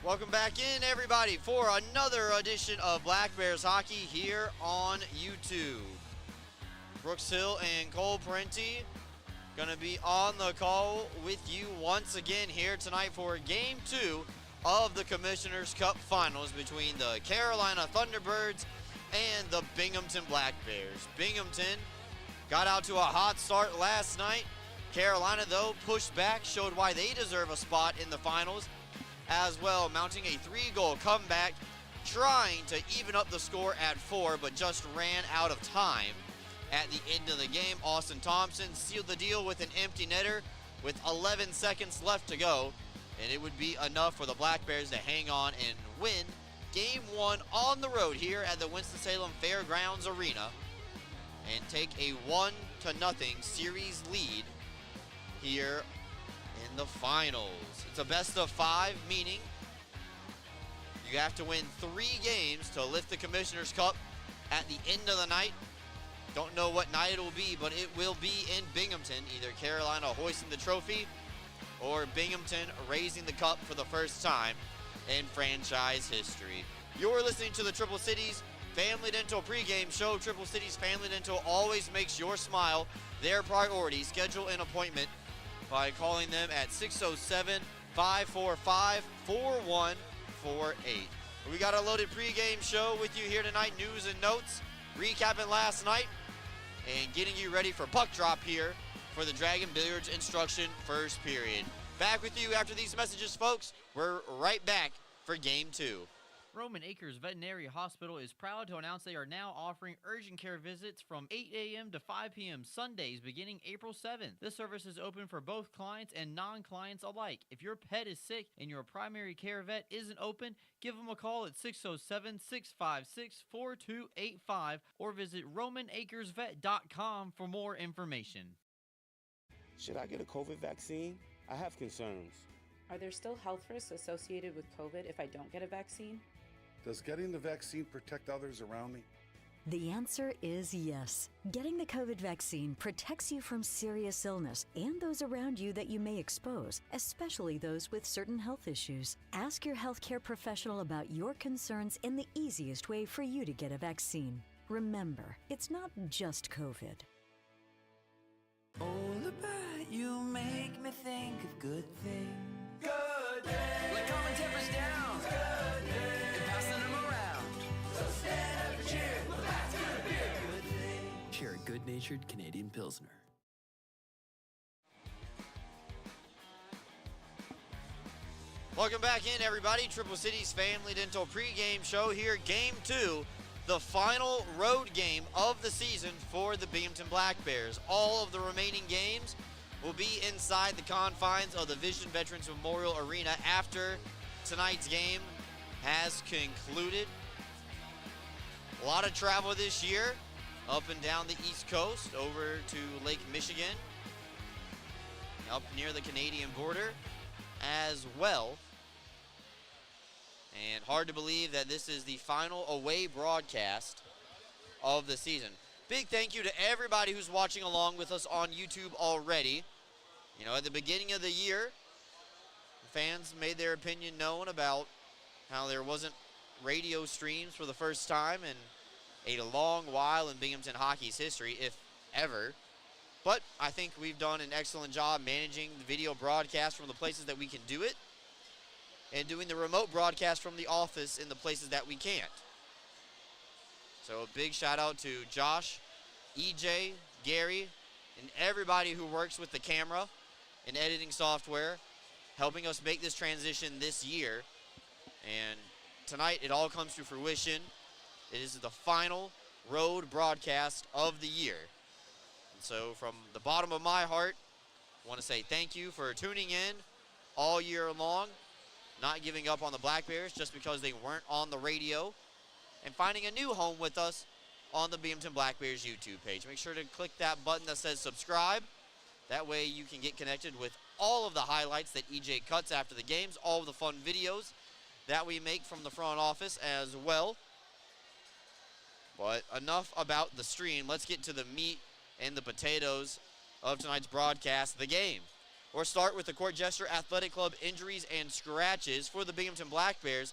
Welcome back in, everybody, for another edition of Black Bears Hockey here on YouTube. Brooks Hill and Cole Parenti going to be on the call with you once again here tonight for Game 2 of the Commissioner's Cup Finals between the Carolina Thunderbirds and the Binghamton Black Bears. Binghamton got out to a hot start last night. Carolina, though, pushed back, showed why they deserve a spot in the finals as well, mounting a 3-goal comeback, trying to even up the score at 4, but just ran out of time. At the end of the game, Austin Thompson sealed the deal with an empty netter with 11 seconds left to go, and it would be enough for the Black Bears to hang on and win Game 1 on the road here at the Winston-Salem Fairgrounds Arena and take a 1-0 series lead here in the finals. It's a best of 5, meaning you have to win 3 games to lift the Commissioner's Cup at the end of the night. Don't know what night it will be, but it will be in Binghamton, either Carolina hoisting the trophy or Binghamton raising the cup for the first time in franchise history. You're listening to the Triple Cities Family Dental pregame show. Triple Cities Family Dental always makes your smile their priority. Schedule an appointment by calling them at 607-545-4148. We got a loaded pregame show with you here tonight. News and notes, recapping last night, and getting you ready for puck drop here for the Dragon Billiards instruction first period. Back with you after these messages, folks. We're right back for Game 2. Roman Acres Veterinary Hospital is proud to announce they are now offering urgent care visits from 8 a.m. to 5 p.m. Sundays beginning April 7th. This service is open for both clients and non-clients alike. If your pet is sick and your primary care vet isn't open, give them a call at 607-656-4285 or visit RomanAcresVet.com for more information. Should I get a COVID vaccine? I have concerns. Are there still health risks associated with COVID if I don't get a vaccine? Does getting the vaccine protect others around me? The answer is yes. Getting the COVID vaccine protects you from serious illness and those around you that you may expose, especially those with certain health issues. Ask your healthcare professional about your concerns and the easiest way for you to get a vaccine. Remember, it's not just COVID. All about you make me think of good things. Good things. Like calming tempers down. Good things. And passing them around. So stand up and cheer. Well, that's gonna be a good thing. Share a good-natured Canadian Pilsner. Welcome back in, everybody. Triple Cities Family Dental pregame show here. Game 2, the final road game of the season for the Binghamton Black Bears. All of the remaining games will be inside the confines of the Vision Veterans Memorial Arena after tonight's game has concluded. A lot of travel this year, up and down the East Coast, over to Lake Michigan, up near the Canadian border as well. And hard to believe that this is the final away broadcast of the season. Big thank you to everybody who's watching along with us on YouTube already. You know, at the beginning of the year, fans made their opinion known about how there wasn't radio streams for the first time in a long while in Binghamton hockey's history, if ever. But I think we've done an excellent job managing the video broadcast from the places that we can do it and doing the remote broadcast from the office in the places that we can't. So a big shout out to Josh, EJ, Gary, and everybody who works with the camera and editing software, helping us make this transition this year. And tonight it all comes to fruition. It is the final road broadcast of the year. And so from the bottom of my heart, I want to say thank you for tuning in all year long, not giving up on the Black Bears just because they weren't on the radio, and finding a new home with us on the Binghamton Black Bears YouTube page. Make sure to click that button that says subscribe. That way you can get connected with all of the highlights that EJ cuts after the games, all of the fun videos that we make from the front office as well. But enough about the stream. Let's get to the meat and the potatoes of tonight's broadcast, the game. We'll start with the Court Jester Athletic Club injuries and scratches for the Binghamton Black Bears.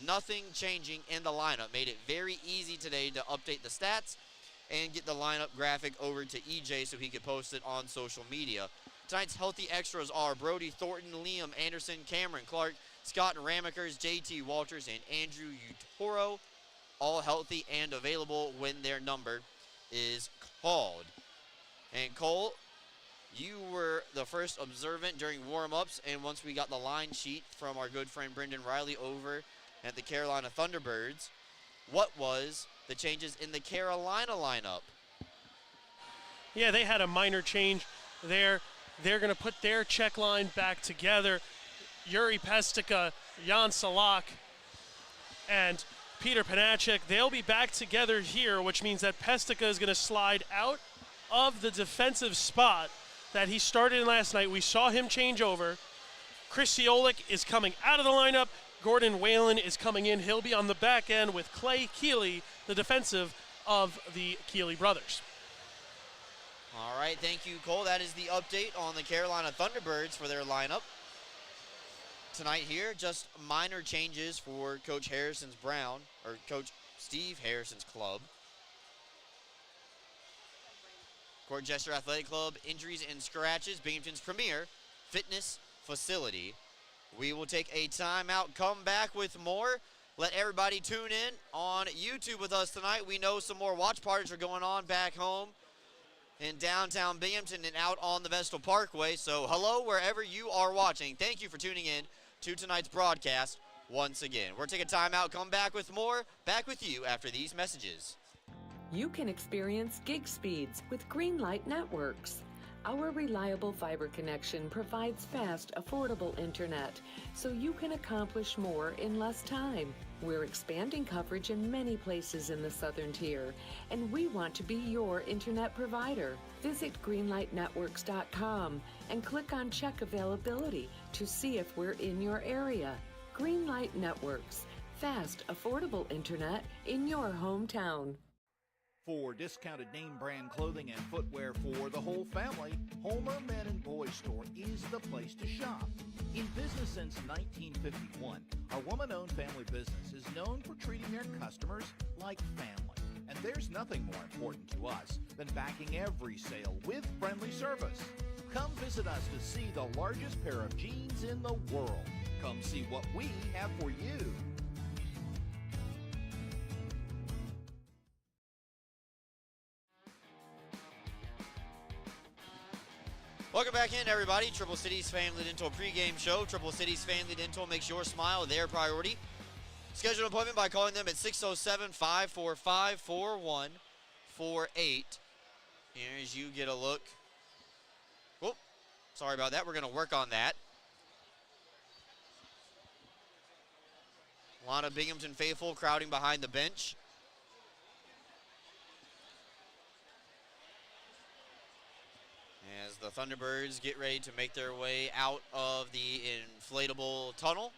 Nothing changing in the lineup. Made it very easy today to update the stats and get the lineup graphic over to EJ so he could post it on social media. Tonight's healthy extras are Brody Thornton, Liam Anderson, Cameron Clark, Scott Ramekers, JT Walters, and Andrew Utoro. All healthy and available when their number is called. And Cole, you were the first observant during warm-ups, and once we got the line sheet from our good friend Brendan Riley over at the Carolina Thunderbirds, what was the changes in the Carolina lineup? Yeah, they had a minor change there. They're going to put their check line back together. Yuri Pestica, Jan Salak, and Peter Panachek, they'll be back together here, which means that Pestica is going to slide out of the defensive spot that he started in last night. We saw him change over. Chris Ciolik is coming out of the lineup. Gordon Whalen is coming in. He'll be on the back end with Clay Keeley, the defensive of the Keeley brothers. All right, thank you, Cole. That is the update on the Carolina Thunderbirds for their lineup tonight here. Just minor changes for Coach Harrison's Coach Steve Harrison's club. Court Jester Athletic Club, injuries and scratches, Binghamton's premier fitness facility. We will take a timeout, come back with more. Let everybody tune in on YouTube with us tonight. We know some more watch parties are going on back home in downtown Binghamton and out on the Vestal Parkway. So hello wherever you are watching. Thank you for tuning in to tonight's broadcast once again. We're taking a timeout, come back with more. Back with you after these messages. You can experience gig speeds with Greenlight Networks. Our reliable fiber connection provides fast, affordable internet, so you can accomplish more in less time. We're expanding coverage in many places in the Southern Tier, and we want to be your internet provider. Visit greenlightnetworks.com and click on Check Availability to see if we're in your area. Greenlight Networks, fast, affordable internet in your hometown. For discounted name brand clothing and footwear for the whole family, Homer Men and Boys Store is the place to shop. In business since 1951, our woman-owned family business is known for treating their customers like family. And there's nothing more important to us than backing every sale with friendly service. Come visit us to see the largest pair of jeans in the world. Come see what we have for you. Welcome back in, everybody. Triple Cities Family Dental pregame show. Triple Cities Family Dental makes your smile their priority. Schedule an appointment by calling them at 607-545-4148. Here's you get a look. Whoop, sorry about that. We're going to work on that. A lot of Binghamton faithful crowding behind the bench. As the Thunderbirds get ready to make their way out of the inflatable tunnel.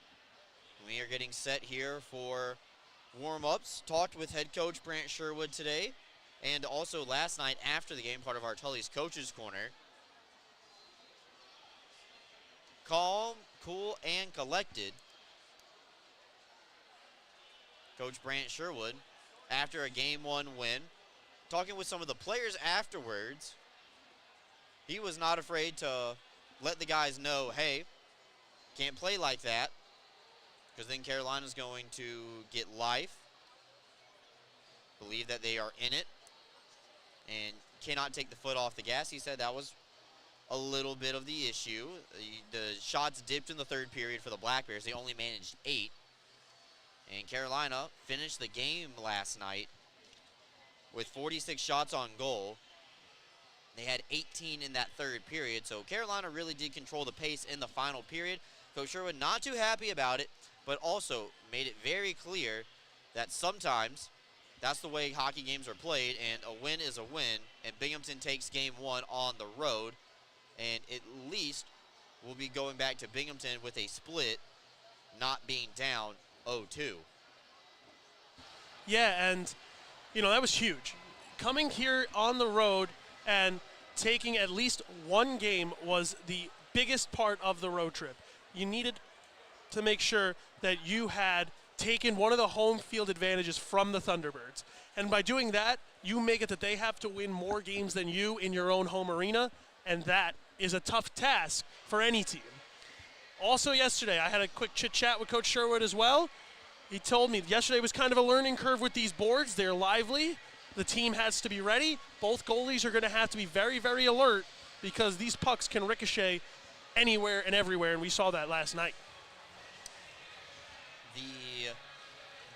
We are getting set here for warm-ups. Talked with head coach Brant Sherwood today, and also last night after the game, part of our Tully's Coaches Corner. Calm, cool, and collected. Coach Brant Sherwood, after a Game 1 win, talking with some of the players afterwards, he was not afraid to let the guys know, hey, can't play like that, because then Carolina's going to get life, believe that they are in it, and cannot take the foot off the gas. He said that was a little bit of the issue. The shots dipped in the third period for the Black Bears. They only managed 8. And Carolina finished the game last night with 46 shots on goal. They had 18 in that third period, so Carolina really did control the pace in the final period. Coach Sherwood not too happy about it, but also made it very clear that sometimes that's the way hockey games are played, and a win is a win, and Binghamton takes Game 1 on the road, and at least we'll be going back to Binghamton with a split, not being down 0-2. Yeah, and, that was huge. Coming here on the road and taking at least one game was the biggest part of the road trip. You needed to make sure that you had taken one of the home field advantages from the Thunderbirds. And by doing that, you make it that they have to win more games than you in your own home arena, and that is a tough task for any team. Also yesterday, I had a quick chit-chat with Coach Sherwood as well. He told me yesterday was kind of a learning curve with these boards. They're lively. The team has to be ready. Both goalies are going to have to be very, very alert because these pucks can ricochet anywhere and everywhere, and we saw that last night. The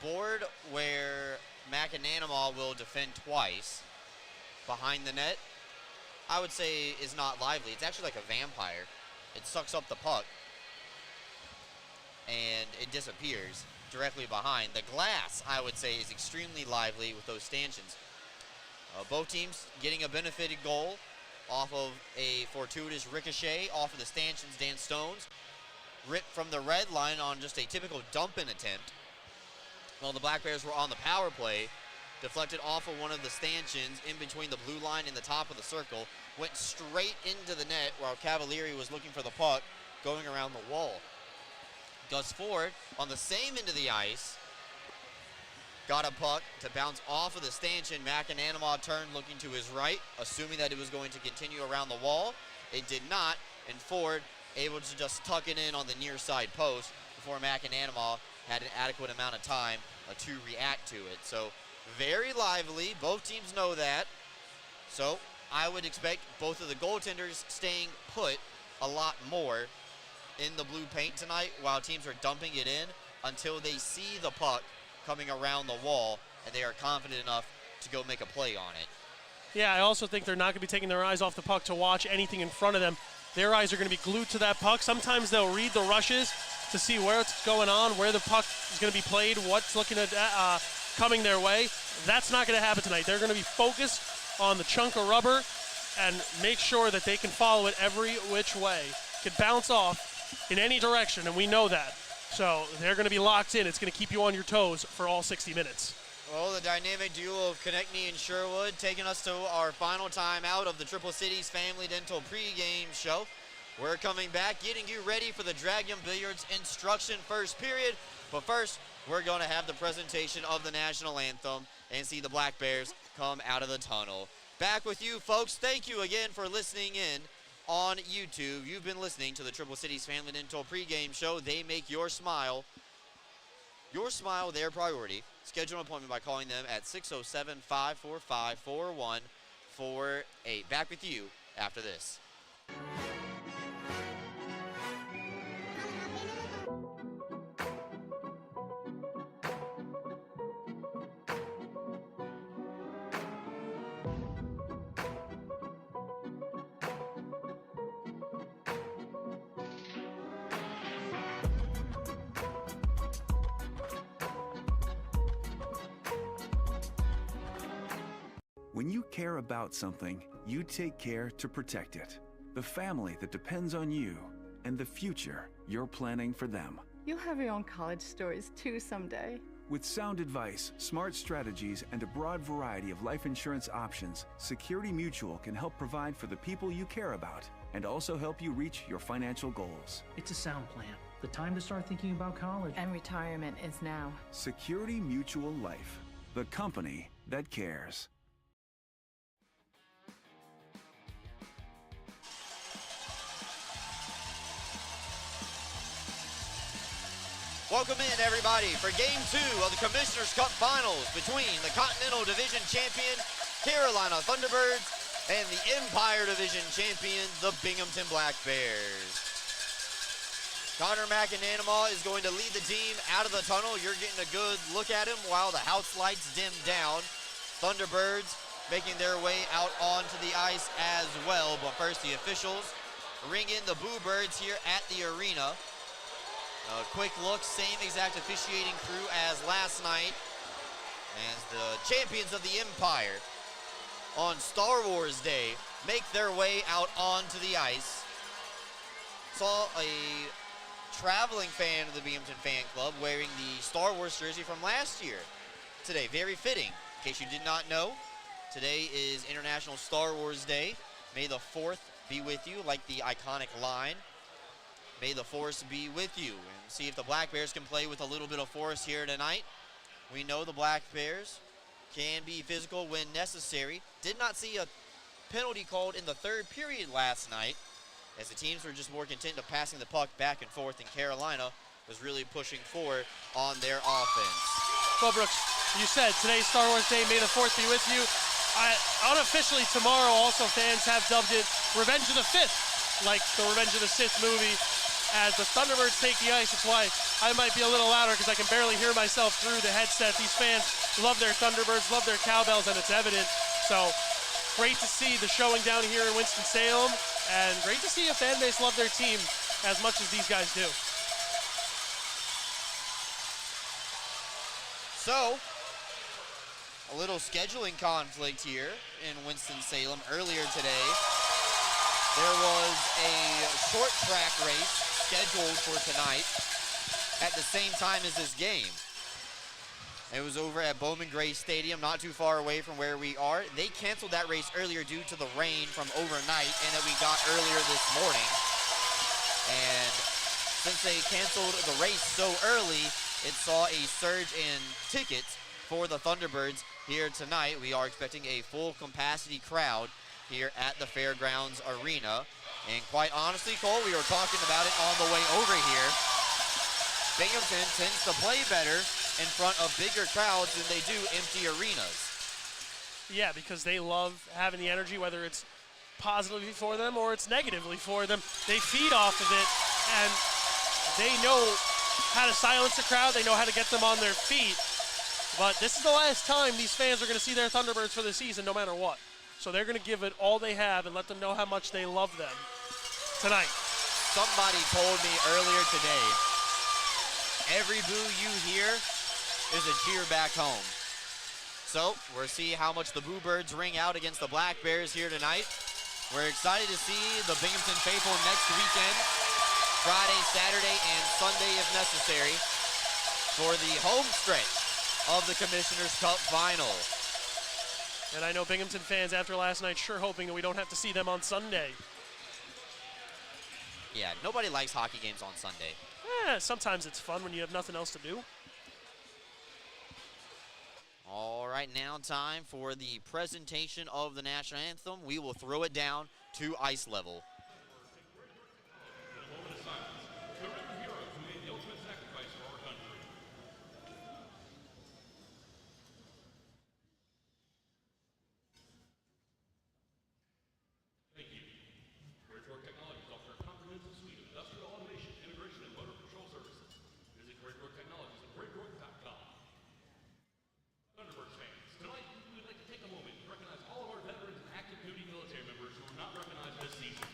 board where McAnanama will defend twice behind the net, I would say is not lively. It's actually like a vampire. It sucks up the puck and it disappears directly behind. The glass, I would say, is extremely lively with those stanchions. Both teams getting a benefited goal off of a fortuitous ricochet off of the stanchions. Dan Stones ripped from the red line on just a typical dump-in attempt. Well, the Black Bears were on the power play, deflected off of one of the stanchions in between the blue line and the top of the circle, went straight into the net while Cavalieri was looking for the puck going around the wall. Gus Ford on the same end of the ice got a puck to bounce off of the stanchion. McAnanama turned looking to his right, assuming that it was going to continue around the wall. It did not, and Ford able to just tuck it in on the near side post before McAnanama had an adequate amount of time to react to it. So very lively. Both teams know that. So I would expect both of the goaltenders staying put a lot more in the blue paint tonight while teams are dumping it in until they see the puck coming around the wall and they are confident enough to go make a play on it. Yeah, I also think they're not going to be taking their eyes off the puck to watch anything in front of them. Their eyes are going to be glued to that puck. Sometimes they'll read the rushes to see where it's going on, where the puck is going to be played, what's looking at coming their way. That's not going to happen tonight. They're going to be focused on the chunk of rubber and make sure that they can follow it every which way. It can bounce off in any direction, and we know that. So they're going to be locked in. It's going to keep you on your toes for all 60 minutes. Well, the dynamic duo of Konechny and Sherwood taking us to our final time out of the Triple Cities Family Dental pregame show. We're coming back, getting you ready for the Dragon Billiards instruction first period. But first, we're going to have the presentation of the national anthem and see the Black Bears come out of the tunnel. Back with you, folks. Thank you again for listening in on YouTube. You've been listening to the Triple Cities Family Dental pregame show. They make your smile their priority. Schedule an appointment by calling them at 607-545-4148. Back with you after this. When you care about something, you take care to protect it. The family that depends on you, and the future you're planning for them. You'll have your own college stories too someday. With sound advice, smart strategies, and a broad variety of life insurance options, Security Mutual can help provide for the people you care about and also help you reach your financial goals. It's a sound plan. The time to start thinking about college. And retirement is now. Security Mutual Life, the company that cares. Welcome in, everybody, for Game 2 of the Commissioner's Cup Finals between the Continental Division champion Carolina Thunderbirds and the Empire Division champions, the Binghamton Black Bears. Connor McAnanama is going to lead the team out of the tunnel. You're getting a good look at him while the house lights dim down. Thunderbirds making their way out onto the ice as well. But first, the officials ring in the Boo Birds here at the arena. A quick look, same exact officiating crew as last night, as the champions of the Empire on Star Wars Day make their way out onto the ice. Saw a traveling fan of the Binghamton Fan Club wearing the Star Wars jersey from last year today. Very fitting. In case you did not know, today is International Star Wars Day. May the 4th be with you, like the iconic line May the force be with you. And see if the Black Bears can play with a little bit of force here tonight. We know the Black Bears can be physical when necessary. Did not see a penalty called in the third period last night, as the teams were just more content of passing the puck back and forth, and Carolina was really pushing forward on their offense. Well, Brooks, you said today's Star Wars Day, may the 4th be with you. Unofficially tomorrow, also fans have dubbed it Revenge of the Fifth, like the Revenge of the Sith movie, as the Thunderbirds take the ice. That's why I might be a little louder, because I can barely hear myself through the headset. These fans love their Thunderbirds, love their cowbells, and it's evident. So great to see the showing down here in Winston-Salem, and great to see a fan base love their team as much as these guys do. So, a little scheduling conflict here in Winston-Salem. Earlier today, there was a short track race scheduled for tonight at the same time as this game. It was over at Bowman Gray Stadium, not too far away from where we are. They canceled that race earlier due to the rain from overnight and that we got earlier this morning. And since they canceled the race so early, it saw a surge in tickets for the Thunderbirds here tonight. We are expecting a full capacity crowd here at the Fairgrounds Arena. And quite honestly, Cole, we were talking about it on the way over here. Binghamton tends to play better in front of bigger crowds than they do empty arenas. Yeah, because they love having the energy, whether it's positively for them or it's negatively for them. They feed off of it, and they know how to silence the crowd. They know how to get them on their feet. But this is the last time these fans are going to see their Thunderbirds for the season, no matter what. So they're going to give it all they have and let them know how much they love them tonight. Somebody told me earlier today, every boo you hear is a cheer back home. So we'll see how much the Boo Birds ring out against the Black Bears here tonight. We're excited to see the Binghamton faithful next weekend, Friday, Saturday, and Sunday if necessary, for the home stretch of the Commissioner's Cup Final. And I know Binghamton fans after last night sure hoping that we don't have to see them on Sunday. Yeah, nobody likes hockey games on Sunday. Sometimes it's fun when you have nothing else to do. All right, now time for the presentation of the national anthem. We will throw it down to ice level. Thunderbirds fans, tonight we would like to take a moment to recognize all of our veterans and active duty military members who were not recognized this season.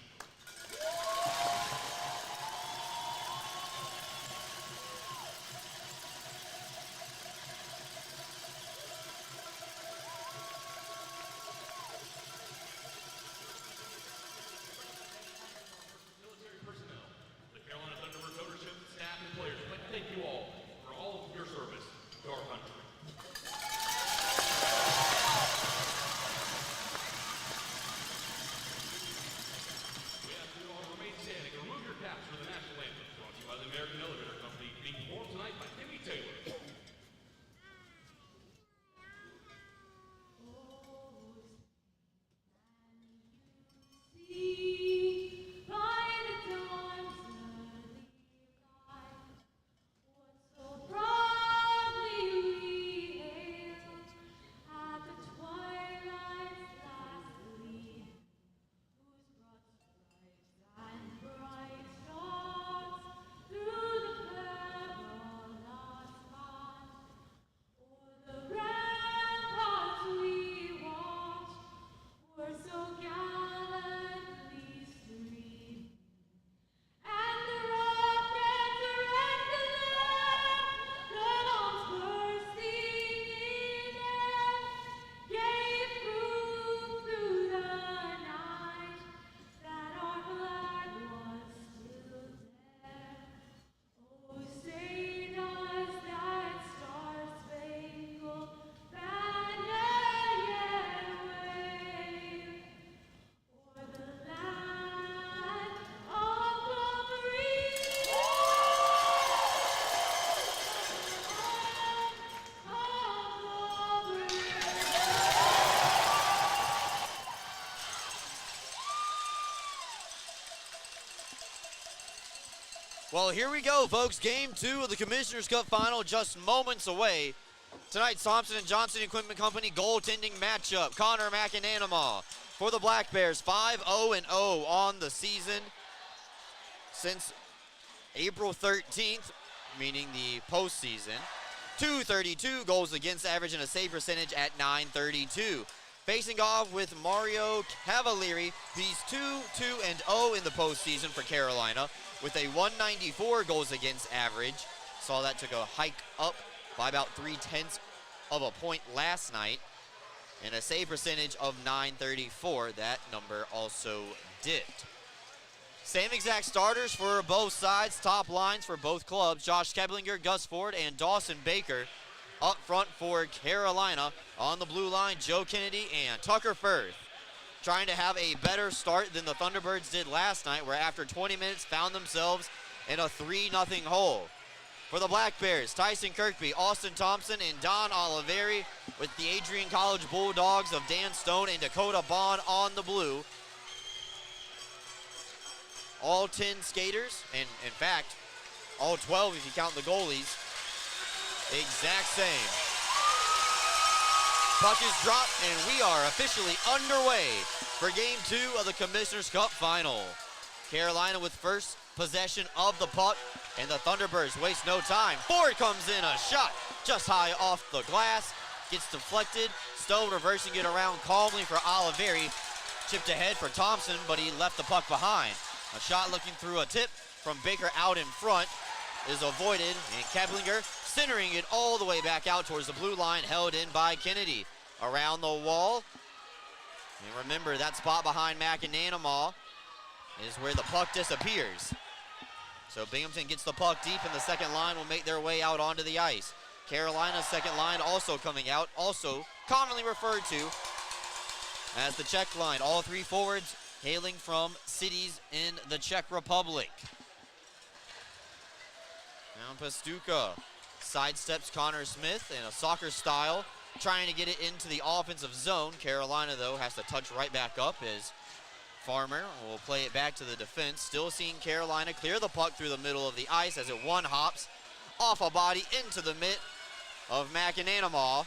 Well, here we go, folks. Game 2 of the Commissioner's Cup Final just moments away. Tonight's Thompson & Johnson Equipment Company goaltending matchup. Connor McAnanama for the Black Bears, 5-0-0 on the season since April 13th, meaning the postseason. 232 goals against average and a save percentage at .932. Facing off with Mario Cavalieri, he's 2-2-0 in the postseason for Carolina with a 194 goals against average. Saw that took a hike up by about 0.3 of a point last night, and a save percentage of .934. That number also dipped. Same exact starters for both sides, top lines for both clubs. Josh Keblinger, Gus Ford, and Dawson Baker. Up front for Carolina on the blue line, Joe Kennedy and Tucker Firth. Trying to have a better start than the Thunderbirds did last night, where after 20 minutes found themselves in a 3-0 hole. For the Black Bears, Tyson Kirkby, Austin Thompson, and Don Oliveri, with the Adrian College Bulldogs of Dan Stone and Dakota Bond on the blue. All 10 skaters, and in fact, all 12 if you count the goalies, exact same. Puck is dropped, and we are officially underway for Game 2 of the Commissioner's Cup Final. Carolina with first possession of the puck, and the Thunderbirds waste no time. Ford comes in, a shot just high off the glass, gets deflected. Stone reversing it around calmly for Oliveri. Chipped ahead for Thompson, but he left the puck behind. A shot looking through a tip from Baker out in front is avoided, and Keblinger centering it all the way back out towards the blue line, held in by Kennedy. Around the wall, and remember that spot behind McAnanama is where the puck disappears. So Binghamton gets the puck deep, and the second line will make their way out onto the ice. Carolina's second line also coming out, also commonly referred to as the Czech line. All three forwards hailing from cities in the Czech Republic. Now Pastuca sidesteps Connor Smith in a soccer style, trying to get it into the offensive zone. Carolina, though, has to touch right back up as Farmer will play it back to the defense. Still seeing Carolina clear the puck through the middle of the ice as it one hops off a body into the mitt of McAnanama.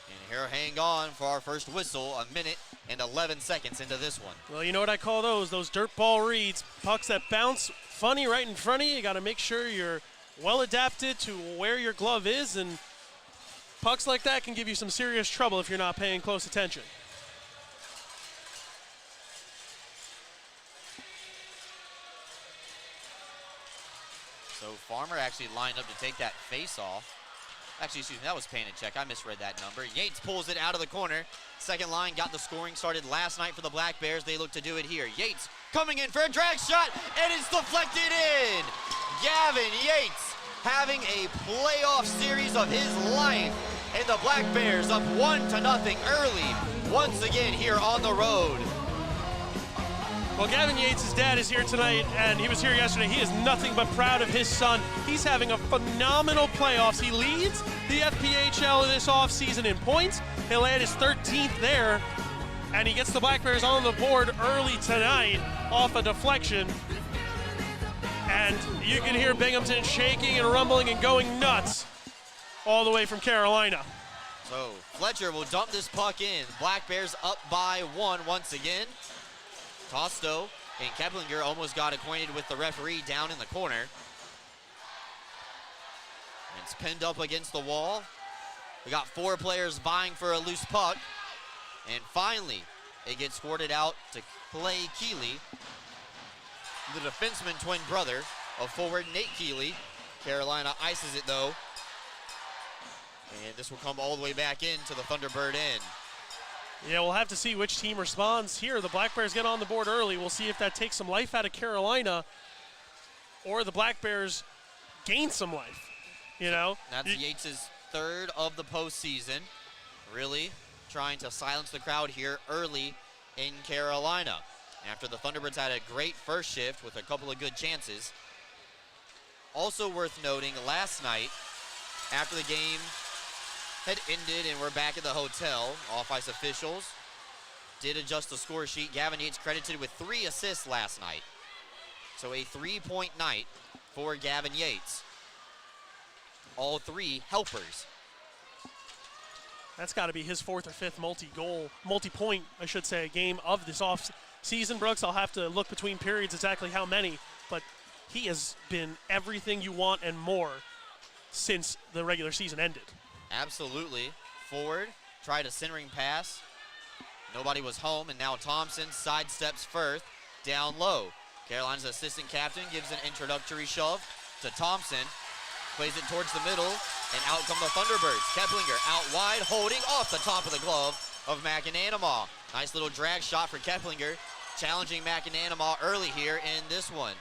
And here, hang on for our first whistle, 1 minute and 11 seconds into this one. Well, you know what I call those dirt ball reads. Pucks that bounce funny right in front of you. You got to make sure you're well adapted to where your glove is, and pucks like that can give you some serious trouble if you're not paying close attention. So Farmer actually lined up to take that face off. Actually, excuse me, that was painted check. I misread that number. Yates pulls it out of the corner. Second line got the scoring started last night for the Black Bears. They look to do it here. Yates coming in for a drag shot, and it's deflected in. Gavin Yates having a playoff series of his life, and the Black Bears up 1-0 early once again here on the road. Well, Gavin Yates' dad is here tonight, and he was here yesterday. He is nothing but proud of his son. He's having a phenomenal playoffs. He leads the FPHL this offseason in points. He'll add his 13th there, and he gets the Black Bears on the board early tonight off a deflection. And you can hear Binghamton shaking and rumbling and going nuts all the way from Carolina. So Fletcher will dump this puck in. Black Bears up by 1 once again. Tosto and Keblinger almost got acquainted with the referee down in the corner. It's pinned up against the wall. We got 4 players vying for a loose puck. And finally, it gets squirted out to Clay Keeley, the defenseman twin brother of forward Nate Keeley. Carolina ices it though. And this will come all the way back into the Thunderbird end. Yeah, we'll have to see which team responds here. The Black Bears get on the board early. We'll see if that takes some life out of Carolina, or the Black Bears gain some life, you know? That's Yates' 3rd of the postseason. Really trying to silence the crowd here early in Carolina. After the Thunderbirds had a great first shift with a couple of good chances. Also worth noting, last night, after the game had ended and we're back at the hotel, off-ice officials did adjust the score sheet. Gavin Yates credited with 3 assists last night. So a 3-point night for Gavin Yates. All 3 helpers. That's got to be his 4th or 5th multi-point, I should say, game of this off-season, Brooks. I'll have to look between periods exactly how many, but he has been everything you want and more since the regular season ended. Absolutely. Forward, tried a centering pass. Nobody was home, and now Thompson sidesteps Firth down low. Carolina's assistant captain gives an introductory shove to Thompson. Plays it towards the middle, and out come the Thunderbirds. Keplinger out wide, holding off the top of the glove of McAnanamaugh. Nice little drag shot for Keplinger, challenging McAnanamaugh early here in this one.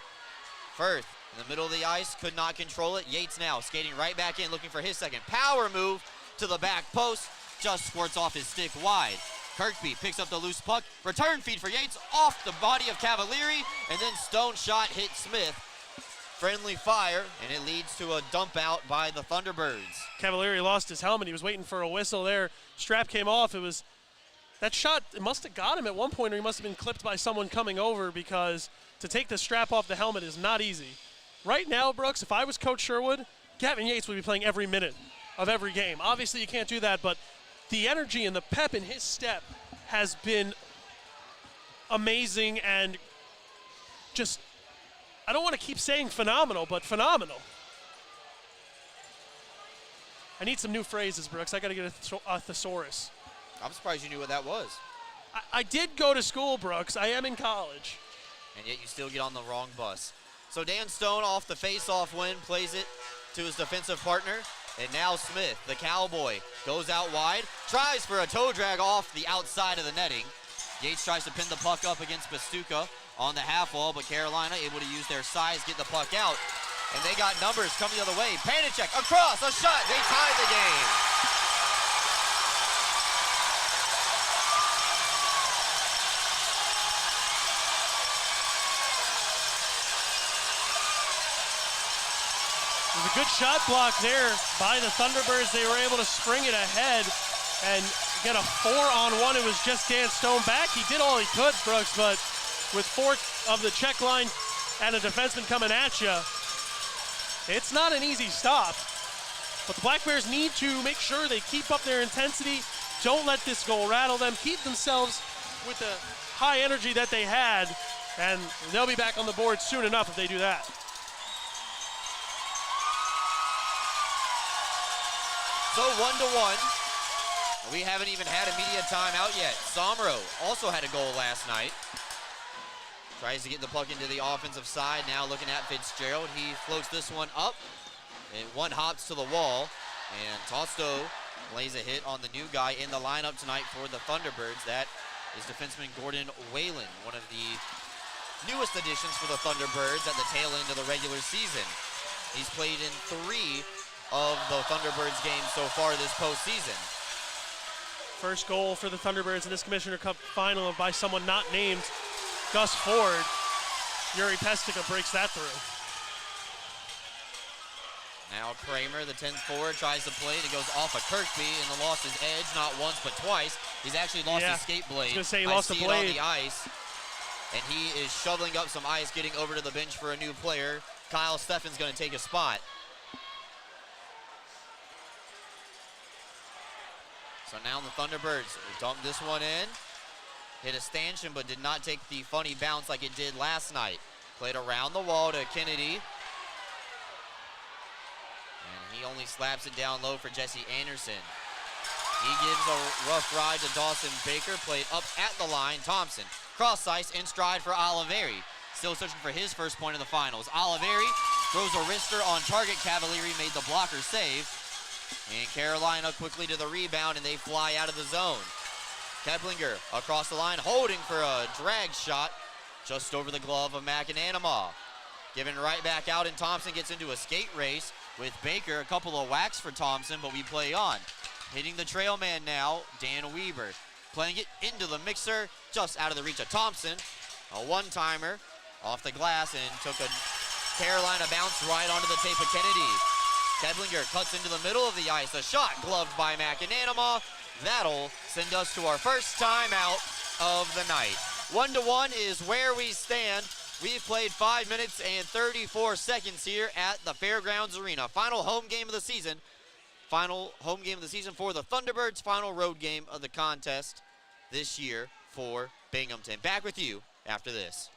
Firth in the middle of the ice, could not control it. Yates now skating right back in, looking for his second power move to the back post. Just squirts off his stick wide. Kirkby picks up the loose puck. Return feed for Yates off the body of Cavalieri, and then stone shot hit Smith. Friendly fire, and it leads to a dump out by the Thunderbirds. Cavalieri lost his helmet. He was waiting for a whistle there. Strap came off. That shot, it must have got him at one point, or he must have been clipped by someone coming over, because to take the strap off the helmet is not easy. Right now, Brooks, if I was Coach Sherwood, Gavin Yates would be playing every minute of every game. Obviously, you can't do that, but the energy and the pep in his step has been amazing and just, I don't want to keep saying phenomenal, but phenomenal. I need some new phrases, Brooks. I got to get a thesaurus. I'm surprised you knew what that was. I did go to school, Brooks. I am in college. And yet you still get on the wrong bus. So Dan Stone off the face-off win, plays it to his defensive partner. And now Smith, the Cowboy, goes out wide, tries for a toe drag off the outside of the netting. Yates tries to pin the puck up against Pastuca on the half wall, but Carolina able to use their size, get the puck out. And they got numbers coming the other way. Panicek across, a shot, they tied the game. It was a good shot block there by the Thunderbirds. They were able to spring it ahead and get a 4-on-1. It was just Dan Stone back. He did all he could, Brooks, but with 4 of the check line and a defenseman coming at you, it's not an easy stop. But the Black Bears need to make sure they keep up their intensity. Don't let this goal rattle them. Keep themselves with the high energy that they had, and they'll be back on the board soon enough if they do that. So 1-1. We haven't even had a media timeout yet. Somro also had a goal last night. Tries to get the puck into the offensive side. Now looking at Fitzgerald. He floats this one up. And one hops to the wall. And Tosto lays a hit on the new guy in the lineup tonight for the Thunderbirds. That is defenseman Gordon Whalen, one of the newest additions for the Thunderbirds at the tail end of the regular season. He's played in 3 of the Thunderbirds games so far this postseason. First goal for the Thunderbirds in this Commissioner Cup final by someone not named Gus Ford. Yuri Pestica breaks that through. Now Kramer, the 10th forward, tries to play it. It goes off of Kirkby and lost his edge not once but twice. He's actually lost his skate blade. I was going to say he lost the blade. On the ice. And he is shoveling up some ice, getting over to the bench for a new player. Kyle Steffen's going to take a spot. So now the Thunderbirds dump this one in. Hit a stanchion, but did not take the funny bounce like it did last night. Played around the wall to Kennedy. And he only slaps it down low for Jesse Anderson. He gives a rough ride to Dawson Baker. Played up at the line. Thompson, cross ice, in stride for Oliveri. Still searching for his first point in the finals. Oliveri throws a wrister on target. Cavalieri made the blocker save. And Carolina quickly to the rebound, and they fly out of the zone. Keplinger across the line, holding for a drag shot just over the glove of McAnanamaugh. Given right back out, and Thompson gets into a skate race with Baker. A couple of whacks for Thompson, but we play on. Hitting the trail man now, Dan Weber. Playing it into the mixer, just out of the reach of Thompson. A one-timer off the glass and took a Carolina bounce right onto the tape of Kennedy. Keplinger cuts into the middle of the ice. A shot gloved by McAnanamaugh. That'll send us to our first timeout of the night. 1-1 is where we stand We've played 5 minutes and 34 seconds here at the Fairgrounds Arena. Final home game of the season. Final home game of the season for the Thunderbirds. Final road game of the contest this year for Binghamton. Back with you after this.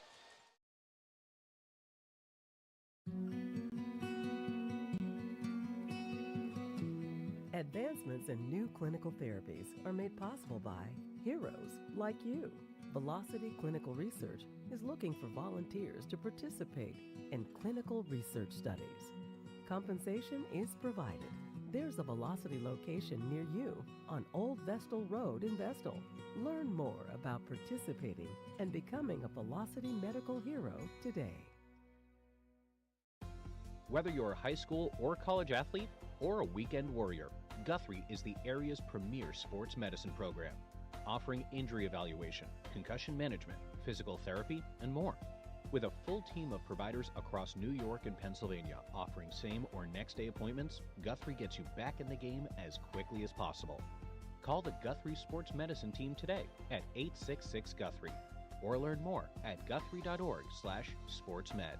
Advancements in new clinical therapies are made possible by heroes like you. Velocity Clinical Research is looking for volunteers to participate in clinical research studies. Compensation is provided. There's a Velocity location near you on Old Vestal Road in Vestal. Learn more about participating and becoming a Velocity medical hero today. Whether you're a high school or college athlete or a weekend warrior, Guthrie is the area's premier sports medicine program, offering injury evaluation, concussion management, physical therapy, and more. With a full team of providers across New York and Pennsylvania offering same or next day appointments, Guthrie gets you back in the game as quickly as possible. Call the Guthrie Sports Medicine team today at 866-GUTHRIE or learn more at guthrie.org/sportsmed.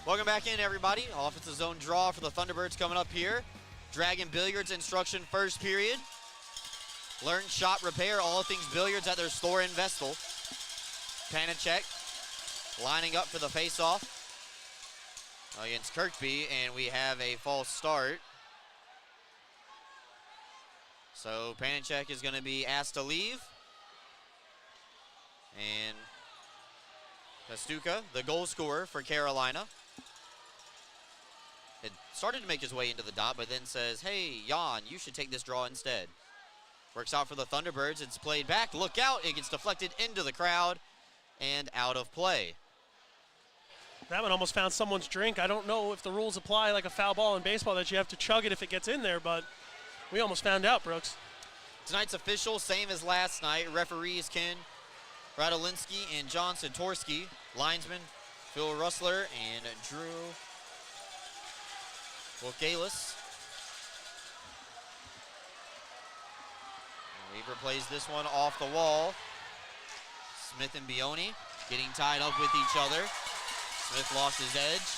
Welcome back in, everybody. Offensive zone draw for the Thunderbirds coming up here. Dragon Billiards instruction first period. Learn, shop, repair all things billiards at their store in Vestal. Panacek lining up for the face-off against Kirkby, and we have a false start. So Panacek is going to be asked to leave. And Pastuca, the goal scorer for Carolina, had started to make his way into the dot, but then says, hey, Jan, you should take this draw instead. Works out for the Thunderbirds. It's played back. Look out. It gets deflected into the crowd and out of play. That one almost found someone's drink. I don't know if the rules apply like a foul ball in baseball that you have to chug it if it gets in there, but we almost found out, Brooks. Tonight's official, same as last night. Referees Ken Radolinski and John Santorski. Linesman Phil Russler and Drew Wilkalis. Weaver plays this one off the wall. Smith and Bioni getting tied up with each other. Smith lost his edge.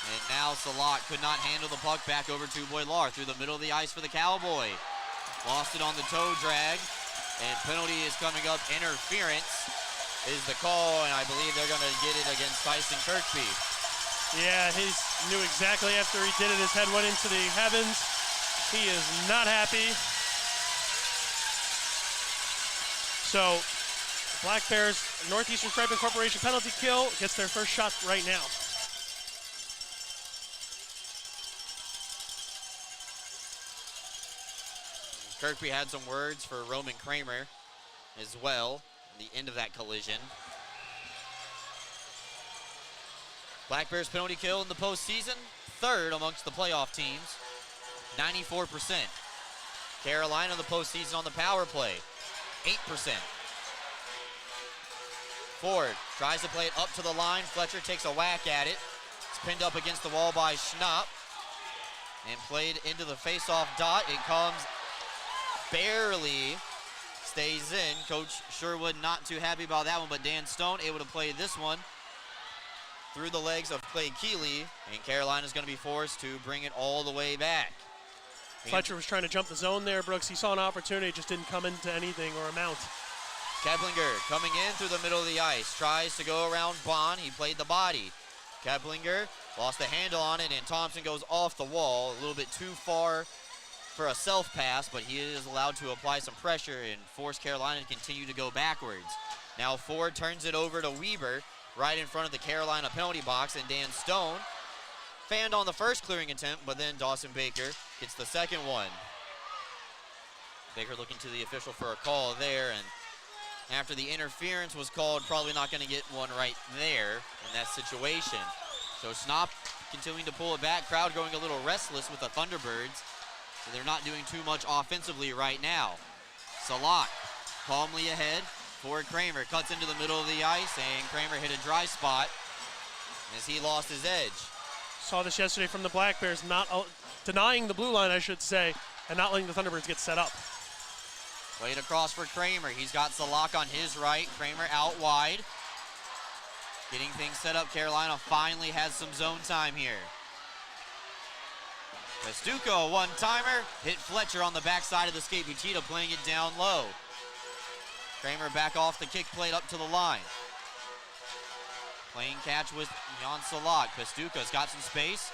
And now Salak could not handle the puck back over to Boilar through the middle of the ice for the Cowboy. Lost it on the toe drag. And penalty is coming up. Interference is the call, and I believe they're going to get it against Tyson Kirkby. Yeah, he knew exactly after he did it. His head went into the heavens. He is not happy. So, Black Bears, Northeastern Striping Corporation penalty kill gets their first shot right now. Kirkby had some words for Roman Kramer as well at the end of that collision. Black Bears penalty kill in the postseason, third amongst the playoff teams, 94%. Carolina in the postseason on the power play, 8%. Ford tries to play it up to the line. Fletcher takes a whack at it. It's pinned up against the wall by Schnapp and played into the face-off dot. It comes barely, stays in. Coach Sherwood not too happy about that one, but Dan Stone able to play this one through the legs of Clay Keeley, and Carolina's going to be forced to bring it all the way back. Fletcher was trying to jump the zone there, Brooks. He saw an opportunity, just didn't come into anything or amount. Keplinger coming in through the middle of the ice, tries to go around Bond. He played the body. Keplinger lost the handle on it, and Thompson goes off the wall, a little bit too far for a self-pass, but he is allowed to apply some pressure and force Carolina to continue to go backwards. Now Ford turns it over to Weber, right in front of the Carolina penalty box, and Dan Stone fanned on the first clearing attempt, but then Dawson Baker gets the second one. Baker looking to the official for a call there, and after the interference was called, probably not going to get one right there in that situation. So Schnapp continuing to pull it back. Crowd going a little restless with the Thunderbirds, so they're not doing too much offensively right now. Salak calmly ahead. Ford Kramer cuts into the middle of the ice, and Kramer hit a dry spot as he lost his edge. Saw this yesterday from the Black Bears, not denying the blue line, I should say. and not letting the Thunderbirds get set up. Played across for Kramer. He's got Salak on his right. Kramer out wide. Getting things set up. Carolina finally has some zone time here. Pastuco, a one-timer. Hit Fletcher on the backside of the skate. Butita playing it down low. Kramer back off the kick plate up to the line. Playing catch with Jan Salak. Pastuca's got some space.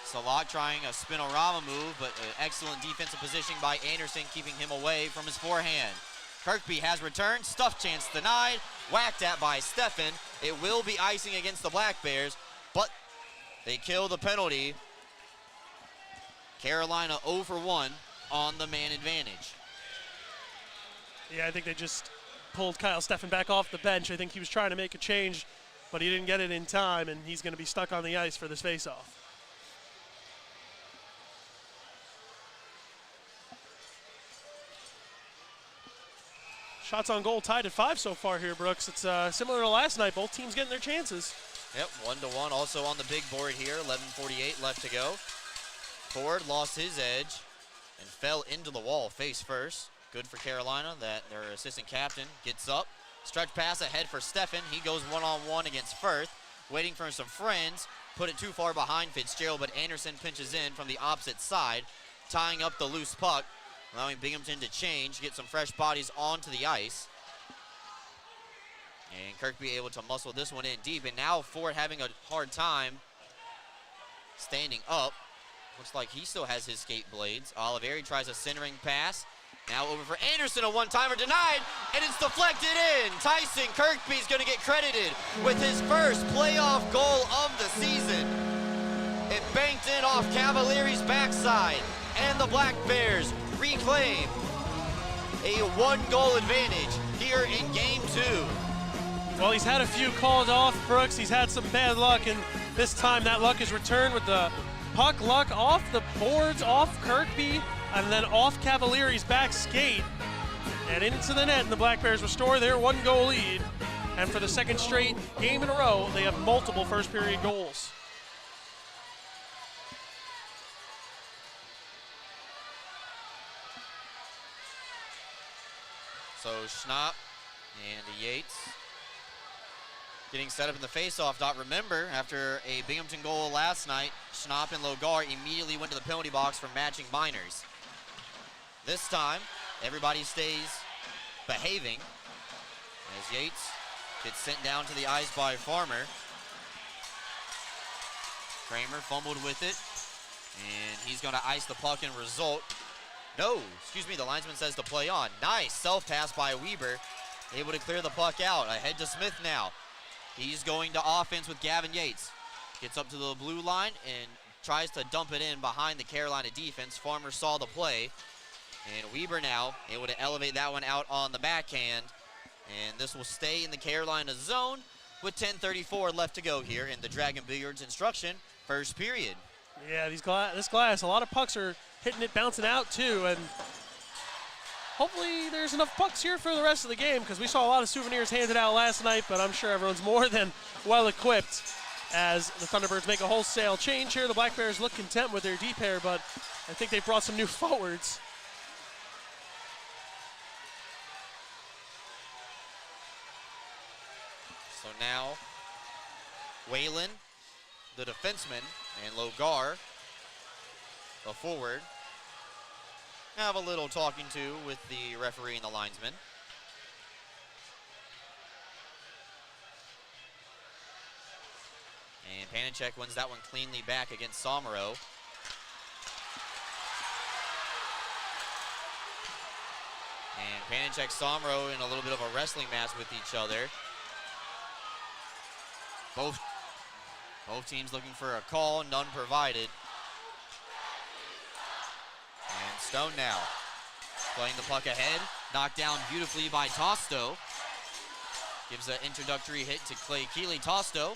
Salak trying a spinorama move, but excellent defensive positioning by Anderson, keeping him away from his forehand. Kirkby has returned. Stuff chance denied. Whacked at by Steffen. It will be icing against the Black Bears, but they kill the penalty. Carolina 0 for 1 on the man advantage. Yeah, I think they just pulled Kyle Steffen back off the bench. I think he was trying to make a change, but he didn't get it in time, and he's going to be stuck on the ice for this faceoff. Shots on goal tied at 5 so far here, Brooks. It's similar to last night. Both teams getting their chances. Yep, 1-1 also on the big board here. 11:48 left to go. Ford lost his edge and fell into the wall face first. Good for Carolina that their assistant captain gets up. Stretch pass ahead for Steffen. He goes one-on-one against Firth. Waiting for some friends. Put it too far behind Fitzgerald, but Anderson pinches in from the opposite side, tying up the loose puck, allowing Binghamton to change, get some fresh bodies onto the ice. And Kirkby able to muscle this one in deep, and now Ford having a hard time standing up. Looks like he still has his skate blades. Oliveri tries a centering pass. Now over for Anderson, a one-timer denied, and it's deflected in. Tyson Kirkby's gonna get credited with his first playoff goal of the season. It banked in off Cavalieri's backside, and the Black Bears reclaim a 1-goal advantage here in game 2. Well, he's had a few called off, Brooks. He's had some bad luck, and this time that luck is returned with the puck luck off the boards, off Kirkby, and then off Cavalieri's back skate, and into the net, and the Black Bears restore their 1-goal lead. And for the second straight game in a row, they have multiple first-period goals. So Schnapp and Yates getting set up in the faceoff dot. Remember, after a Binghamton goal last night, Schnapp and Logar immediately went to the penalty box for matching minors. This time, everybody stays behaving as Yates gets sent down to the ice by Farmer. Kramer fumbled with it, and he's going to ice the puck and result. No, excuse me, the linesman says to play on. Nice self-pass by Weber, able to clear the puck out. Ahead to Smith now. He's going to offense with Gavin Yates. Gets up to the blue line and tries to dump it in behind the Carolina defense. Farmer saw the play, and Weber now able to elevate that one out on the backhand. And this will stay in the Carolina zone with 10:34 left to go here in the Dragon Billiards instruction first period. Yeah, this glass, a lot of pucks are hitting it, bouncing out too, and hopefully there's enough pucks here for the rest of the game, because we saw a lot of souvenirs handed out last night, but I'm sure everyone's more than well equipped as the Thunderbirds make a wholesale change here. The Black Bears look content with their D pair, but I think they brought some new forwards. So now, Whalen, the defenseman, and Logar, the forward, have a little talking to with the referee and the linesman. And Panicek wins that one cleanly back against Somero. And Panicek, Somero in a little bit of a wrestling match with each other. Both teams looking for a call, none provided. And Stone now playing the puck ahead, knocked down beautifully by Tosto. Gives an introductory hit to Clay Keeley. Tosto,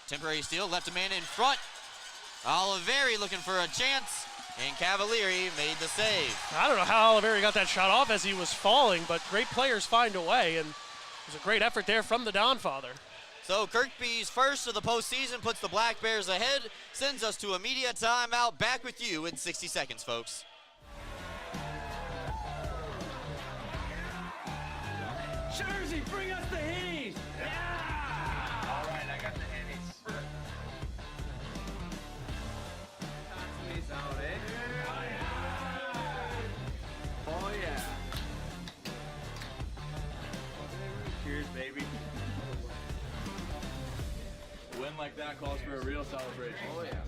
temporary steal, left a man in front. Oliveri looking for a chance, and Cavalieri made the save. I don't know how Oliveri got that shot off as he was falling, but great players find a way, and it was a great effort there from the Donfather. So Kirkby's first of the postseason puts the Black Bears ahead, sends us to a media timeout. Back with you in 60 seconds, folks. Jersey, bring us the Hennies! Yeah! All right, I got the Hennies. He's out, eh? Oh, yeah. Cheers, baby. A win like that calls for a real celebration. Oh, yeah.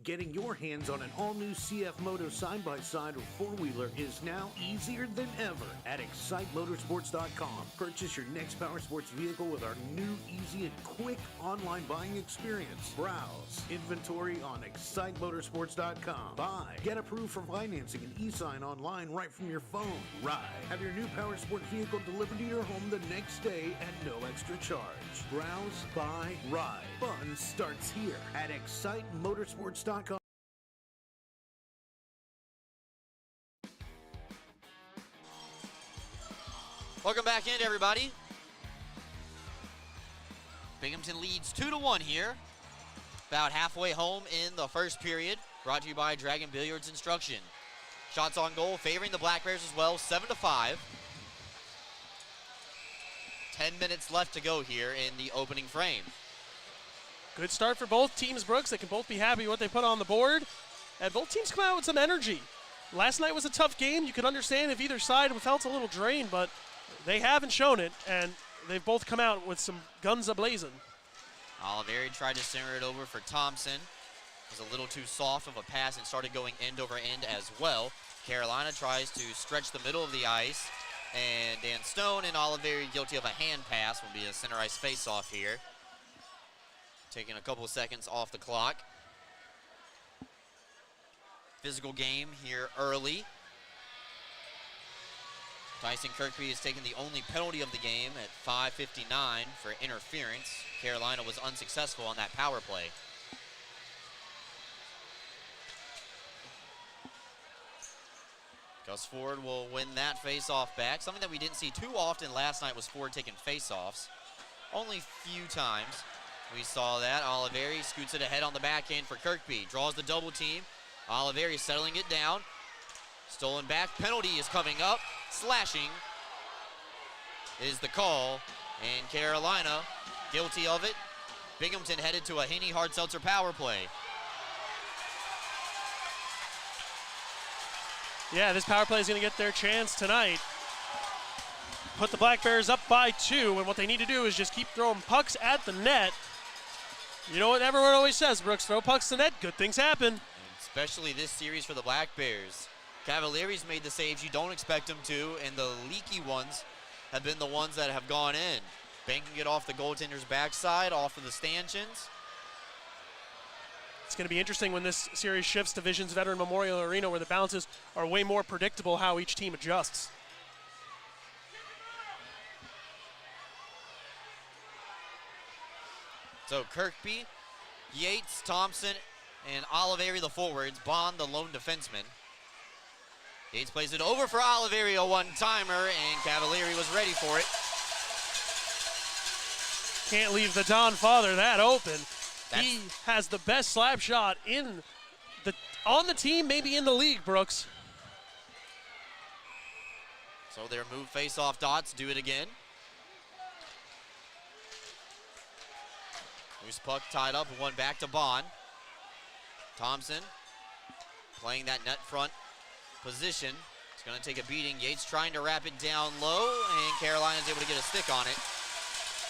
Getting your hands on an all-new CF Moto side-by-side or four-wheeler is now easier than ever at ExciteMotorsports.com. Purchase your next power sports vehicle with our new, easy, and quick online buying experience. Browse inventory on ExciteMotorsports.com. Buy, get approved for financing and e-sign online right from your phone. Ride, have your new power sport vehicle delivered to your home the next day at no extra charge. Browse, buy, ride. Fun starts here at ExciteMotorsports.com. Welcome back in, everybody. Binghamton leads 2-1 here. About halfway home in the first period. Brought to you by Dragon Billiards Instruction. Shots on goal favoring the Black Bears as well, 7-5. 10 minutes left to go here in the opening frame. Good start for both teams, Brooks. They can both be happy with what they put on the board. And both teams come out with some energy. Last night was a tough game. You could understand if either side felt a little drained, but they haven't shown it, and they've both come out with some guns a-blazing. Oliveri tried to center it over for Thompson. It was a little too soft of a pass and started going end over end as well. Carolina tries to stretch the middle of the ice, and Dan Stone and Oliveri guilty of a hand pass. Will be a center ice face-off here. Taking a couple of seconds off the clock. Physical game here early. Tyson Kirkby has taken the only penalty of the game at 5:59 for interference. Carolina was unsuccessful on that power play. Gus Ford will win that face-off back. Something that we didn't see too often last night was Ford taking face-offs. Only few times we saw that. Oliveri scoots it ahead on the backhand for Kirkby. Draws the double team. Oliveri settling it down. Stolen back. Penalty is coming up. Slashing is the call. And Carolina guilty of it. Binghamton headed to a Henny Hard Seltzer power play. Yeah, this power play is going to get their chance tonight. Put the Black Bears up by 2, and what they need to do is just keep throwing pucks at the net. You know what everyone always says, Brooks, throw pucks to the net, good things happen. And especially this series for the Black Bears. Cavalieri's made the saves you don't expect him to, and the leaky ones have been the ones that have gone in. Banking it off the goaltender's backside, off of the stanchions. It's going to be interesting when this series shifts to Visions Veteran Memorial Arena, where the bounces are way more predictable how each team adjusts. So Kirkby, Yates, Thompson, and Oliveri the forwards. Bond the lone defenseman. Yates plays it over for Oliveri, a one-timer, and Cavalieri was ready for it. Can't leave the Don Father that open. He has the best slap shot on the team, maybe in the league, Brooks. So their move face-off dots do it again. Loose puck tied up, one back to Bond. Thompson playing that net front position. It's going to take a beating. Yates trying to wrap it down low, and Carolina's able to get a stick on it.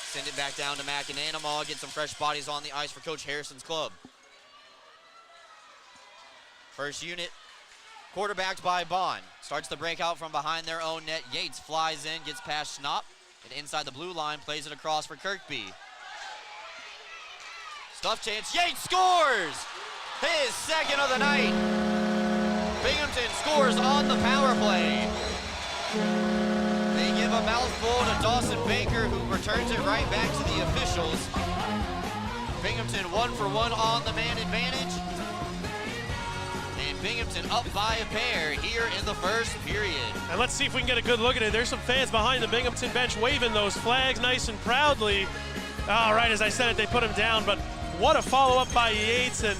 Send it back down to McAnanamaw, get some fresh bodies on the ice for Coach Harrison's club. First unit, quarterbacked by Bond. Starts the breakout from behind their own net. Yates flies in, gets past Schnapp, and inside the blue line, plays it across for Kirkby. Stuff chance, Yates scores! His second of the night. Binghamton scores on the power play. They give a mouthful to Dawson Baker, who returns it right back to the officials. Binghamton 1 for 1 on the man advantage. And Binghamton up by a pair here in the first period. And let's see if we can get a good look at it. There's some fans behind the Binghamton bench waving those flags nice and proudly. All right, as I said it, they put him down, but what a follow-up by Yates, and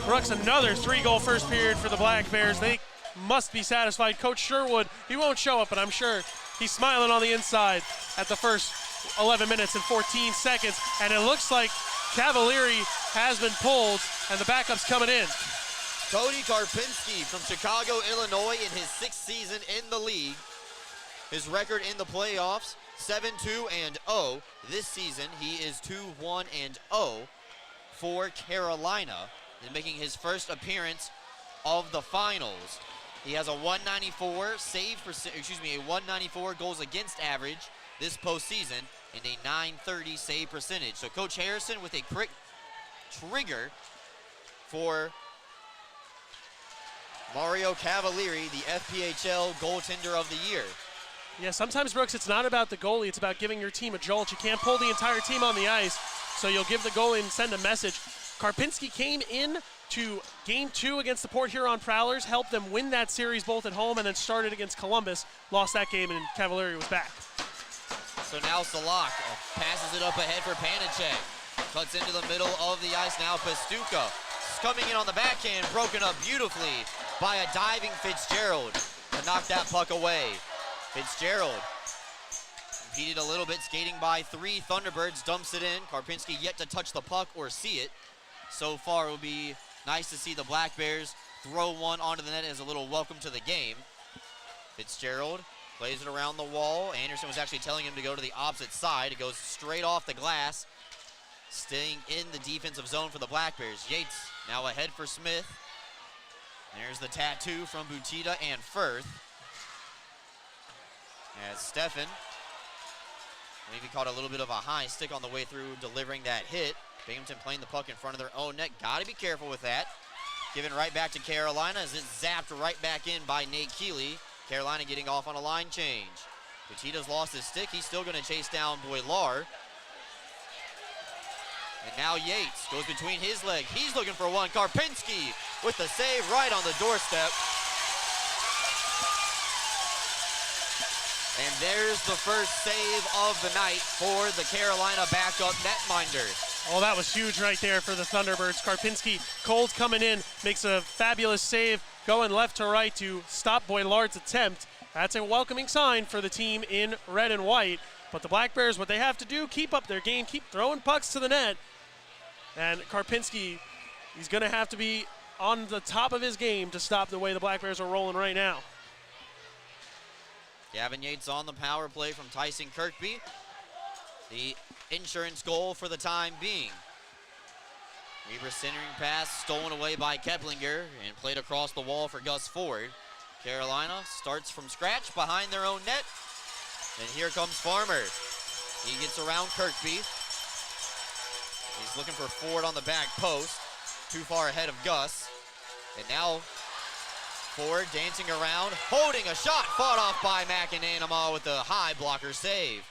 Brooks, another 3-goal first period for the Black Bears. They must be satisfied. Coach Sherwood, he won't show up, but I'm sure he's smiling on the inside at the first 11 minutes and 14 seconds. And it looks like Cavalieri has been pulled, and the backup's coming in. Cody Karpinski from Chicago, Illinois, in his 6th season in the league. His record in the playoffs, 7-2-0. This season, he is 2-1-0 for Carolina, and making his first appearance of the finals. He has a 194 a 194 goals against average this postseason and a 930 save percentage. So Coach Harrison with a quick trigger for Mario Cavalieri, the FPHL goaltender of the year. Yeah, sometimes, Brooks, it's not about the goalie. It's about giving your team a jolt. You can't pull the entire team on the ice, so you'll give the goalie and send a message. Karpinski came in to Game 2 against the Port Huron Prowlers, helped them win that series both at home, and then started against Columbus, lost that game, and Cavalieri was back. So now Salak passes it up ahead for Panicek. Cuts into the middle of the ice now. Pastuca is coming in on the backhand, broken up beautifully by a diving Fitzgerald to knock that puck away. Fitzgerald competed a little bit, skating by 3 Thunderbirds, dumps it in. Karpinski yet to touch the puck or see it. So far, it will be nice to see the Black Bears throw one onto the net as a little welcome to the game. Fitzgerald plays it around the wall. Anderson was actually telling him to go to the opposite side. It goes straight off the glass, staying in the defensive zone for the Black Bears. Yates now ahead for Smith. There's the tattoo from Butita and Firth. As Stefan, maybe caught a little bit of a high stick on the way through delivering that hit. Binghamton playing the puck in front of their own net. Got to be careful with that. Given right back to Carolina as it's zapped right back in by Nate Keeley. Carolina getting off on a line change. Butita's lost his stick. He's still going to chase down Boilar. And now Yates goes between his legs. He's looking for one. Karpinski with the save right on the doorstep. And there's the first save of the night for the Carolina backup netminder. Oh, that was huge right there for the Thunderbirds. Karpinski, cold coming in, makes a fabulous save, going left to right to stop Boilard's attempt. That's a welcoming sign for the team in red and white. But the Black Bears, what they have to do, keep up their game, keep throwing pucks to the net. And Karpinski, he's going to have to be on the top of his game to stop the way the Black Bears are rolling right now. Gavin Yates on the power play from Tyson Kirkby. The insurance goal for the time being. Weaver centering pass stolen away by Keplinger and played across the wall for Gus Ford. Carolina starts from scratch behind their own net. And here comes Farmer. He gets around Kirkby. He's looking for Ford on the back post. Too far ahead of Gus. And now Ford dancing around, holding a shot, fought off by McAnanama with a high blocker save.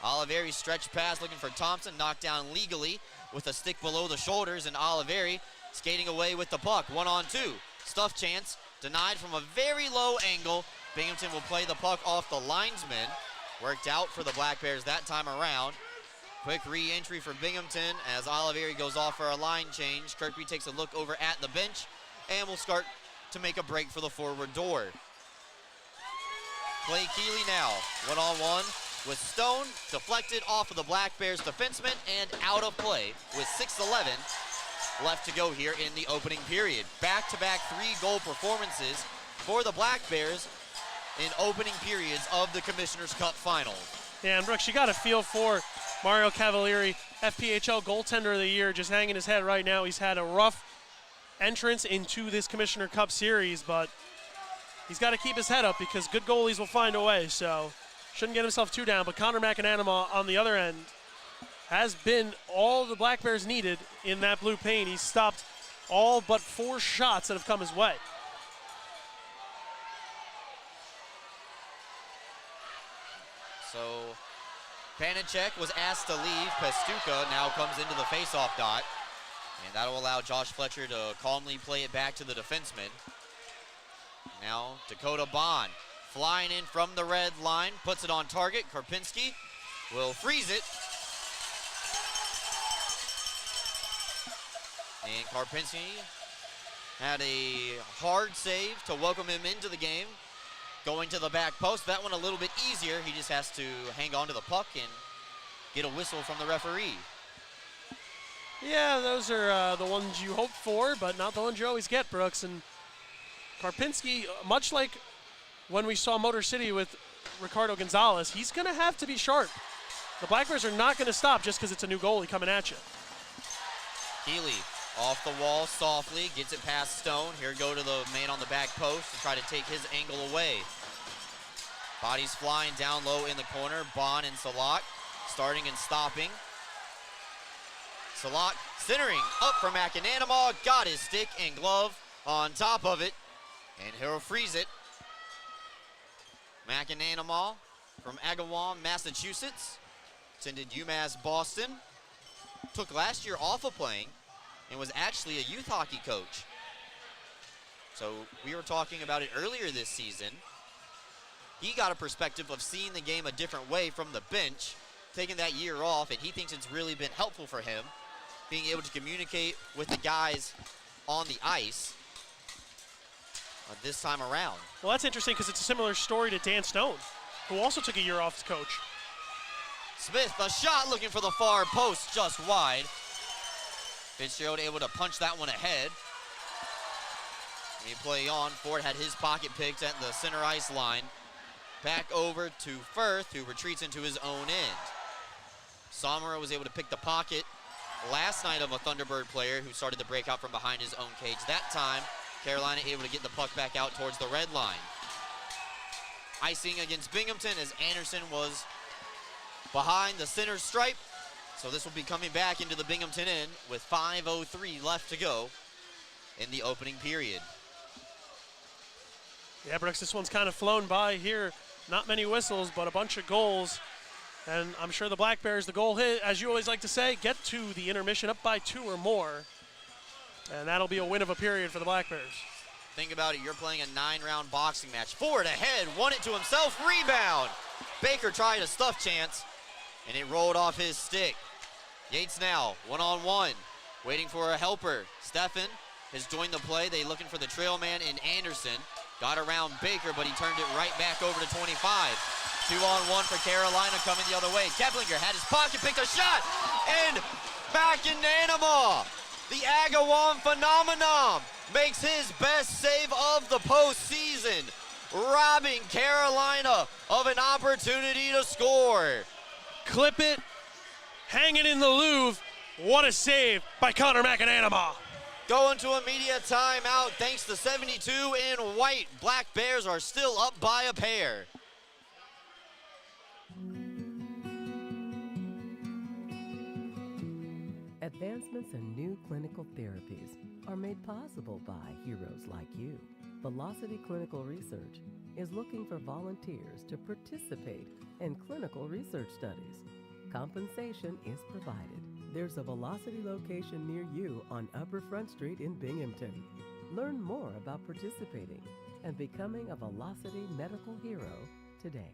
Oliveri stretch pass looking for Thompson, knocked down legally with a stick below the shoulders, and Oliveri skating away with the puck. 1-on-2. Stuff chance, denied from a very low angle. Binghamton will play the puck off the linesman. Worked out for the Black Bears that time around. Quick re-entry for Binghamton as Oliveri goes off for a line change. Kirkby takes a look over at the bench and will start to make a break for the forward door. Clay Keeley now, 1-on-1 with Stone, deflected off of the Black Bears defenseman and out of play with 6:11 left to go here in the opening period. Back-to-back 3-goal performances for the Black Bears in opening periods of the Commissioner's Cup Final. Yeah, and Brooks, you got a feel for Mario Cavalieri, FPHL goaltender of the year, just hanging his head right now. He's had a rough entrance into this Commissioner Cup series, but he's got to keep his head up because good goalies will find a way, so shouldn't get himself too down. But Connor McAnanama on the other end has been all the Black Bears needed in that blue paint. He's stopped all but 4 shots that have come his way. So Panicek was asked to leave. Pastuca now comes into the faceoff dot. And that'll allow Josh Fletcher to calmly play it back to the defenseman. Now Dakota Bond flying in from the red line, puts it on target. Karpinski will freeze it. And Karpinski had a hard save to welcome him into the game. Going to the back post, that one a little bit easier. He just has to hang on to the puck and get a whistle from the referee. Yeah, those are the ones you hope for, but not the ones you always get, Brooks. And Karpinski, much like when we saw Motor City with Ricardo Gonzalez, he's going to have to be sharp. The Black Bears are not going to stop just because it's a new goalie coming at you. Healy off the wall softly, gets it past Stone. Here go to the man on the back post to try to take his angle away. Bodies flying down low in the corner. Bond and Salak starting and stopping. Salak centering up for McAnanama, got his stick and glove on top of it, and he'll freeze it. McAnanama from Agawam, Massachusetts, attended UMass Boston, took last year off of playing, and was actually a youth hockey coach. So we were talking about it earlier this season. He got a perspective of seeing the game a different way from the bench, taking that year off, and he thinks it's really been helpful for him, being able to communicate with the guys on the ice this time around. Well, that's interesting because it's a similar story to Dan Stone, who also took a year off as coach. Smith, a shot looking for the far post, just wide. Fitzgerald able to punch that one ahead. We play on. Ford had his pocket picked at the center ice line. Back over to Firth, who retreats into his own end. Sommer was able to pick the pocket last night of a Thunderbird player who started to break out from behind his own cage. That time, Carolina able to get the puck back out towards the red line. Icing against Binghamton as Anderson was behind the center stripe. So this will be coming back into the Binghamton end with 5:03 left to go in the opening period. Yeah, Brooks, this one's kind of flown by here. Not many whistles, but a bunch of goals. And I'm sure the Black Bears, the goal hit, as you always like to say, get to the intermission up by 2 or more. And that'll be a win of a period for the Black Bears. Think about it, you're playing a 9-round boxing match. Ford ahead, won it to himself, rebound. Baker tried a stuff chance, and it rolled off his stick. Yates now, one-on-one, waiting for a helper. Steffen has joined the play. They looking for the trail man in Anderson. Got around Baker, but he turned it right back over to 25. 2-on-1 for Carolina coming the other way. Keplinger had his pocket, picked a shot, and McAnanama, the Agawam phenomenon, makes his best save of the postseason, robbing Carolina of an opportunity to score. Clip it, hang it in the Louvre. What a save by Connor McAnanama. Going to a media timeout thanks to 72 in white. Black Bears are still up by a pair. Advancements in new clinical therapies are made possible by heroes like you. Velocity Clinical Research is looking for volunteers to participate in clinical research studies. Compensation is provided. There's a Velocity location near you on Upper Front Street in Binghamton. Learn more about participating and becoming a Velocity medical hero today.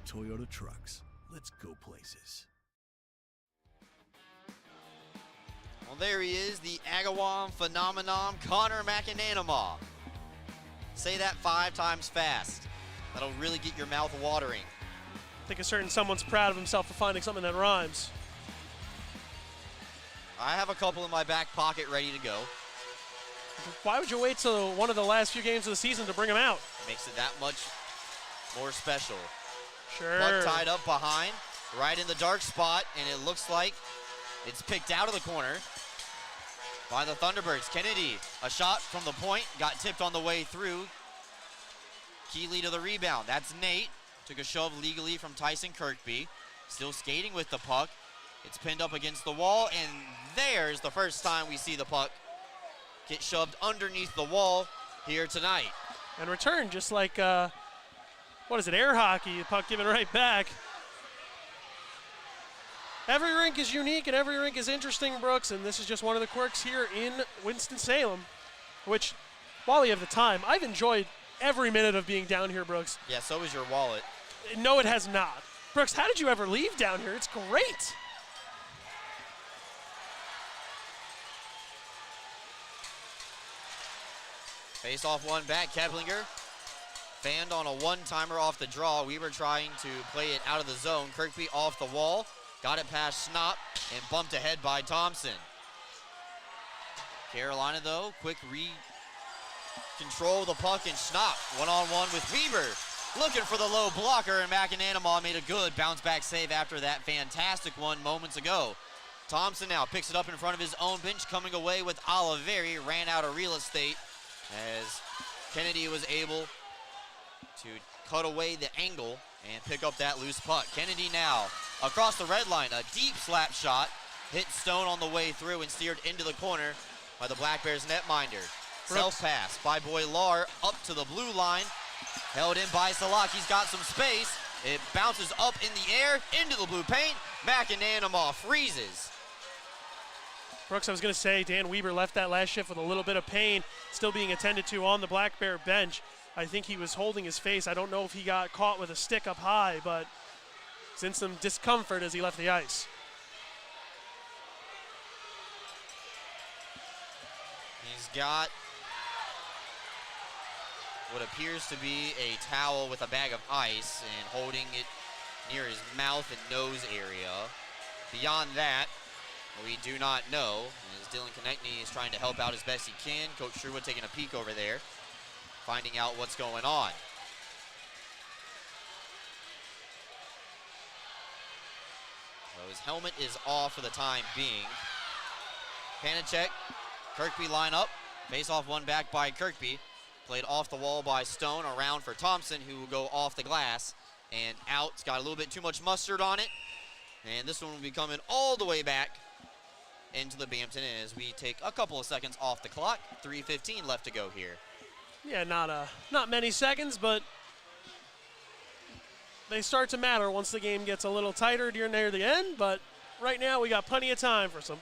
Toyota trucks. Let's go places. Well, there he is, the Agawam phenomenon, Connor McAnanama. Say that 5 times fast. That'll really get your mouth watering. I think a certain someone's proud of himself for finding something that rhymes. I have a couple in my back pocket ready to go. Why would you wait till one of the last few games of the season to bring him out? Makes it that much more special. Sure. Puck tied up behind, right in the dark spot, and it looks like it's picked out of the corner by the Thunderbirds. Kennedy, a shot from the point, got tipped on the way through. Keeley to the rebound. That's Nate. Took a shove legally from Tyson Kirkby. Still skating with the puck. It's pinned up against the wall, and there's the first time we see the puck get shoved underneath the wall here tonight. and return just like, what is it, air hockey, the puck given right back. Every rink is unique and every rink is interesting, Brooks, and this is just one of the quirks here in Winston-Salem, which, while we have the time, I've enjoyed every minute of being down here, Brooks. Yeah, so is your wallet. No, it has not. Brooks, how did you ever leave down here? It's great. Face off one back, Keplinger. Fanned on a one-timer off the draw. We were trying to play it out of the zone. Kirkby off the wall. Got it past Schnapp and bumped ahead by Thompson. Carolina, though, quick control the puck, and Schnapp one-on-one with Weber. Looking for the low blocker, and McAnanamaw made a good bounce-back save after that fantastic one moments ago. Thompson now picks it up in front of his own bench, coming away with Oliveri. Ran out of real estate as Kennedy was able to cut away the angle and pick up that loose puck. Kennedy now across the red line, a deep slap shot, hit Stone on the way through and steered into the corner by the Black Bears netminder. Self-pass by Boilar up to the blue line, held in by Salak. He's got some space. It bounces up in the air into the blue paint. McAnanamaw freezes. Brooks, I was going to say, Dan Weber left that last shift with a little bit of pain, still being attended to on the Black Bear bench. I think he was holding his face. I don't know if he got caught with a stick up high, but he's in some discomfort as he left the ice. He's got what appears to be a towel with a bag of ice and holding it near his mouth and nose area. Beyond that, we do not know. As Dylan Konechny is trying to help out as best he can. Coach Sherwood taking a peek over there, finding out what's going on. So his helmet is off for the time being. Panicek, Kirkby line up. Face off one back by Kirkby. Played off the wall by Stone, around for Thompson, who will go off the glass and out. It's got a little bit too much mustard on it. And this one will be coming all the way back into the Binghamton as we take a couple of seconds off the clock. 3:15 left to go here. Yeah, not many seconds, but they start to matter once the game gets a little tighter near the end. But right now we got plenty of time for some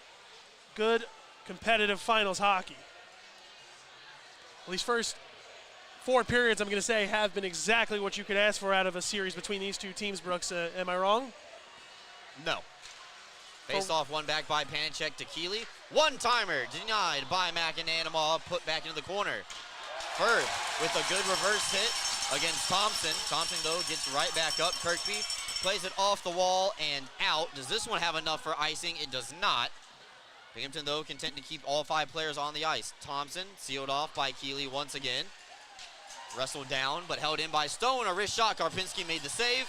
good competitive finals hockey. Well, these first 4 periods, I'm going to say, have been exactly what you could ask for out of a series between these two teams, Brooks. Am I wrong? No. Face off one back by Panicek to Keeley. One-timer denied by McAnanamaw, put back into the corner. Firth with a good reverse hit against Thompson. Thompson, though, gets right back up. Kirkby plays it off the wall and out. Does this one have enough for icing? It does not. Binghamton, though, content to keep all 5 players on the ice. Thompson sealed off by Keeley once again. Wrestled down, but held in by Stone. A wrist shot. Karpinski made the save.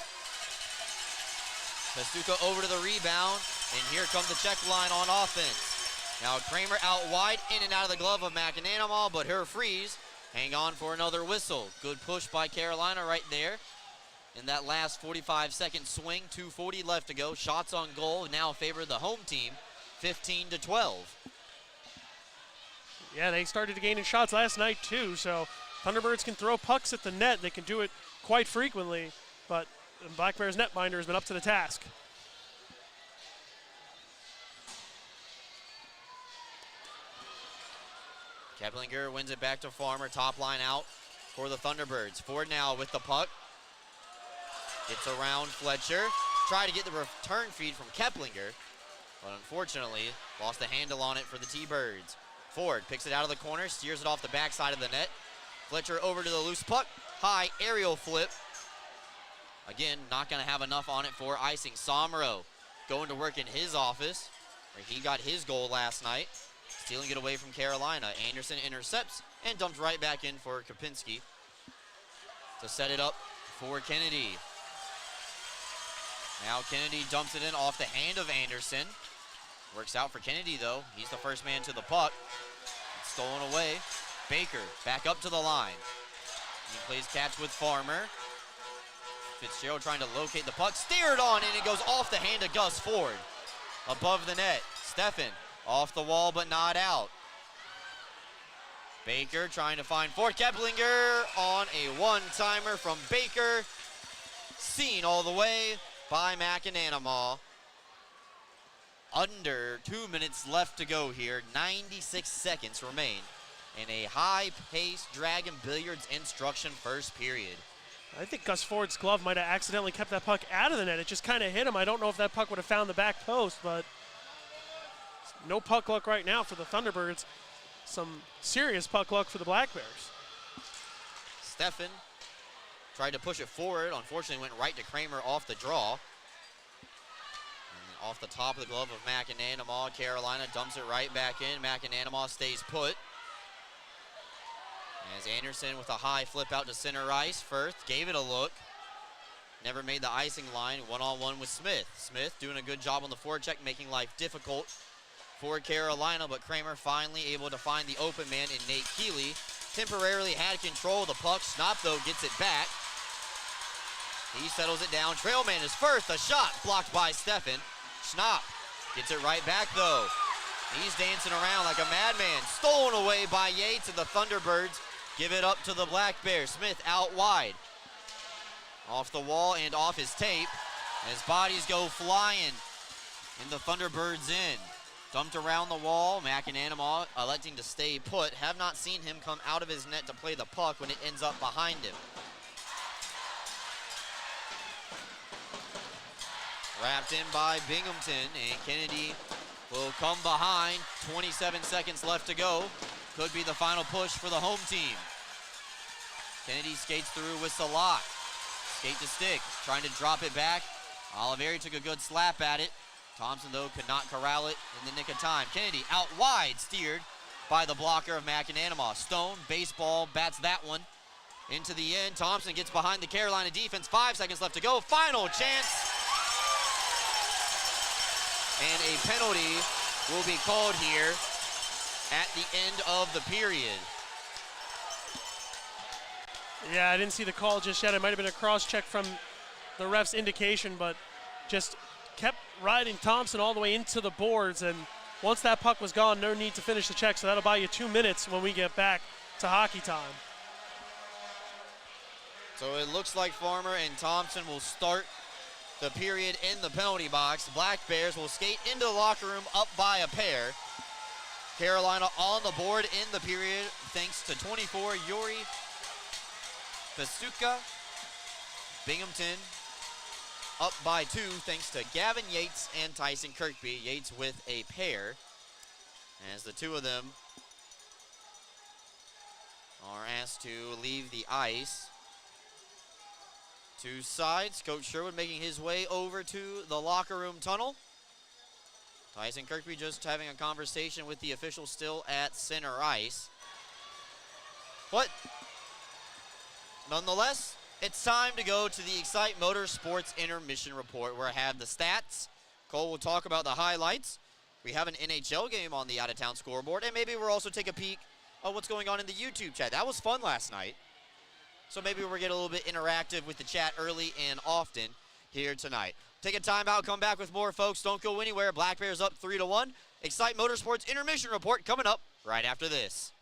Pastuca over to the rebound, and here comes the check line on offense. Now Kramer out wide, in and out of the glove of McAnanamaw, but her freeze. Hang on for another whistle. Good push by Carolina right there. In that last 45-second swing, 2:40 left to go. Shots on goal now favor the home team, 15-12. Yeah, they started to gain in shots last night too, so Thunderbirds can throw pucks at the net. They can do it quite frequently, but the Black Bears netminder has been up to the task. Keplinger wins it back to Farmer. Top line out for the Thunderbirds. Ford now with the puck. Gets around Fletcher. Tried to get the return feed from Keplinger, but unfortunately lost the handle on it for the T-Birds. Ford picks it out of the corner, steers it off the backside of the net. Fletcher over to the loose puck. High aerial flip. Again, not going to have enough on it for icing. Somro going to work in his office, where he got his goal last night. Stealing it away from Carolina. Anderson intercepts and dumped right back in for Kapinski to set it up for Kennedy. Now Kennedy dumps it in off the hand of Anderson. Works out for Kennedy, though. He's the first man to the puck. It's stolen away. Baker back up to the line. He plays catch with Farmer. Fitzgerald trying to locate the puck. Steered on, and it goes off the hand of Gus Ford. Above the net. Steffen off the wall, but not out. Baker trying to find fourth. Keplinger on a one-timer from Baker. Seen all the way by McAnanamaw. Under 2 minutes left to go here. 96 seconds remain in a high-paced Dragon Billiards instruction first period. I think Gus Ford's glove might have accidentally kept that puck out of the net. It just kind of hit him. I don't know if that puck would have found the back post, but no puck luck right now for the Thunderbirds. Some serious puck luck for the Black Bears. Steffen tried to push it forward. Unfortunately, went right to Kramer off the draw. And off the top of the glove of McAnanamaw, Carolina dumps it right back in. McAnanamaw stays put. As Anderson with a high flip out to center ice. Firth gave it a look. Never made the icing line. One-on-one with Smith. Smith doing a good job on the forecheck, making life difficult for Carolina, but Kramer finally able to find the open man in Nate Keeley. Temporarily had control of the puck. Schnapp, though, gets it back. He settles it down. Trailman is Firth. A shot blocked by Steffen. Schnapp gets it right back, though. He's dancing around like a madman. Stolen away by Yates, and the Thunderbirds give it up to the Black Bears. Smith out wide. Off the wall and off his tape as bodies go flying in the Thunderbirds end. Dumped around the wall. McAnanamaw electing to stay put. Have not seen him come out of his net to play the puck when it ends up behind him. Wrapped in by Binghamton, and Kennedy will come behind. 27 seconds left to go. Could be the final push for the home team. Kennedy skates through with Salak. Skate to stick, trying to drop it back. Oliveri took a good slap at it. Thompson, though, could not corral it in the nick of time. Kennedy out wide, steered by the blocker of McAnanamaw. Stone, baseball, bats that one into the end. Thompson gets behind the Carolina defense. 5 seconds left to go. Final chance. And a penalty will be called here at the end of the period. Yeah, I didn't see the call just yet. It might have been a cross-check from the ref's indication, but just kept riding Thompson all the way into the boards, and once that puck was gone, no need to finish the check, so that'll buy you 2 minutes when we get back to hockey time. So it looks like Farmer and Thompson will start the period in the penalty box. Black Bears will skate into the locker room up by a pair. Carolina on the board in the period thanks to 24 Yuri Pasuka. Binghamton up by 2 thanks to Gavin Yates and Tyson Kirkby. Yates with a pair as the two of them are asked to leave the ice. Two sides, Coach Sherwood making his way over to the locker room tunnel. Tyson Kirkby just having a conversation with the official still at center ice. But nonetheless, it's time to go to the Excite Motorsports Intermission Report, where I have the stats. Cole will talk about the highlights. We have an NHL game on the out-of-town scoreboard, and maybe we'll also take a peek at what's going on in the YouTube chat. That was fun last night. So maybe we'll get a little bit interactive with the chat early and often here tonight. Take a timeout, come back with more, folks. Don't go anywhere. Black Bears up 3-1. Excite Motorsports Intermission Report coming up right after this.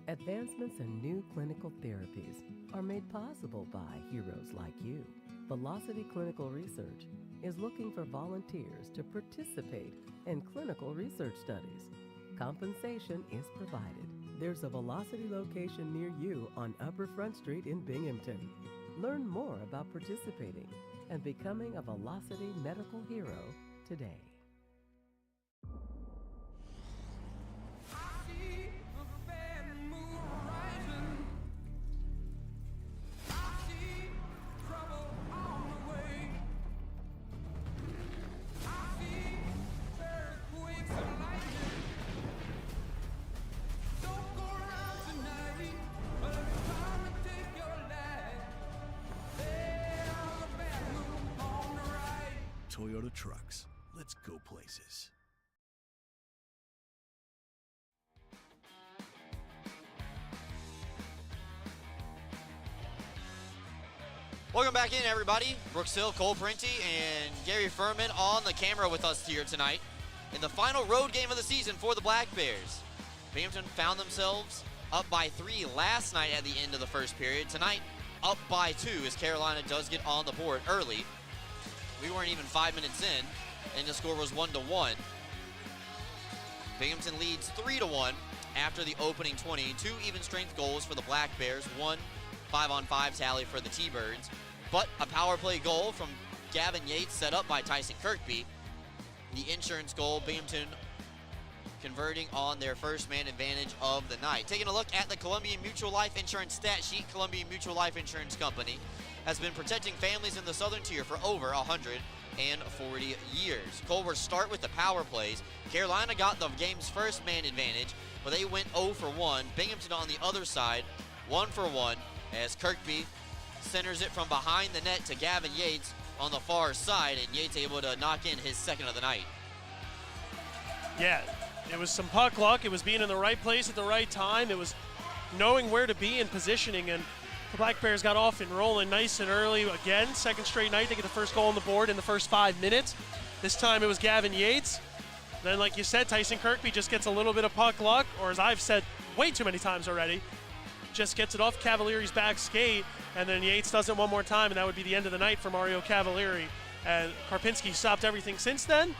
Advancements in new clinical therapies are made possible by heroes like you. Velocity Clinical Research is looking for volunteers to participate in clinical research studies. Compensation is provided. There's a Velocity location near you on Upper Front Street in Binghamton. Learn more about participating and becoming a Velocity medical hero today. Toyota Trucks. Let's go places. Welcome back in, everybody. Brooks Hill, Cole Prenti, and Gary Furman on the camera with us here tonight. in the final road game of the season for the Black Bears. Binghamton found themselves up by 3 last night at the end of the first period. Tonight, up by 2 as Carolina does get on the board early. We weren't even 5 minutes in, and the score was 1-1. Binghamton leads 3-1 after the opening 20. 2 even-strength goals for the Black Bears, 1 5-on-5 tally for the T-Birds, but a power play goal from Gavin Yates set up by Tyson Kirkby. The insurance goal, Binghamton converting on their first man advantage of the night. Taking a look at the Columbian Mutual Life Insurance stat sheet, Columbian Mutual Life Insurance Company has been protecting families in the Southern Tier for over 140 years. Cole will start with the power plays. Carolina got the game's first man advantage, but they went 0 for 1. Binghamton on the other side, 1 for 1, as Kirkby centers it from behind the net to Gavin Yates on the far side, and Yates able to knock in his second of the night. Yeah, it was some puck luck. It was being in the right place at the right time. It was knowing where to be and positioning, and the Black Bears got off and rolling nice and early again. Second straight night, they get the first goal on the board in the first 5 minutes. This time it was Gavin Yates. Then, like you said, Tyson Kirkby just gets a little bit of puck luck, or as I've said way too many times already, just gets it off Cavalieri's back skate, and then Yates does it one more time, and that would be the end of the night for Mario Cavalieri. And Karpinski stopped everything since then.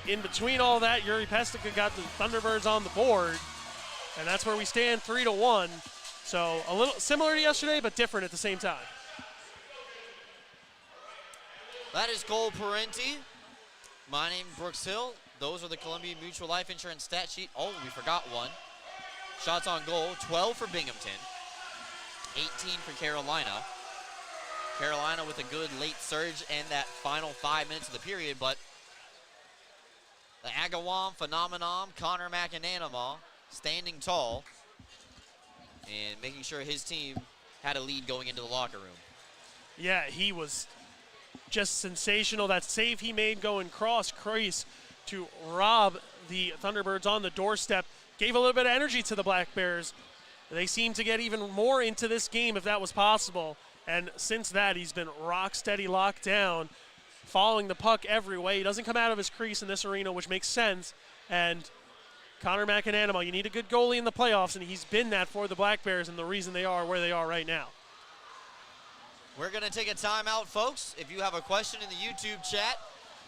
In between all that, Yuri Pestica got the Thunderbirds on the board, and that's where we stand, 3-1. So a little similar to yesterday, but different at the same time. That is Cole Parenti. My name is Brooks Hill. Those are the Columbia Mutual Life Insurance stat sheet. Oh, we forgot one. Shots on goal, 12 for Binghamton, 18 for Carolina. Carolina with a good late surge in that final 5 minutes of the period, but the Agawam phenomenon, Connor McAnanama, standing tall and making sure his team had a lead going into the locker room. Yeah, he was just sensational. That save he made going cross crease to rob the Thunderbirds on the doorstep gave a little bit of energy to the Black Bears. They seemed to get even more into this game if that was possible. And since that, he's been rock steady, locked down, following the puck every way. He doesn't come out of his crease in this arena, which makes sense. And Connor McAnanama, you need a good goalie in the playoffs, and he's been that for the Black Bears and the reason they are where they are right now. We're going to take a timeout, folks. If you have a question in the YouTube chat,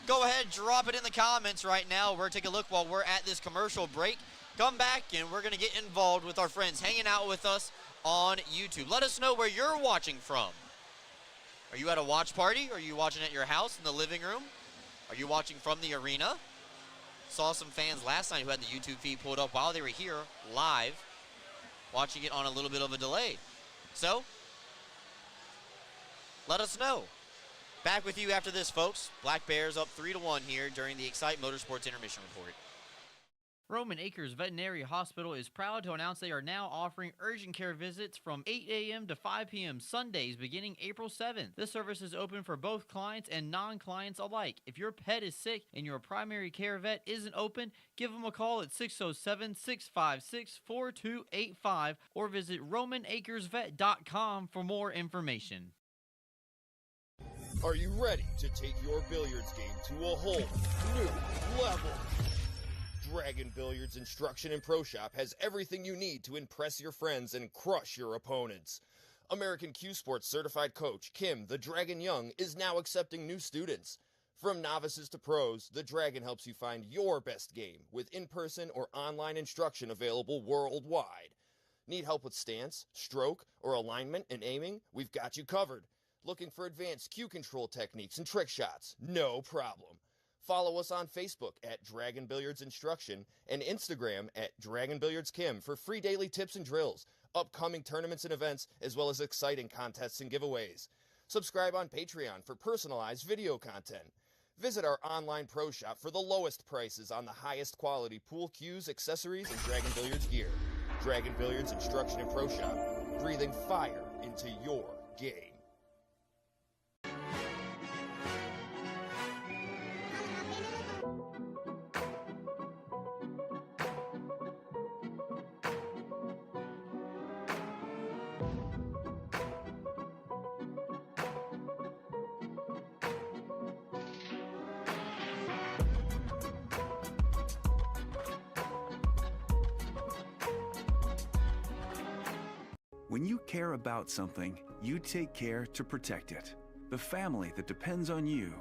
go ahead, drop it in the comments right now. We're going to take a look while we're at this commercial break. Come back, and we're going to get involved with our friends hanging out with us on YouTube. Let us know where you're watching from. Are you at a watch party? Are you watching at your house in the living room? Are you watching from the arena? Saw some fans last night who had the YouTube feed pulled up while they were here live, watching it on a little bit of a delay. So, let us know. Back with you after this, folks. Black Bears up 3-1 here during the Excite Motorsports Intermission Report. Roman Acres Veterinary Hospital is proud to announce they are now offering urgent care visits from 8 a.m. to 5 p.m. Sundays beginning April 7th. This service is open for both clients and non-clients alike. If your pet is sick and your primary care vet isn't open, give them a call at 607-656-4285 or visit RomanAcresVet.com for more information. Are you ready to take your billiards game to a whole new level? Dragon Billiards Instruction and Pro Shop has everything you need to impress your friends and crush your opponents. American Q Sports certified coach Kim the Dragon Young is now accepting new students. From novices to pros, the Dragon helps you find your best game with in-person or online instruction available worldwide. Need help with stance, stroke, or alignment and aiming? We've got you covered. Looking for advanced cue control techniques and trick shots? No problem. Follow us on Facebook at Dragon Billiards Instruction and Instagram at Dragon Billiards Kim for free daily tips and drills, upcoming tournaments and events, as well as exciting contests and giveaways. Subscribe on Patreon for personalized video content. Visit our online pro shop for the lowest prices on the highest quality pool cues, accessories, and Dragon Billiards gear. Dragon Billiards Instruction and Pro Shop, breathing fire into your game. When you care about something, you take care to protect it. The family that depends on you,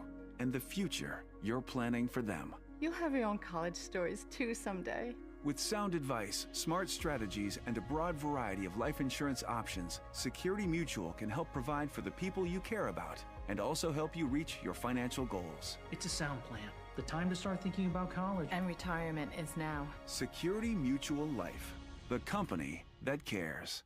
and the future you're planning for them. You'll have your own college stories too someday. With sound advice, smart strategies, and a broad variety of life insurance options, Security Mutual can help provide for the people you care about and also help you reach your financial goals. It's a sound plan. The time to start thinking about college. And retirement is now. Security Mutual Life, the company that cares.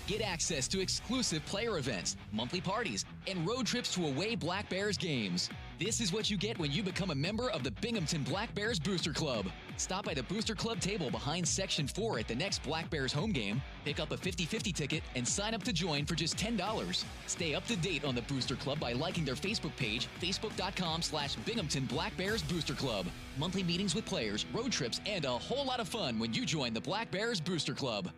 Get access to exclusive player events, monthly parties, and road trips to away Black Bears games. This is what you get when you become a member of the Binghamton Black Bears Booster Club. Stop by the Booster Club table behind Section 4 at the next Black Bears home game, pick up a 50-50 ticket, and sign up to join for just $10. Stay up to date on the Booster Club by liking their Facebook page, facebook.com/Binghamton Black Bears Booster Club. Monthly meetings with players, road trips, and a whole lot of fun when you join the Black Bears Booster Club.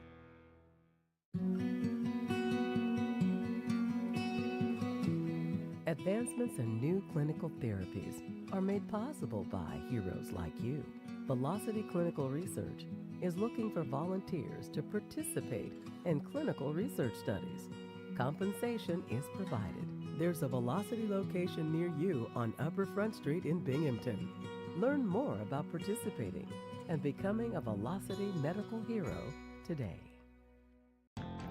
Advancements in new clinical therapies are made possible by heroes like you. Velocity Clinical Research is looking for volunteers to participate in clinical research studies. Compensation is provided. There's a Velocity location near you on Upper Front Street in Binghamton. Learn more about participating and becoming a Velocity medical hero today.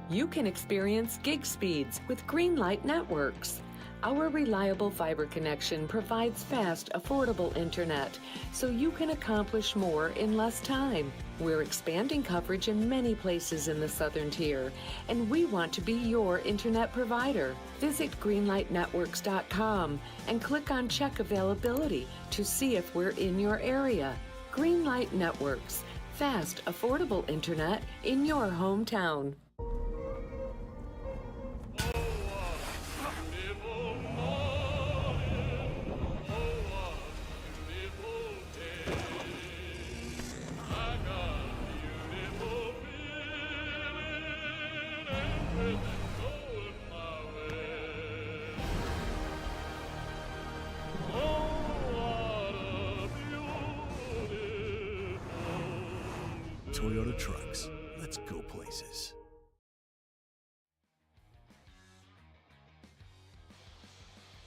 You can experience gig speeds with Greenlight Networks. Our reliable fiber connection provides fast, affordable internet, so you can accomplish more in less time. We're expanding coverage in many places in the Southern Tier, and we want to be your internet provider. Visit greenlightnetworks.com and click on Check Availability to see if we're in your area. Greenlight Networks, fast, affordable internet in your hometown. Toyota Trucks. Let's go places.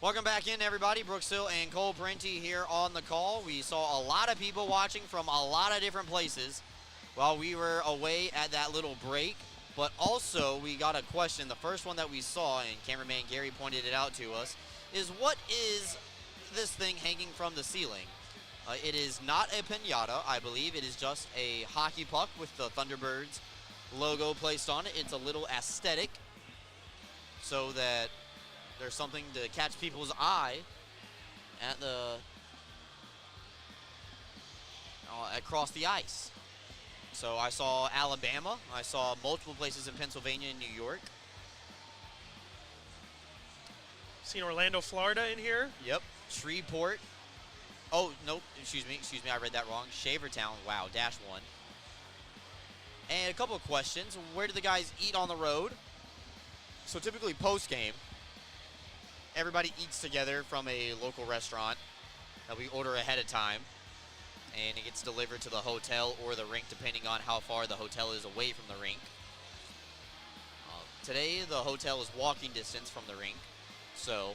Welcome back in, everybody. Brooks Hill and Cole Parenti here on the call. We saw a lot of people watching from a lot of different places while we were away at that little break. But also, we got a question. The first one that we saw, and cameraman Gary pointed it out to us, is what is this thing hanging from the ceiling? It is not a piñata, I believe. It is just a hockey puck with the Thunderbirds logo placed on it. It's a little aesthetic so that there's something to catch people's eye at the across the ice. So I saw Alabama. I saw multiple places in Pennsylvania and New York. Seen Orlando, Florida in here. Yep. Shreveport. Oh, nope, excuse me, I read that wrong. Shavertown, wow, -1. And a couple of questions. Where do the guys eat on the road? So typically post-game, everybody eats together from a local restaurant that we order ahead of time, and it gets delivered to the hotel or the rink, depending on how far the hotel is away from the rink. Today, the hotel is walking distance from the rink, so...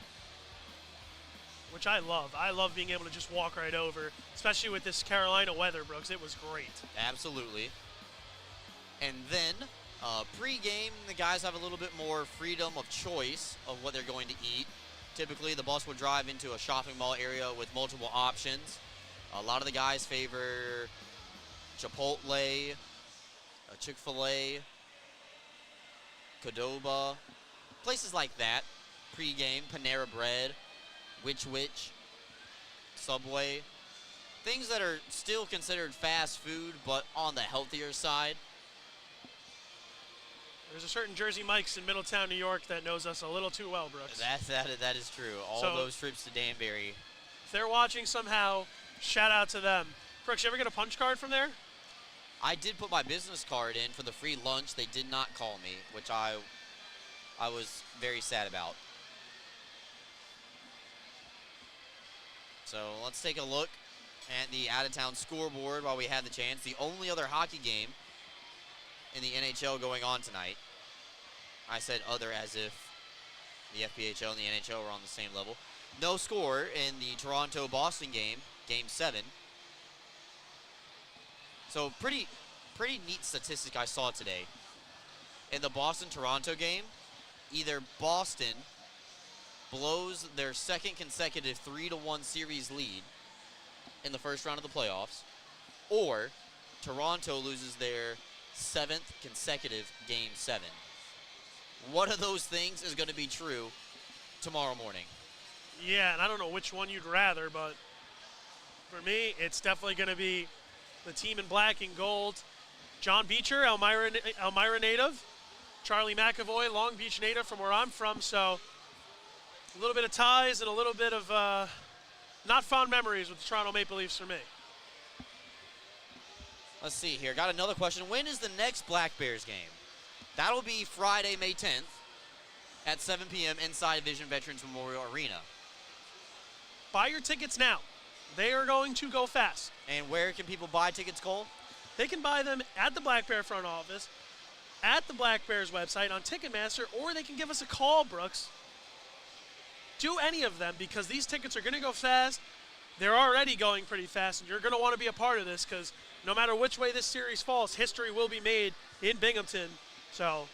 Which I love. I love being able to just walk right over, especially with this Carolina weather, Brooks. It was great. Absolutely. And then, pre-game, the guys have a little bit more freedom of choice of what they're going to eat. Typically, the bus will drive into a shopping mall area with multiple options. A lot of the guys favor Chipotle, Chick-fil-A, Qdoba, places like that. Pre-game, Panera Bread, Which, Subway, things that are still considered fast food, but on the healthier side. There's a certain Jersey Mike's in Middletown, New York that knows us a little too well, Brooks. That is true. All those trips to Danbury. If they're watching somehow, shout out to them. Brooks, you ever get a punch card from there? I did put my business card in for the free lunch. They did not call me, which I was very sad about. So let's take a look at the out-of-town scoreboard while we have the chance. The only other hockey game in the NHL going on tonight. I said other as if the FPHL and the NHL were on the same level. No score in the Toronto-Boston game, Game 7. So pretty neat statistic I saw today. In the Boston-Toronto game, either Boston blows their second consecutive 3-1 series lead in the first round of the playoffs, or Toronto loses their 7th consecutive Game 7. One of those things is going to be true tomorrow morning. Yeah, and I don't know which one you'd rather, but for me, it's definitely going to be the team in black and gold. John Beecher, Elmira native. Charlie McAvoy, Long Beach native from where I'm from, so a little bit of ties and a little bit of not fond memories with the Toronto Maple Leafs for me. Let's see here. Got another question. When is the next Black Bears game? That'll be Friday, May 10th at 7 p.m. inside Vision Veterans Memorial Arena. Buy your tickets now. They are going to go fast. And where can people buy tickets, Cole? They can buy them at the Black Bear front office, at the Black Bears website, on Ticketmaster, or they can give us a call, Brooks. Do any of them, because these tickets are going to go fast. They're already going pretty fast, and you're going to want to be a part of this, because no matter which way this series falls, history will be made in Binghamton. So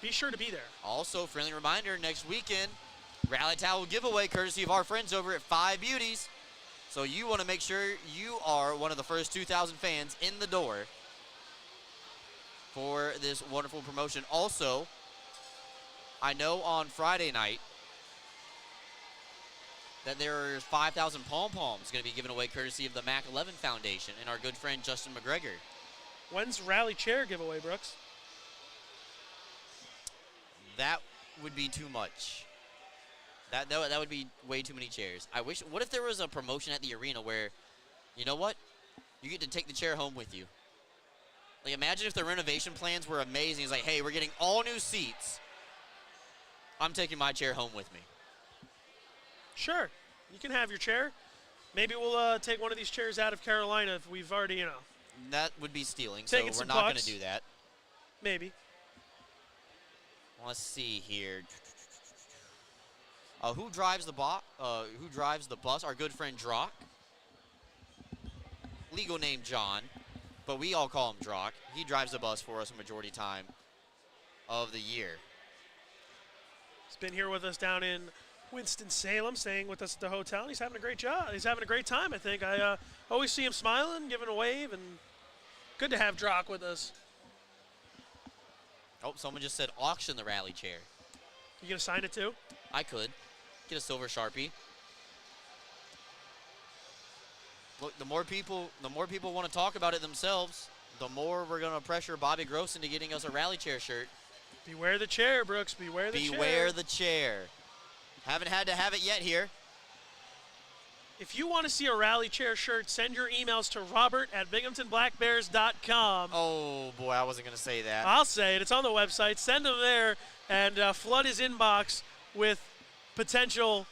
be sure to be there. Also, friendly reminder, next weekend, Rally Towel giveaway courtesy of our friends over at Five Beauties. So you want to make sure you are one of the first 2,000 fans in the door for this wonderful promotion. Also, I know on Friday night that there are 5,000 pom-poms going to be given away courtesy of the Mac 11 Foundation and our good friend Justin McGregor. When's Rally Chair giveaway, Brooks? That would be too much. That would be way too many chairs. I wish. What if there was a promotion at the arena where, you know what, you get to take the chair home with you? Like, imagine if the renovation plans were amazing. It's like, hey, we're getting all new seats. I'm taking my chair home with me. Sure, you can have your chair. Maybe we'll take one of these chairs out of Carolina if we've already, you know. That would be stealing, so Taking we're some not going bucks. to do that. Maybe. Let's see here. Who drives the bus? Our good friend Drock. Legal name John, but we all call him Drock. He drives the bus for us a majority time of the year. He's been here with us down in Winston-Salem, staying with us at the hotel. He's having a great job. He's having a great time, I think. I always see him smiling, giving a wave, and good to have Drock with us. Oh, someone just said auction the rally chair. You gonna sign it too? I could. Get a silver Sharpie. Look, the more people want to talk about it themselves, the more we're going to pressure Bobby Gross into getting us a rally chair shirt. Beware the chair, Brooks. Beware the chair. Beware the chair. Haven't had to have it yet here. If you want to see a rally chair shirt, send your emails to robert@binghamtonblackbears.com. Oh, boy, I wasn't going to say that. I'll say it. It's on the website. Send them there and flood his inbox with potential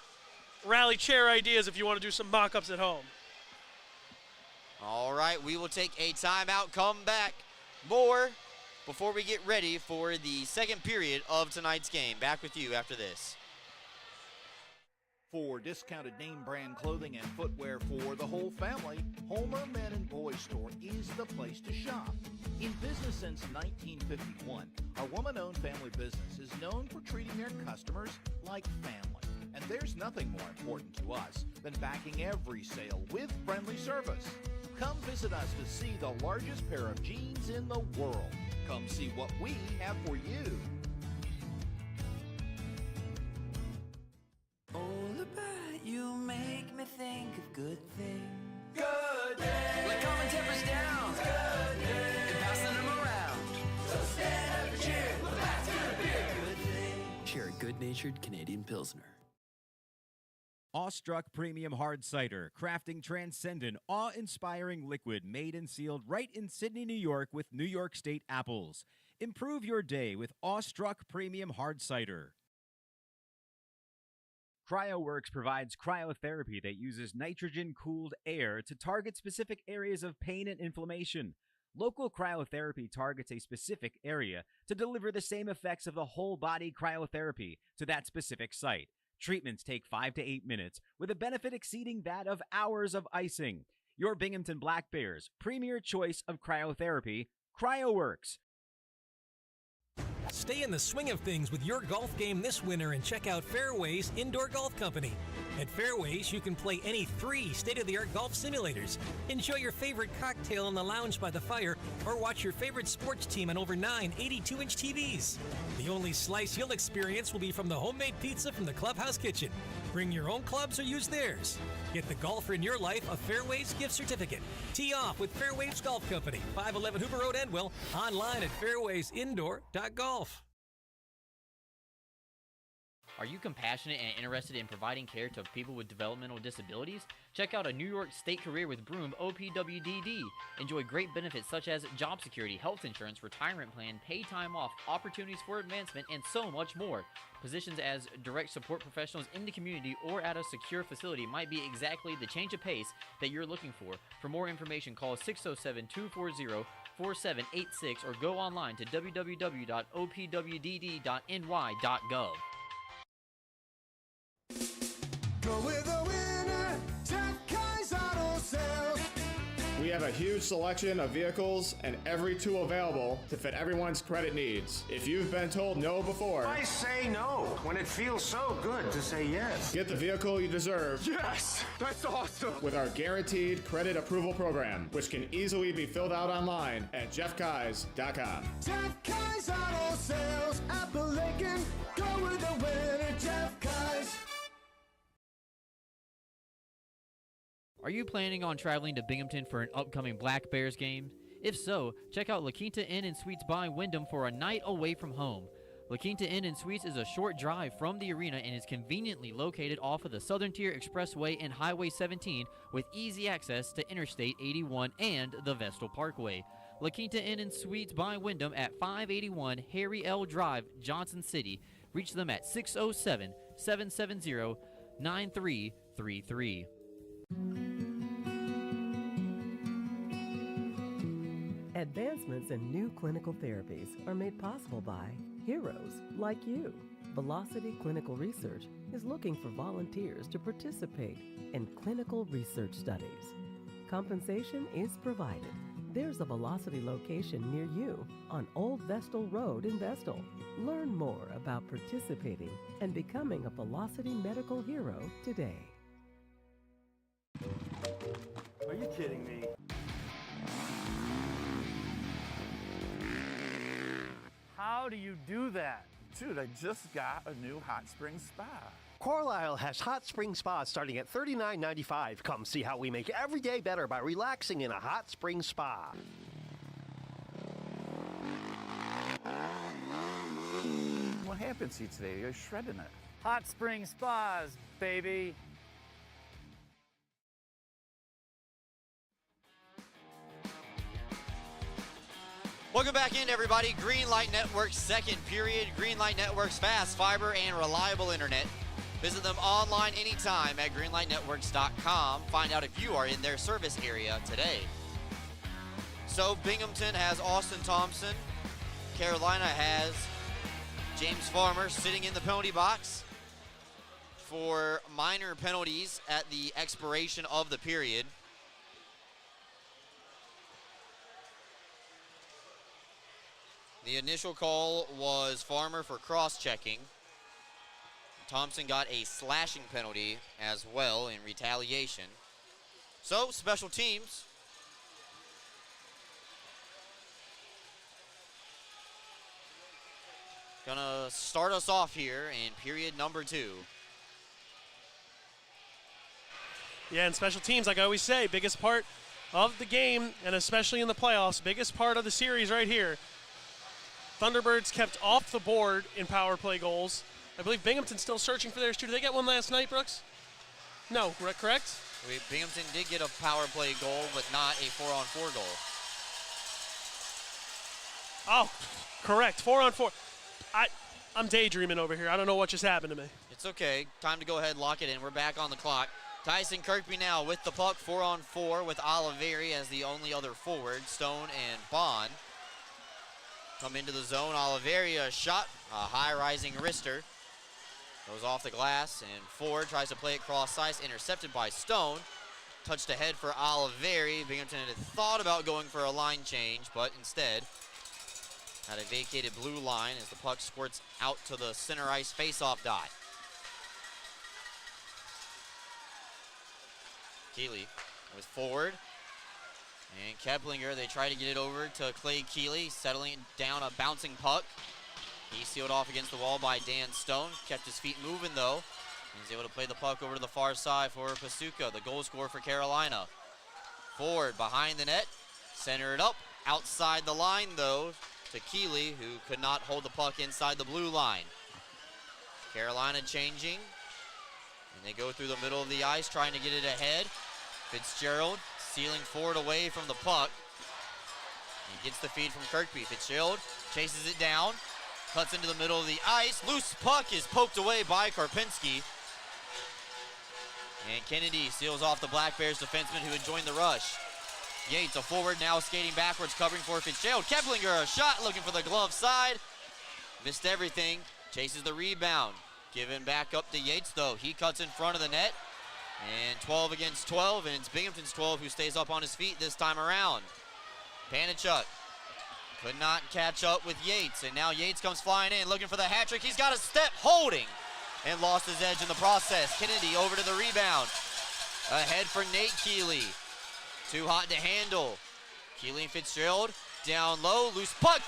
rally chair ideas if you want to do some mock-ups at home. All right, we will take a timeout, come back. More before we get ready for the second period of tonight's game. Back with you after this. For discounted name brand clothing and footwear for the whole family, Homer Men and Boys Store is the place to shop. In business since 1951, our woman-owned family business is known for treating their customers like family. And there's nothing more important to us than backing every sale with friendly service. Come visit us to see the largest pair of jeans in the world. Come see what we have for you. Oh, Luba, you make me think of good things. Good things. Like calming tempers down. Good things. And passing them around. So stand up and cheer. Well, that's gonna be a good thing. Share a good-natured Canadian Pilsner. Awestruck Premium Hard Cider, crafting transcendent, awe-inspiring liquid made and sealed right in Sydney, New York with New York State apples. Improve your day with Awestruck Premium Hard Cider. CryoWorks provides cryotherapy that uses nitrogen-cooled air to target specific areas of pain and inflammation. Local cryotherapy targets a specific area to deliver the same effects of the whole body cryotherapy to that specific site. Treatments take 5 to 8 minutes, with a benefit exceeding that of hours of icing. Your Binghamton Black Bears' premier choice of cryotherapy, CryoWorks. Stay in the swing of things with your golf game this winter and check out Fairways Indoor Golf Company. At Fairways, you can play any 3 state-of-the-art golf simulators, enjoy your favorite cocktail in the lounge by the fire, or watch your favorite sports team on over 9 82-inch TVs. The only slice you'll experience will be from the homemade pizza from the clubhouse kitchen. Bring your own clubs or use theirs. Get the golfer in your life a Fairways gift certificate. Tee off with Fairways Golf Company, 511 Hoover Road, Enwell, online at fairwaysindoor.golf. Are you compassionate and interested in providing care to people with developmental disabilities? Check out a New York State Career with Broom OPWDD. Enjoy great benefits such as job security, health insurance, retirement plan, paid time off, opportunities for advancement, and so much more. Positions as direct support professionals in the community or at a secure facility might be exactly the change of pace that you're looking for. For more information, call 607-240-4786 or go online to www.opwdd.ny.gov. Go with the winner, Jeff Kai's Auto Sales. We have a huge selection of vehicles and every tool available to fit everyone's credit needs. If you've been told no before, I say no when it feels so good to say yes. Get the vehicle you deserve. Yes, that's awesome. With our guaranteed credit approval program, which can easily be filled out online at jeffkais.com. Jeff Kai's Auto Sales, Appalachian. Go with the winner, Jeff Kai's. Are you planning on traveling to Binghamton for an upcoming Black Bears game? If so, check out La Quinta Inn & Suites by Wyndham for a night away from home. La Quinta Inn & Suites is a short drive from the arena and is conveniently located off of the Southern Tier Expressway and Highway 17 with easy access to Interstate 81 and the Vestal Parkway. La Quinta Inn & Suites by Wyndham at 581 Harry L. Drive, Johnson City. Reach them at 607-770-9333. Advancements in new clinical therapies are made possible by heroes like you. Velocity Clinical Research is looking for volunteers to participate in clinical research studies. Compensation is provided. There's a Velocity location near you on Old Vestal Road in Vestal. Learn more about participating and becoming a Velocity medical hero today. Are you kidding me? How do you do that? Dude, I just got a new hot spring spa. Carlisle has hot spring spas starting at $39.95. Come see how we make every day better by relaxing in a hot spring spa. What happened to you today? You're shredding it. Hot spring spas, baby. Welcome back in, everybody. Greenlight Network's second period. Greenlight Network's fast fiber and reliable internet. Visit them online anytime at greenlightnetworks.com. Find out if you are in their service area today. So Binghamton has Austin Thompson. Carolina has James Farmer sitting in the penalty box for minor penalties at the expiration of the period. The initial call was Farmer for cross-checking. Thompson got a slashing penalty as well in retaliation. So, special teams. Gonna start us off here in period number 2. Yeah, and special teams, like I always say, biggest part of the game, and especially in the playoffs, biggest part of the series right here. Thunderbirds kept off the board in power play goals. I believe Binghamton's still searching for theirs too. Did they get one last night, Brooks? No, correct? Binghamton did get a power play goal, but not a 4-on-4 goal. Oh, correct, 4-on-4. I'm daydreaming over here. I don't know what just happened to me. It's okay. Time to go ahead and lock it in. We're back on the clock. Tyson Kirkby now with the puck, 4-on-4 with Oliveri as the only other forward. Stone and Bond come into the zone. Oliveri, a shot, a high-rising wrister. Goes off the glass, and Ford tries to play it cross ice, intercepted by Stone. Touched ahead for Oliveri. Binghamton had thought about going for a line change, but instead had a vacated blue line as the puck squirts out to the center ice face-off dot. Keeley with Ford. And Keplinger, they try to get it over to Clay Keeley, settling down a bouncing puck. He's sealed off against the wall by Dan Stone. Kept his feet moving, though. He's able to play the puck over to the far side for Pasuka, the goal scorer for Carolina. Ford behind the net, center it up. Outside the line, though, to Keeley, who could not hold the puck inside the blue line. Carolina changing. And they go through the middle of the ice, trying to get it ahead. Fitzgerald sealing Ford away from the puck. He gets the feed from Kirkby. Fitzgerald chases it down, cuts into the middle of the ice. Loose puck is poked away by Karpinski. And Kennedy seals off the Black Bears defenseman who had joined the rush. Yates, a forward, now skating backwards, covering for Fitzgerald. Keplinger, a shot, looking for the glove side. Missed everything, chases the rebound. Given back up to Yates, though. He cuts in front of the net. And 12 against 12, and it's Binghamton's 12 who stays up on his feet this time around. Panichuk could not catch up with Yates, and now Yates comes flying in, looking for the hat trick. He's got a step holding and lost his edge in the process. Kennedy over to the rebound. Ahead for Nate Keeley. Too hot to handle. Keeley and Fitzgerald down low, loose puck.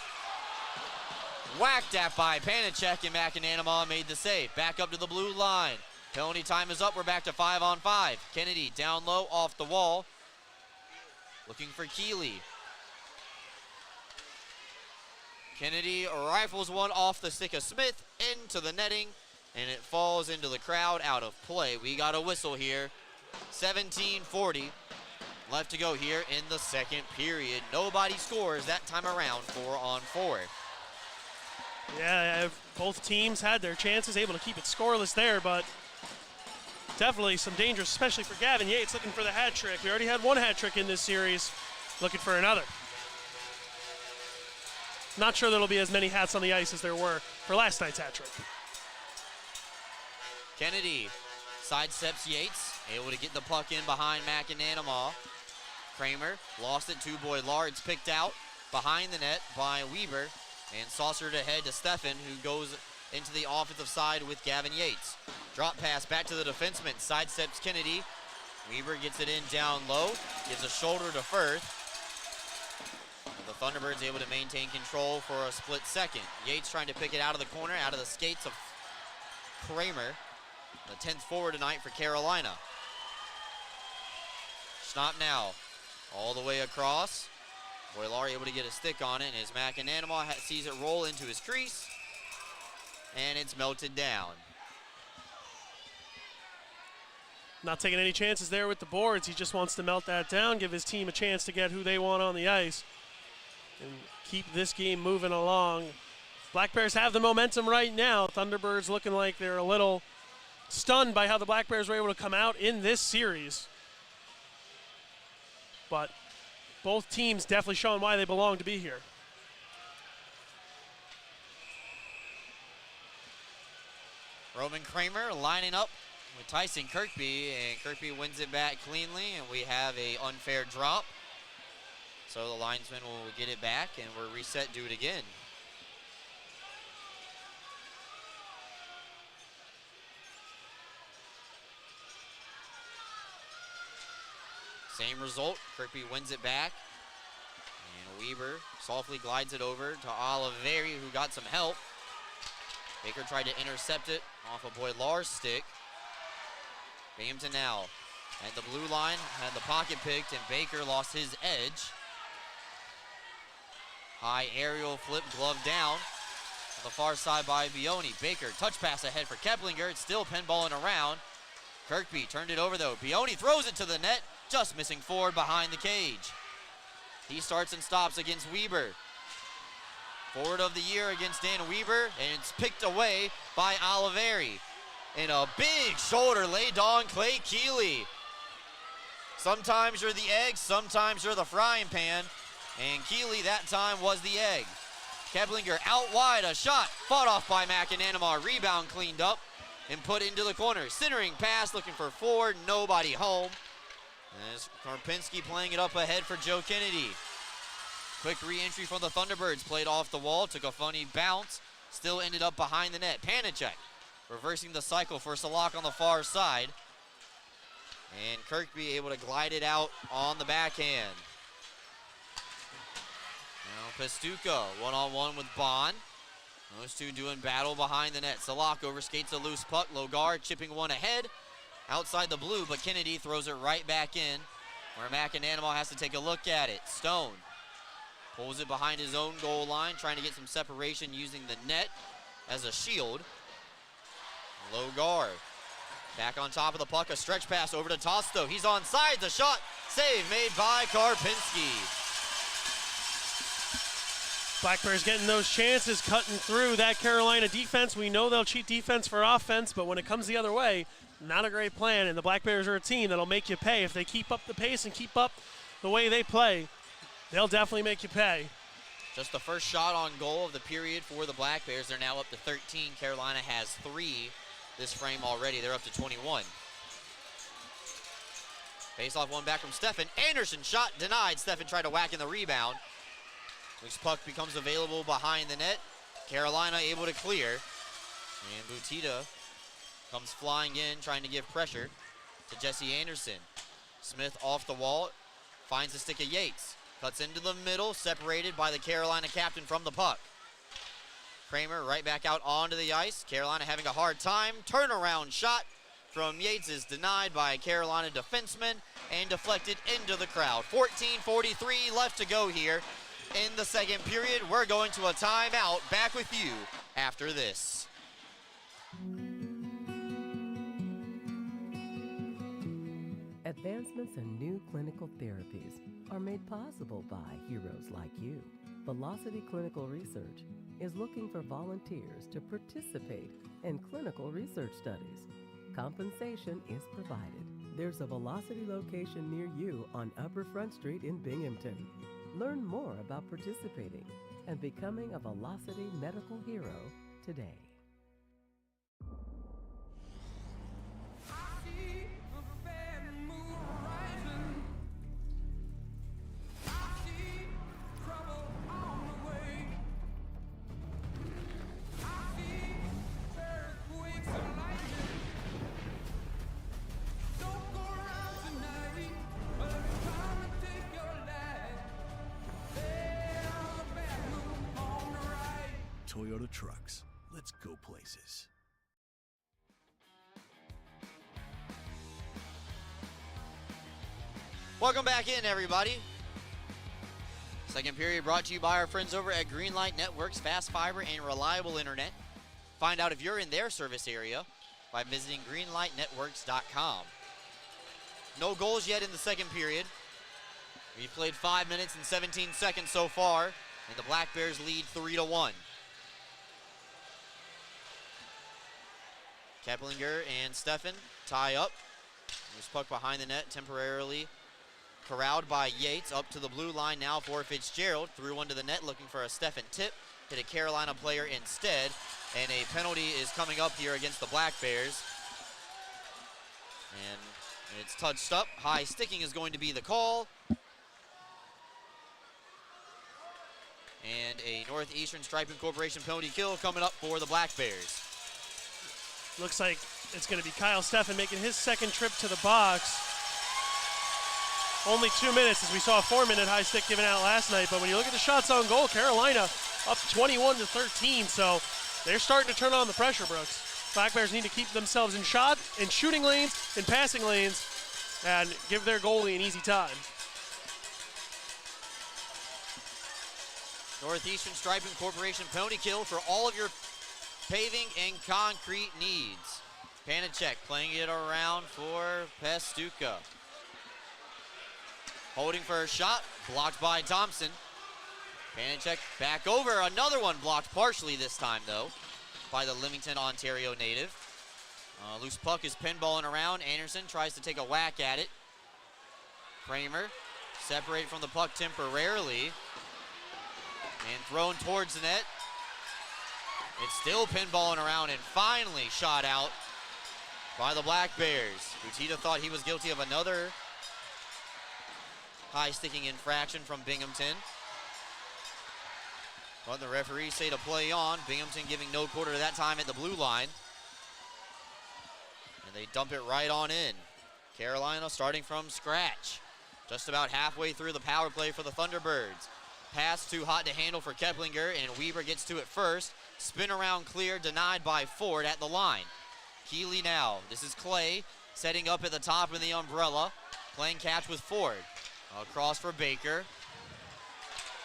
Whacked at by Panichuk, and McAnanama made the save. Back up to the blue line. Penalty time is up. We're back to 5-on-5. Kennedy down low off the wall. Looking for Keeley. Kennedy rifles one off the stick of Smith into the netting, and it falls into the crowd out of play. We got a whistle here. 17:40 left to go here in the second period. Nobody scores that time around. 4-on-4. Yeah, both teams had their chances, able to keep it scoreless there, but definitely some dangers, especially for Gavin Yates, looking for the hat trick. We already had one hat trick in this series, looking for another. Not sure there'll be as many hats on the ice as there were for last night's hat trick. Kennedy sidesteps Yates, able to get the puck in behind McAnanama. Kramer lost it to Boylar. It's picked out behind the net by Weber and saucered ahead to Stefan, who goes into the offensive side with Gavin Yates. Drop pass back to the defenseman, sidesteps Kennedy. Weber gets it in down low, gives a shoulder to Firth. The Thunderbirds able to maintain control for a split second. Yates trying to pick it out of the corner, out of the skates of Kramer, the 10th forward tonight for Carolina. Schnapp now, all the way across. Boylar able to get a stick on it, and as McAnanama sees it roll into his crease, and it's melted down. Not taking any chances there with the boards. He just wants to melt that down, give his team a chance to get who they want on the ice, and keep this game moving along. Black Bears have the momentum right now. Thunderbirds looking like they're a little stunned by how the Black Bears were able to come out in this series. But both teams definitely showing why they belong to be here. Roman Kramer lining up with Tyson Kirkby, and Kirkby wins it back cleanly, and we have a unfair drop. So the linesman will get it back, and we're reset, do it again. Same result, Kirkby wins it back, and Weber softly glides it over to Oliveri, who got some help. Baker tried to intercept it off of Boylar's stick. Binghamton now at the blue line, had the pocket picked, and Baker lost his edge. High aerial flip, glove down on the far side by Bioni. Baker, touch pass ahead for Keplinger. It's still pinballing around. Kirkby turned it over, though. Bioni throws it to the net, just missing Ford behind the cage. He starts and stops against Weber. Forward of the year against Dan Weber, and it's picked away by Oliveri. And a big shoulder laid on Clay Keeley. Sometimes you're the egg, sometimes you're the frying pan. And Keeley that time was the egg. Keplinger out wide, a shot fought off by McAnanima. Rebound cleaned up and put into the corner. Centering pass looking for Ford, nobody home. As Karpinski playing it up ahead for Joe Kennedy. Quick re-entry from the Thunderbirds, played off the wall, took a funny bounce, still ended up behind the net. Panicek reversing the cycle for Salak on the far side. And Kirkby able to glide it out on the backhand. Now Pastuca one-on-one with Bond. Those two doing battle behind the net. Salak overskates a loose puck. Logar chipping one ahead outside the blue, but Kennedy throws it right back in where McAnanima has to take a look at it. Stone pulls it behind his own goal line, trying to get some separation using the net as a shield. Logar back on top of the puck, a stretch pass over to Tosto. He's onside, the shot, save made by Karpinski. Black Bears getting those chances, cutting through that Carolina defense. We know they'll cheat defense for offense, but when it comes the other way, not a great plan. And the Black Bears are a team that'll make you pay. If they keep up the pace and keep up the way they play, they'll definitely make you pay. Just the first shot on goal of the period for the Black Bears. They're now up to 13. Carolina has 3 this frame already. They're up to 21. Face-off one back from Steffen. Anderson shot denied. Steffen tried to whack in the rebound. This puck becomes available behind the net. Carolina able to clear. And Butita comes flying in, trying to give pressure to Jesse Anderson. Smith off the wall, finds the stick of Yates. Cuts into the middle, separated by the Carolina captain from the puck. Kramer right back out onto the ice. Carolina having a hard time. Turnaround shot from Yates is denied by a Carolina defenseman and deflected into the crowd. 14:43 left to go here in the second period. We're going to a timeout. Back with you after this. Advancements in new clinical therapies are made possible by heroes like you. Velocity Clinical Research is looking for volunteers to participate in clinical research studies. Compensation is provided. There's a Velocity location near you on Upper Front Street in Binghamton. Learn more about participating and becoming a Velocity medical hero today. Toyota Trucks. Let's go places. Welcome back in, everybody. Second period brought to you by our friends over at Greenlight Networks, fast fiber and reliable internet. Find out if you're in their service area by visiting greenlightnetworks.com. No goals yet in the second period. We've played 5 minutes and 17 seconds so far, and the Black Bears lead 3-1. Keplinger and Steffen tie up. This puck behind the net temporarily corralled by Yates. Up to the blue line now for Fitzgerald. Threw one to the net looking for a Steffen tip. Hit a Carolina player instead. And a penalty is coming up here against the Black Bears. And it's touched up. High sticking is going to be the call. And a Northeastern Striping Corporation penalty kill coming up for the Black Bears. Looks like it's going to be Kyle Steffen making his second trip to the box. Only 2 minutes, as we saw a 4-minute high stick given out last night. But when you look at the shots on goal, Carolina up 21-13. So they're starting to turn on the pressure, Brooks. Black Bears need to keep themselves in shooting lanes, in passing lanes, and give their goalie an easy time. Northeastern Striping Corporation penalty kill for all of your paving and concrete needs. Panicek playing it around for Pastuca. Holding for a shot, blocked by Thompson. Panicek back over, another one blocked partially this time though by the Leamington, Ontario native. Loose puck is pinballing around. Anderson tries to take a whack at it. Kramer separated from the puck temporarily and thrown towards the net. It's still pinballing around and finally shot out by the Black Bears. Butita thought he was guilty of another high-sticking infraction from Binghamton. But the referees say to play on. Binghamton giving no quarter that time at the blue line. And they dump it right on in. Carolina starting from scratch. Just about halfway through the power play for the Thunderbirds. Pass too hot to handle for Keplinger, and Weber gets to it first. Spin around clear, denied by Ford at the line. Keeley now. This is Clay setting up at the top of the umbrella. Playing catch with Ford. Across for Baker.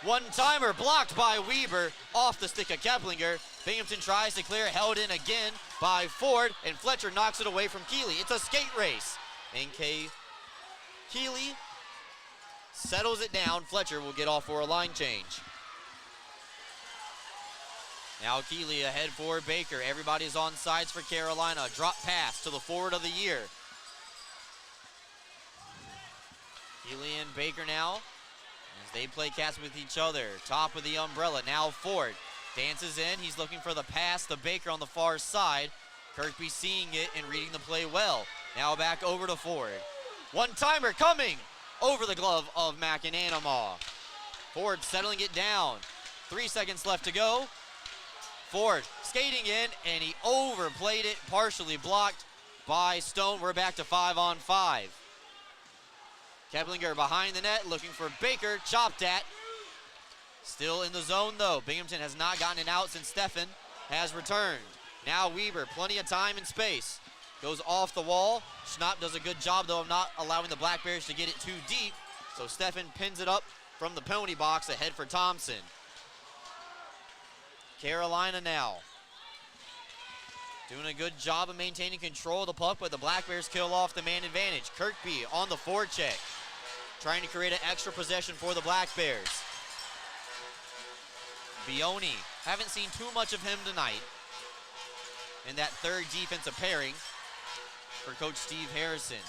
One-timer blocked by Weber off the stick of Keplinger. Binghamton tries to clear, held in again by Ford, and Fletcher knocks it away from Keeley. It's a skate race. And Keeley settles it down. Fletcher will get off for a line change. Now Keeley ahead for Baker. Everybody's on sides for Carolina. Drop pass to the forward of the year. Keeley and Baker now as they play catch with each other. Top of the umbrella. Now Ford dances in. He's looking for the pass to Baker on the far side. Kirkby seeing it and reading the play well. Now back over to Ford. One-timer coming over the glove of McAnanamaw. Ford settling it down. 3 seconds left to go. Ford skating in, and he overplayed it, partially blocked by Stone. We're back to 5-on-5. Keplinger behind the net, looking for Baker, chopped at. Still in the zone, though. Binghamton has not gotten it out since Steffen has returned. Now Weber, plenty of time and space. Goes off the wall. Schnapp does a good job, though, of not allowing the Black Bears to get it too deep. So Steffen pins it up from the penalty box ahead for Thompson. Carolina now doing a good job of maintaining control of the puck, but the Black Bears kill off the man advantage. Kirkby on the forecheck, trying to create an extra possession for the Black Bears. Bioni, haven't seen too much of him tonight in that third defensive pairing for Coach Steve Harrison.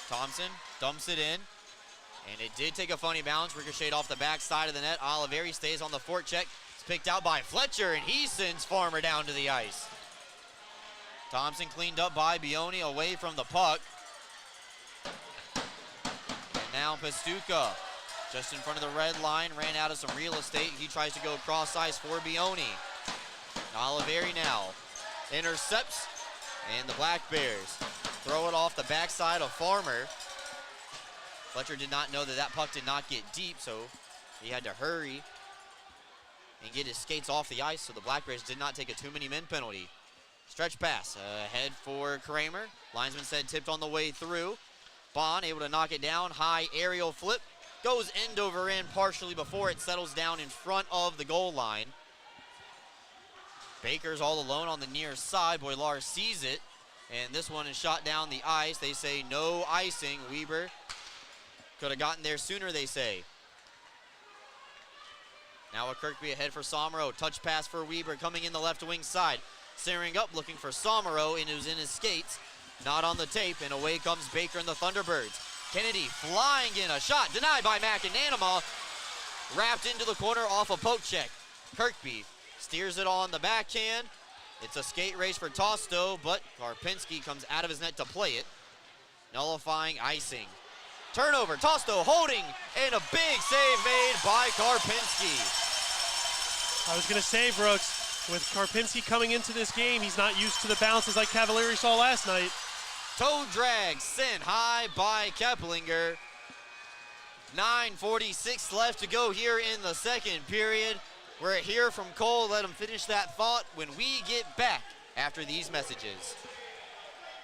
Thompson dumps it in, and it did take a funny bounce, ricocheted off the backside of the net. Oliveri stays on the forecheck. It's picked out by Fletcher, and he sends Farmer down to the ice. Thompson cleaned up by Bioni away from the puck. And now Pastuca, just in front of the red line, ran out of some real estate. He tries to go cross ice for Bioni. Oliveri now intercepts, and the Black Bears throw it off the backside of Farmer. Fletcher did not know that that puck did not get deep, so he had to hurry and get his skates off the ice, so the Black Bears did not take a too-many-men penalty. Stretch pass ahead for Kramer. Linesman said tipped on the way through. Bond able to knock it down. High aerial flip. Goes end over end partially before it settles down in front of the goal line. Baker's all alone on the near side. Boilar sees it, and this one is shot down the ice. They say no icing. Weber could have gotten there sooner, they say. Now a Kirkby ahead for Somero. Touch pass for Weber coming in the left wing side. Centering up, looking for Somero, and who's in his skates. Not on the tape, and away comes Baker and the Thunderbirds. Kennedy flying in, a shot denied by McAnanamaw. Wrapped into the corner off a poke check. Kirkby steers it on the backhand. It's a skate race for Tosto, but Karpinski comes out of his net to play it. Nullifying icing. Turnover, Tosto holding, and a big save made by Karpinski. I was going to say, Brooks, with Karpinski coming into this game, he's not used to the bounces like Cavalieri saw last night. Toe drag sent high by Keplinger. 9:46 left to go here in the second period. We're here from Cole. Let him finish that thought when we get back after these messages.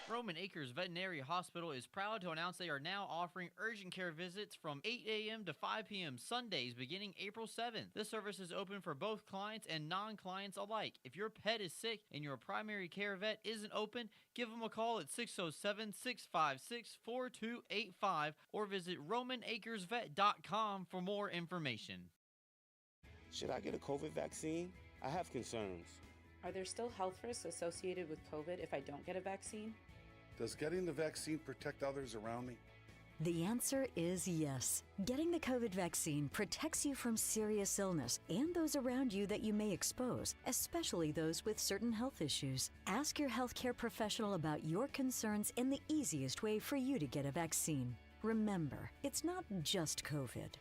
Roman Acres Veterinary Hospital is proud to announce they are now offering urgent care visits from 8 a.m. to 5 p.m. Sundays beginning April 7th. This service is open for both clients and non-clients alike. If your pet is sick and your primary care vet isn't open, give them a call at 607-656-4285 or visit RomanAcresVet.com for more information. Should I get a COVID vaccine? I have concerns. Are there still health risks associated with COVID if I don't get a vaccine? Does getting the vaccine protect others around me? The answer is yes. Getting the COVID vaccine protects you from serious illness and those around you that you may expose, especially those with certain health issues. Ask your healthcare professional about your concerns and the easiest way for you to get a vaccine. Remember, it's not just COVID.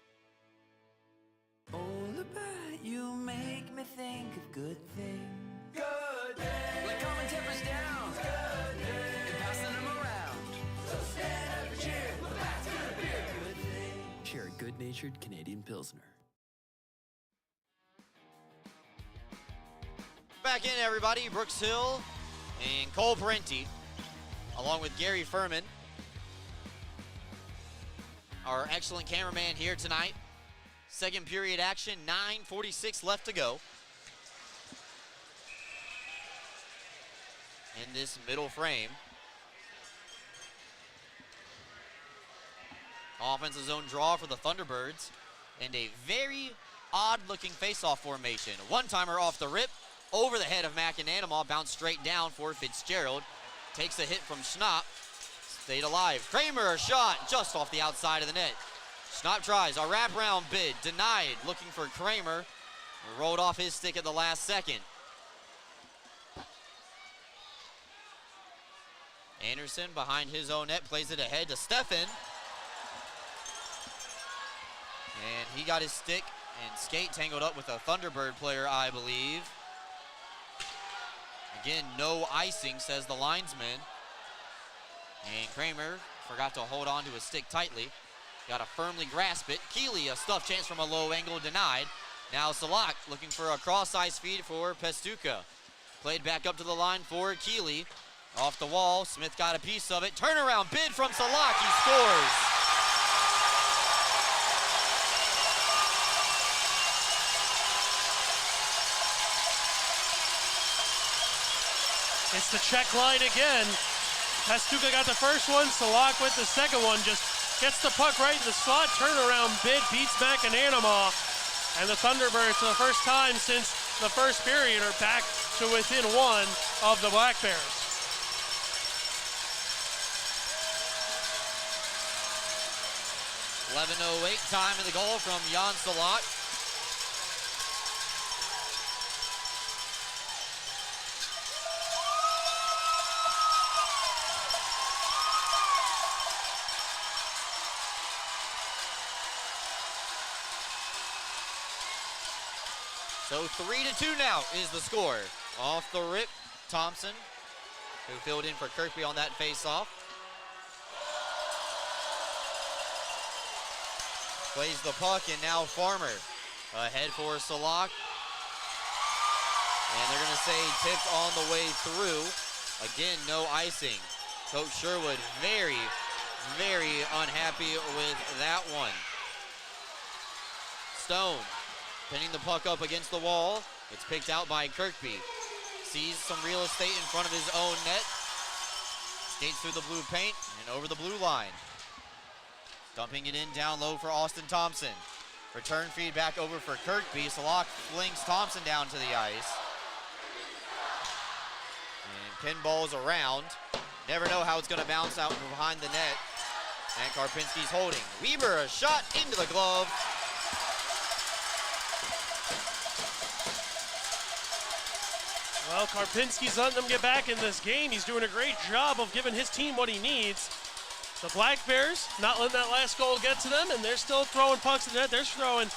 Oh, Luba, you make me think of good things. Good things. Like calming tempers down. Good things. And passing them around. So stand up and cheer. Well, that's gonna be a good thing. Share a good-natured Canadian Pilsner. Back in, everybody. Brooks Hill and Cole Parenti, along with Gary Furman, our excellent cameraman here tonight. Second period action, 9:46 left to go. In this middle frame. Offensive zone draw for the Thunderbirds. And a very odd-looking face-off formation. One-timer off the rip, over the head of McAnanama, bounced straight down for Fitzgerald. Takes a hit from Schnapp. Stayed alive. Kramer, a shot just off the outside of the net. Schnapp tries a wraparound bid, denied, looking for Kramer. Rolled off his stick at the last second. Anderson behind his own net, plays it ahead to Stefan. And he got his stick and skate tangled up with a Thunderbird player, I believe. Again, no icing, says the linesman. And Kramer forgot to hold on to his stick tightly. Got to firmly grasp it. Keeley, a stuff chance from a low angle, denied. Now Salak looking for a cross-ice feed for Pestuka. Played back up to the line for Keeley. Off the wall, Smith got a piece of it. Turnaround bid from Salak, he scores. It's the check line again. Pestuka got the first one, Salak with the second one, just gets the puck right in the slot, turnaround bid, beats McAnanama. And the Thunderbirds, for the first time since the first period, are back to within one of the Black Bears. .11:08 time in the goal from Jan Salak. So 3-2 now is the score. Off the rip, Thompson, who filled in for Kirkby on that face-off. Plays the puck, and now Farmer ahead for Salak. And they're going to say tipped on the way through. Again, no icing. Coach Sherwood very, very unhappy with that one. Stone pinning the puck up against the wall. It's picked out by Kirkby. Sees some real estate in front of his own net. Skates through the blue paint and over the blue line. Dumping it in down low for Austin Thompson. Return feed back over for Kirkby. Salak flings Thompson down to the ice. And pinballs around. Never know how it's going to bounce out from behind the net. And Karpinski's holding. Weber, a shot into the glove. Well, Karpinski's letting them get back in this game. He's doing a great job of giving his team what he needs. The Black Bears not letting that last goal get to them, and they're still throwing pucks at the net. They're throwing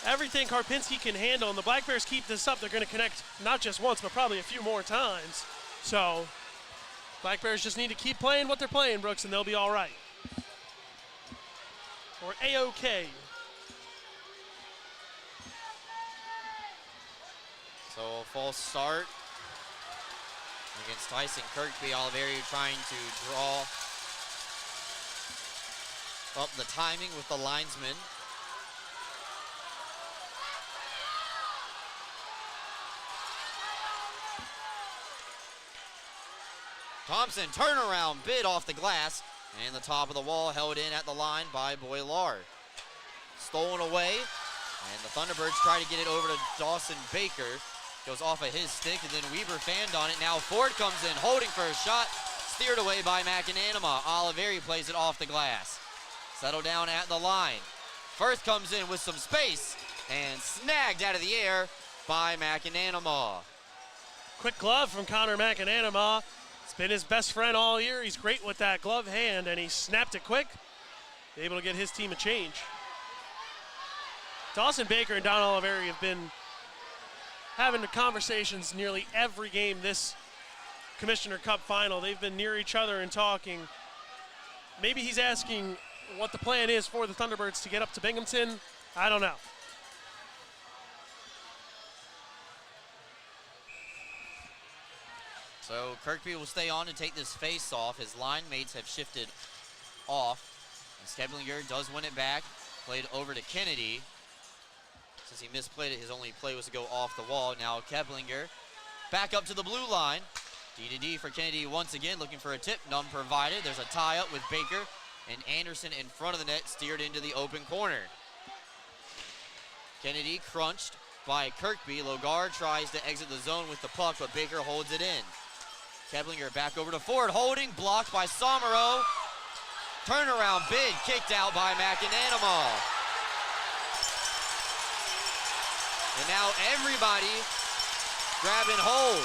everything Karpinski can handle, and the Black Bears keep this up. They're going to connect not just once, but probably a few more times. So, Black Bears just need to keep playing what they're playing, Brooks, and they'll be all right. Or A-OK. So a false start against Tyson Kirkby. Oliveri trying to draw up the timing with the linesman. Thompson, turnaround bid off the glass, and the top of the wall held in at the line by Boilar. Stolen away, and the Thunderbirds try to get it over to Dawson Baker. Goes off of his stick, and then Weber fanned on it. Now Ford comes in, holding for a shot. Steered away by McAnanima. Oliveri plays it off the glass. Settle down at the line. Firth comes in with some space, and snagged out of the air by McAnanima. Quick glove from Connor McAnanima. It's been his best friend all year. He's great with that glove hand, and he snapped it quick. Able to get his team a change. Dawson Baker and Don Oliveri have been having the conversations nearly every game this Commissioner Cup final. They've been near each other and talking. Maybe he's asking what the plan is for the Thunderbirds to get up to Binghamton. I don't know. So Kirkby will stay on to take this face off. His line mates have shifted off. And Skeblinger does win it back. Played over to Kennedy. Since he misplayed it, his only play was to go off the wall. Now Keblinger back up to the blue line. D to D for Kennedy once again, looking for a tip. None provided. There's a tie up with Baker and Anderson in front of the net, steered into the open corner. Kennedy crunched by Kirkby. Logar tries to exit the zone with the puck, but Baker holds it in. Keblinger back over to Ford, holding, blocked by Somero. Turnaround bid, kicked out by McAnanima. And now everybody grabbing hold.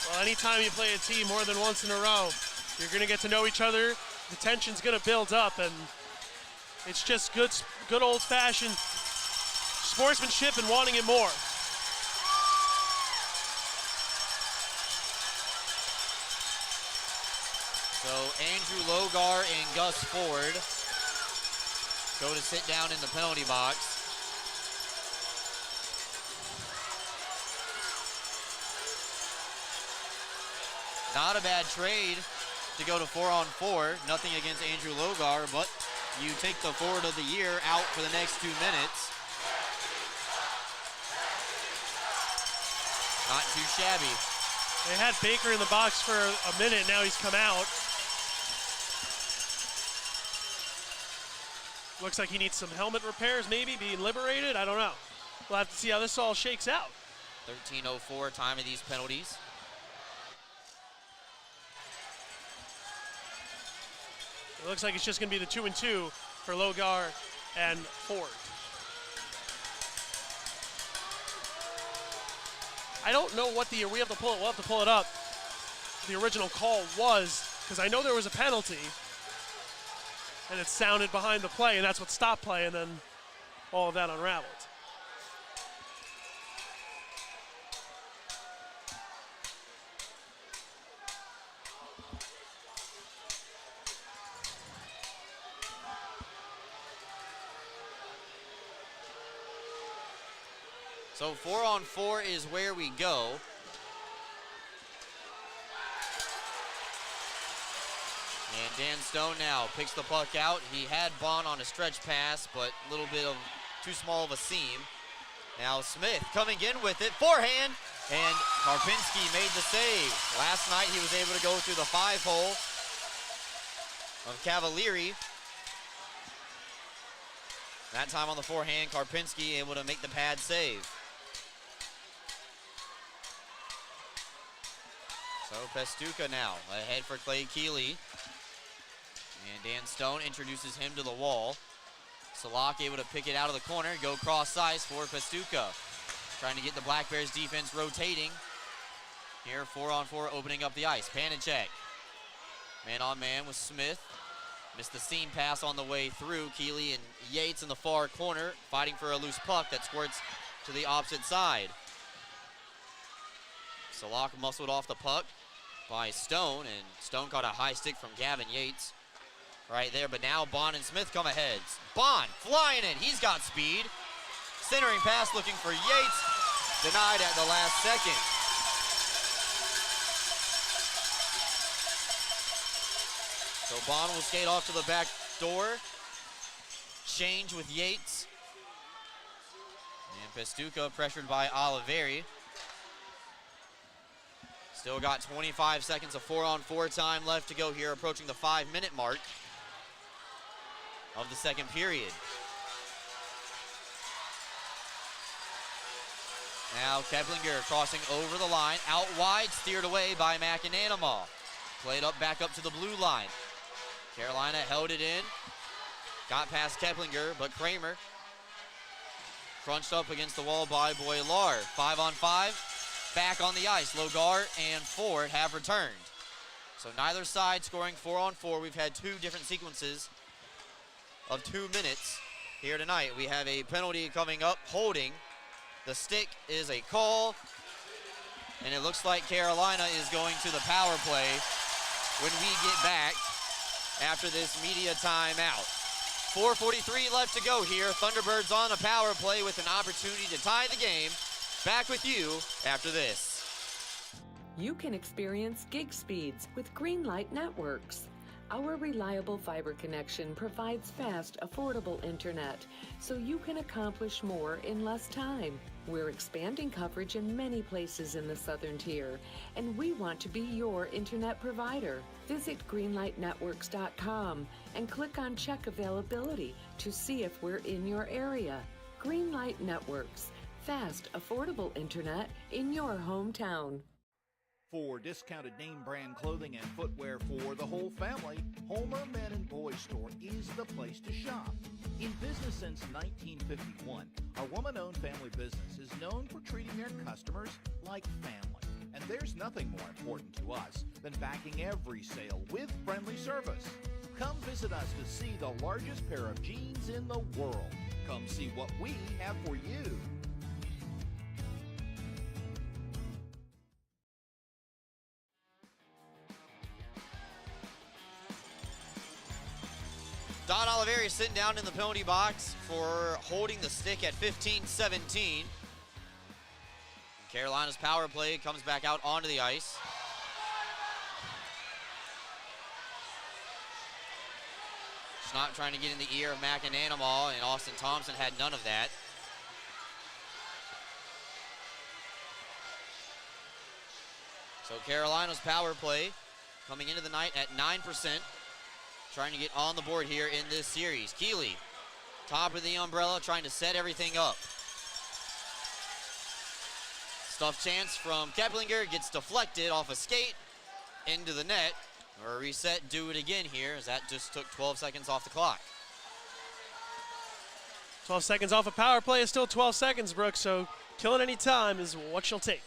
Well, anytime you play a team more than once in a row, you're going to get to know each other. The tension's going to build up, and it's just good old-fashioned sportsmanship and wanting it more. So Andrew Logar and Gus Ford go to sit down in the penalty box. Not a bad trade to go to 4-on-4. Nothing against Andrew Logar, but you take the forward of the year out for the next 2 minutes. Not too shabby. They had Baker in the box for a minute. Now he's come out. Looks like he needs some helmet repairs, maybe being liberated. I don't know. We'll have to see how this all shakes out. 13:04 time of these penalties. It looks like it's just going to be the 2-2 for Logar and Ford. I don't know what we'll have to pull it up. The original call was, because I know there was a penalty, and it sounded behind the play, and that's what stopped play, and then all of that unraveled. So 4-on-4 is where we go. And Dan Stone now picks the puck out. He had Bond on a stretch pass, but a little bit of too small of a seam. Now Smith coming in with it, forehand, and Karpinski made the save. Last night he was able to go through the 5-hole of Cavalieri. That time on the forehand, Karpinski able to make the pad save. So Pestuka now ahead for Clay Keeley. And Dan Stone introduces him to the wall. Salak able to pick it out of the corner, go cross ice for Pestuka. Trying to get the Black Bears defense rotating. Here 4-on-4 opening up the ice. Panicek. Man on man with Smith. Missed the seam pass on the way through. Keeley and Yates in the far corner fighting for a loose puck that squirts to the opposite side. Salak muscled off the puck by Stone, and Stone caught a high stick from Gavin Yates right there, but now Bond and Smith come ahead. Bond flying it, he's got speed. Centering pass looking for Yates, denied at the last second. So Bond will skate off to the back door. Change with Yates. And And Pastuca pressured by Oliveri. Still got 25 seconds of 4-on-4 time left to go here, approaching the 5-minute mark of the second period. Now Keplinger crossing over the line, out wide, steered away by McAnanamall. Played up, back up to the blue line. Carolina held it in, got past Keplinger, but Kramer crunched up against the wall by Boilar. 5-on-5, back on the ice. Logar and Ford have returned. So neither side scoring 4-on-4. We've had two different sequences of 2 minutes here tonight. We have a penalty coming up, holding. The stick is a call, and it looks like Carolina is going to the power play when we get back after this media timeout. 4:43 left to go here. Thunderbirds on a power play with an opportunity to tie the game. Back with you after this. You can experience gig speeds with Greenlight Networks. Our reliable fiber connection provides fast, affordable internet, so you can accomplish more in less time. We're expanding coverage in many places in the Southern Tier, and we want to be your internet provider. Visit greenlightnetworks.com and click on Check Availability to see if we're in your area. Greenlight Networks, fast, affordable internet in your hometown. For discounted name brand clothing and footwear for the whole family, Homer Men and Boys Store is the place to shop. In business since 1951, our woman-owned family business is known for treating their customers like family. And there's nothing more important to us than backing every sale with friendly service. Come visit us to see the largest pair of jeans in the world. Come see what we have for you. Don Oliveri sitting down in the penalty box for holding the stick at 15-17. Carolina's power play comes back out onto the ice. Schnapp trying to get in the ear of McAnanamall, and Austin Thompson had none of that. So Carolina's power play coming into the night at 9%. Trying to get on the board here in this series. Keeley, top of the umbrella, trying to set everything up. Stuff chance from Keplinger, gets deflected off a skate into the net. Or a reset, do it again here, as that just took 12 seconds off the clock. 12 seconds off a power play is still 12 seconds, Brooks, so killing any time is what you'll take.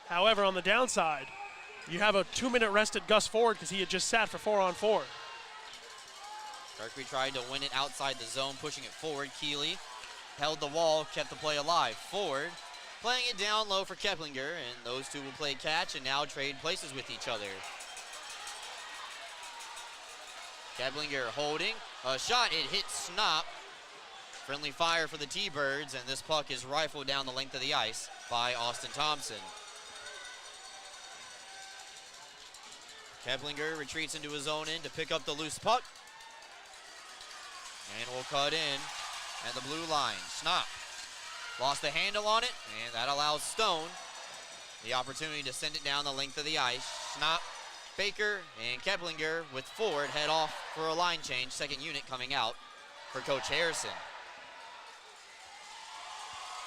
However, on the downside, you have a 2-minute rested Gus Ford because he had just sat for 4-on-4. Kirkby tried to win it outside the zone, pushing it forward. Keeley held the wall, kept the play alive. Ford playing it down low for Keplinger, and those two will play catch and now trade places with each other. Keplinger holding. A shot, it hits Schnapp. Friendly fire for the T-Birds, and this puck is rifled down the length of the ice by Austin Thompson. Keplinger retreats into his own end to pick up the loose puck. And will cut in at the blue line. Schnapp lost the handle on it, and that allows Stone the opportunity to send it down the length of the ice. Schnapp, Baker, and Keplinger with Ford head off for a line change. Second unit coming out for Coach Harrison.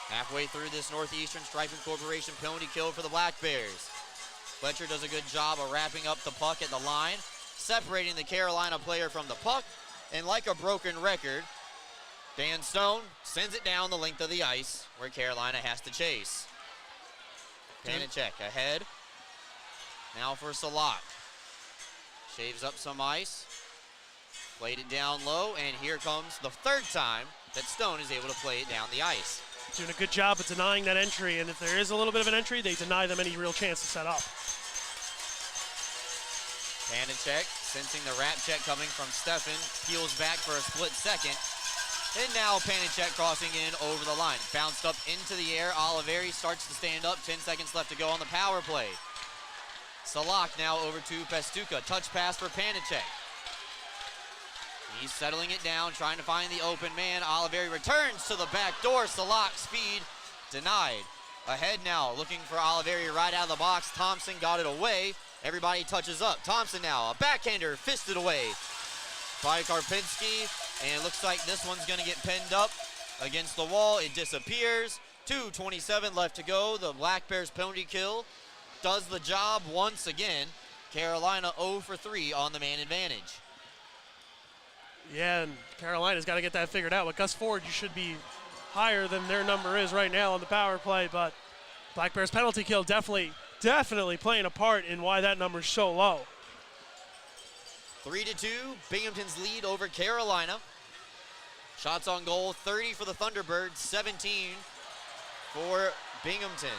Halfway through this Northeastern Striping Corporation penalty kill for the Black Bears. Fletcher does a good job of wrapping up the puck at the line, separating the Carolina player from the puck, and like a broken record, Dan Stone sends it down the length of the ice where Carolina has to chase. Panicek ahead. Now for Salak. Shaves up some ice. Played it down low, and here comes the third time that Stone is able to play it down the ice. Doing a good job of denying that entry, and if there is a little bit of an entry, they deny them any real chance to set up. Panicek sensing the wrap check coming from Steffen, peels back for a split second. And now Panicek crossing in over the line. Bounced up into the air. Oliveri starts to stand up. 10 seconds left to go on the power play. Salak now over to Pastuca. Touch pass for Panicek. He's settling it down, trying to find the open man. Oliveri returns to the back door. Salak's speed denied. Ahead now, looking for Oliveri right out of the box. Thompson got it away. Everybody touches up. Thompson now, a backhander, fisted away by Karpinski. And it looks like this one's going to get pinned up against the wall. It disappears. 2:27 left to go. The Black Bears penalty kill does the job once again. Carolina 0 for 3 on the man advantage. Yeah, and Carolina's got to get that figured out. With Gus Ford, you should be higher than their number is right now on the power play, but Black Bears penalty kill definitely playing a part in why that number's so low. 3-2, Binghamton's lead over Carolina. Shots on goal, 30 for the Thunderbirds, 17 for Binghamton.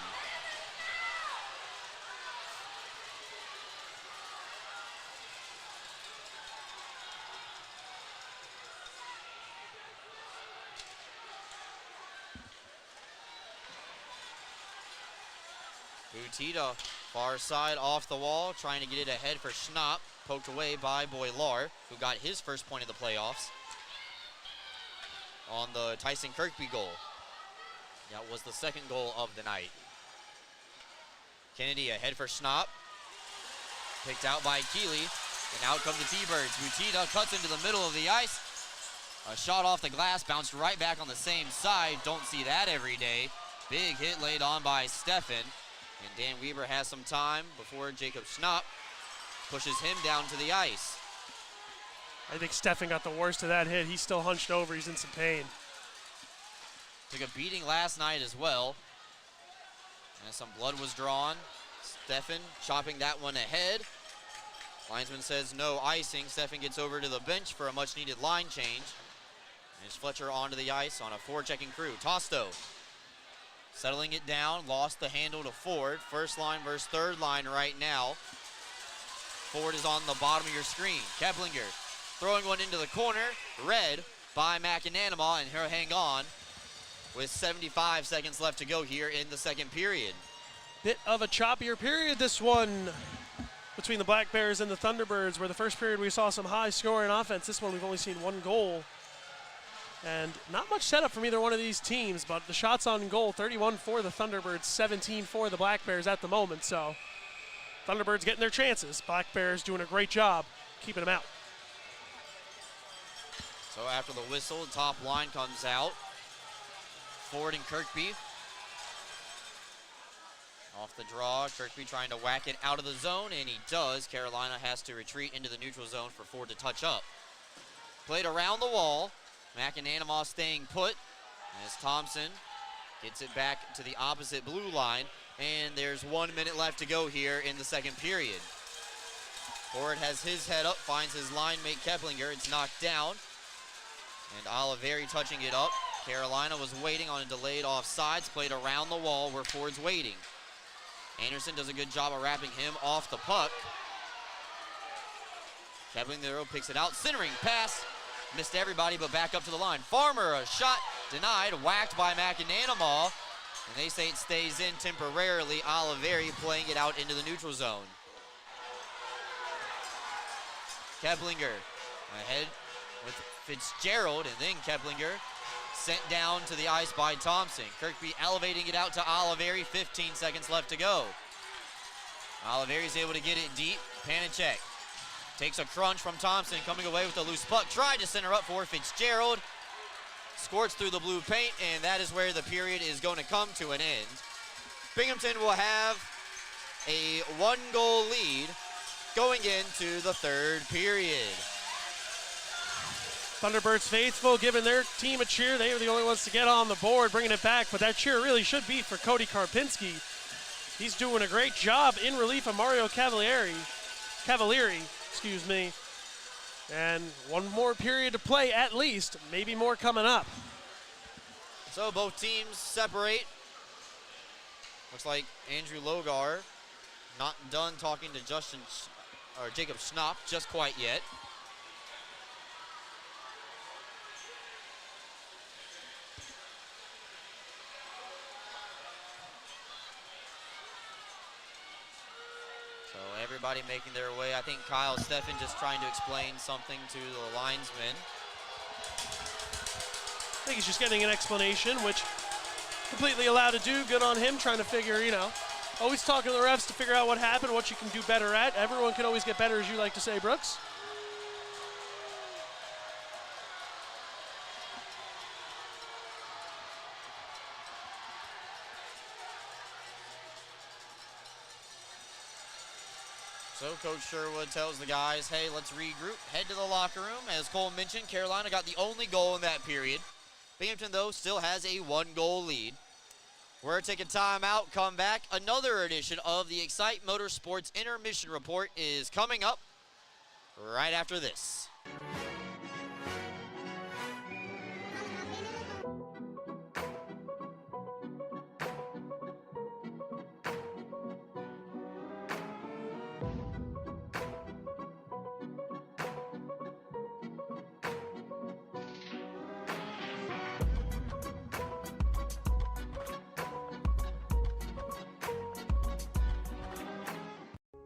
Butita, far side off the wall, trying to get it ahead for Schnapp. Poked away by Boylar, who got his first point of the playoffs on the Tyson Kirkby goal. That was the second goal of the night. Kennedy ahead for Schnapp. Picked out by Keeley, and out come the T-Birds. Butita cuts into the middle of the ice. A shot off the glass, bounced right back on the same side. Don't see that every day. Big hit laid on by Steffen. And Dan Weber has some time before Jacob Schnapp pushes him down to the ice. I think Steffen got the worst of that hit. He's still hunched over. He's in some pain. Took a beating last night as well. And some blood was drawn. Steffen chopping that one ahead. Linesman says no icing. Steffen gets over to the bench for a much-needed line change. And it's Fletcher onto the ice on a forechecking crew. Tosto settling it down, lost the handle to Ford. First line versus third line right now. Ford is on the bottom of your screen. Keplinger throwing one into the corner, read by McAnanama, and he'll hang on with 75 seconds left to go here in the second period. Bit of a choppier period, this one, between the Black Bears and the Thunderbirds, where the first period we saw some high scoring offense. This one we've only seen one goal. And not much setup from either one of these teams, but the shots on goal, 31 for the Thunderbirds, 17 for the Black Bears at the moment. So Thunderbirds getting their chances. Black Bears doing a great job keeping them out. So after the whistle, the top line comes out. Ford and Kirkby. Off the draw, Kirkby trying to whack it out of the zone, and he does. Carolina has to retreat into the neutral zone for Ford to touch up. Played around the wall. McAnanama staying put as Thompson gets it back to the opposite blue line. And there's 1 minute left to go here in the second period. Ford has his head up, finds his line mate Keplinger. It's knocked down. And Oliveri touching it up. Carolina was waiting on a delayed offsides, played around the wall where Ford's waiting. Anderson does a good job of wrapping him off the puck. Keplinger picks it out, centering pass. Missed everybody but back up to the line. Farmer, a shot denied, whacked by McAnanama. And they say it stays in temporarily. Oliveri playing it out into the neutral zone. Keplinger ahead with Fitzgerald, and then Keplinger sent down to the ice by Thompson. Kirkby elevating it out to Oliveri, 15 seconds left to go. Oliveri's able to get it deep. Panicek takes a crunch from Thompson, coming away with a loose puck. Tried to center up for Fitzgerald. Squirts through the blue paint, and that is where the period is going to come to an end. Binghamton will have a 1-goal lead going into the third period. Thunderbirds faithful giving their team a cheer. They were the only ones to get on the board, bringing it back, but that cheer really should be for Cody Karpinski. He's doing a great job in relief of Mario Cavalieri, excuse me. And one more period to play at least, maybe more coming up. So both teams separate. Looks like Andrew Logar not done talking to Jacob Schnapp just quite yet. Everybody making their way. I think Kyle Steffen just trying to explain something to the linesman. I think he's just getting an explanation, which completely allowed to do. Good on him, trying to figure, always talking to the refs to figure out what happened, what you can do better at. Everyone can always get better, as you like to say, Brooks. So Coach Sherwood tells the guys, hey, let's regroup, head to the locker room. As Cole mentioned, Carolina got the only goal in that period. Binghamton, though, still has a 1-goal lead. We're taking time out, come back. Another edition of the Excite Motorsports Intermission Report is coming up right after this.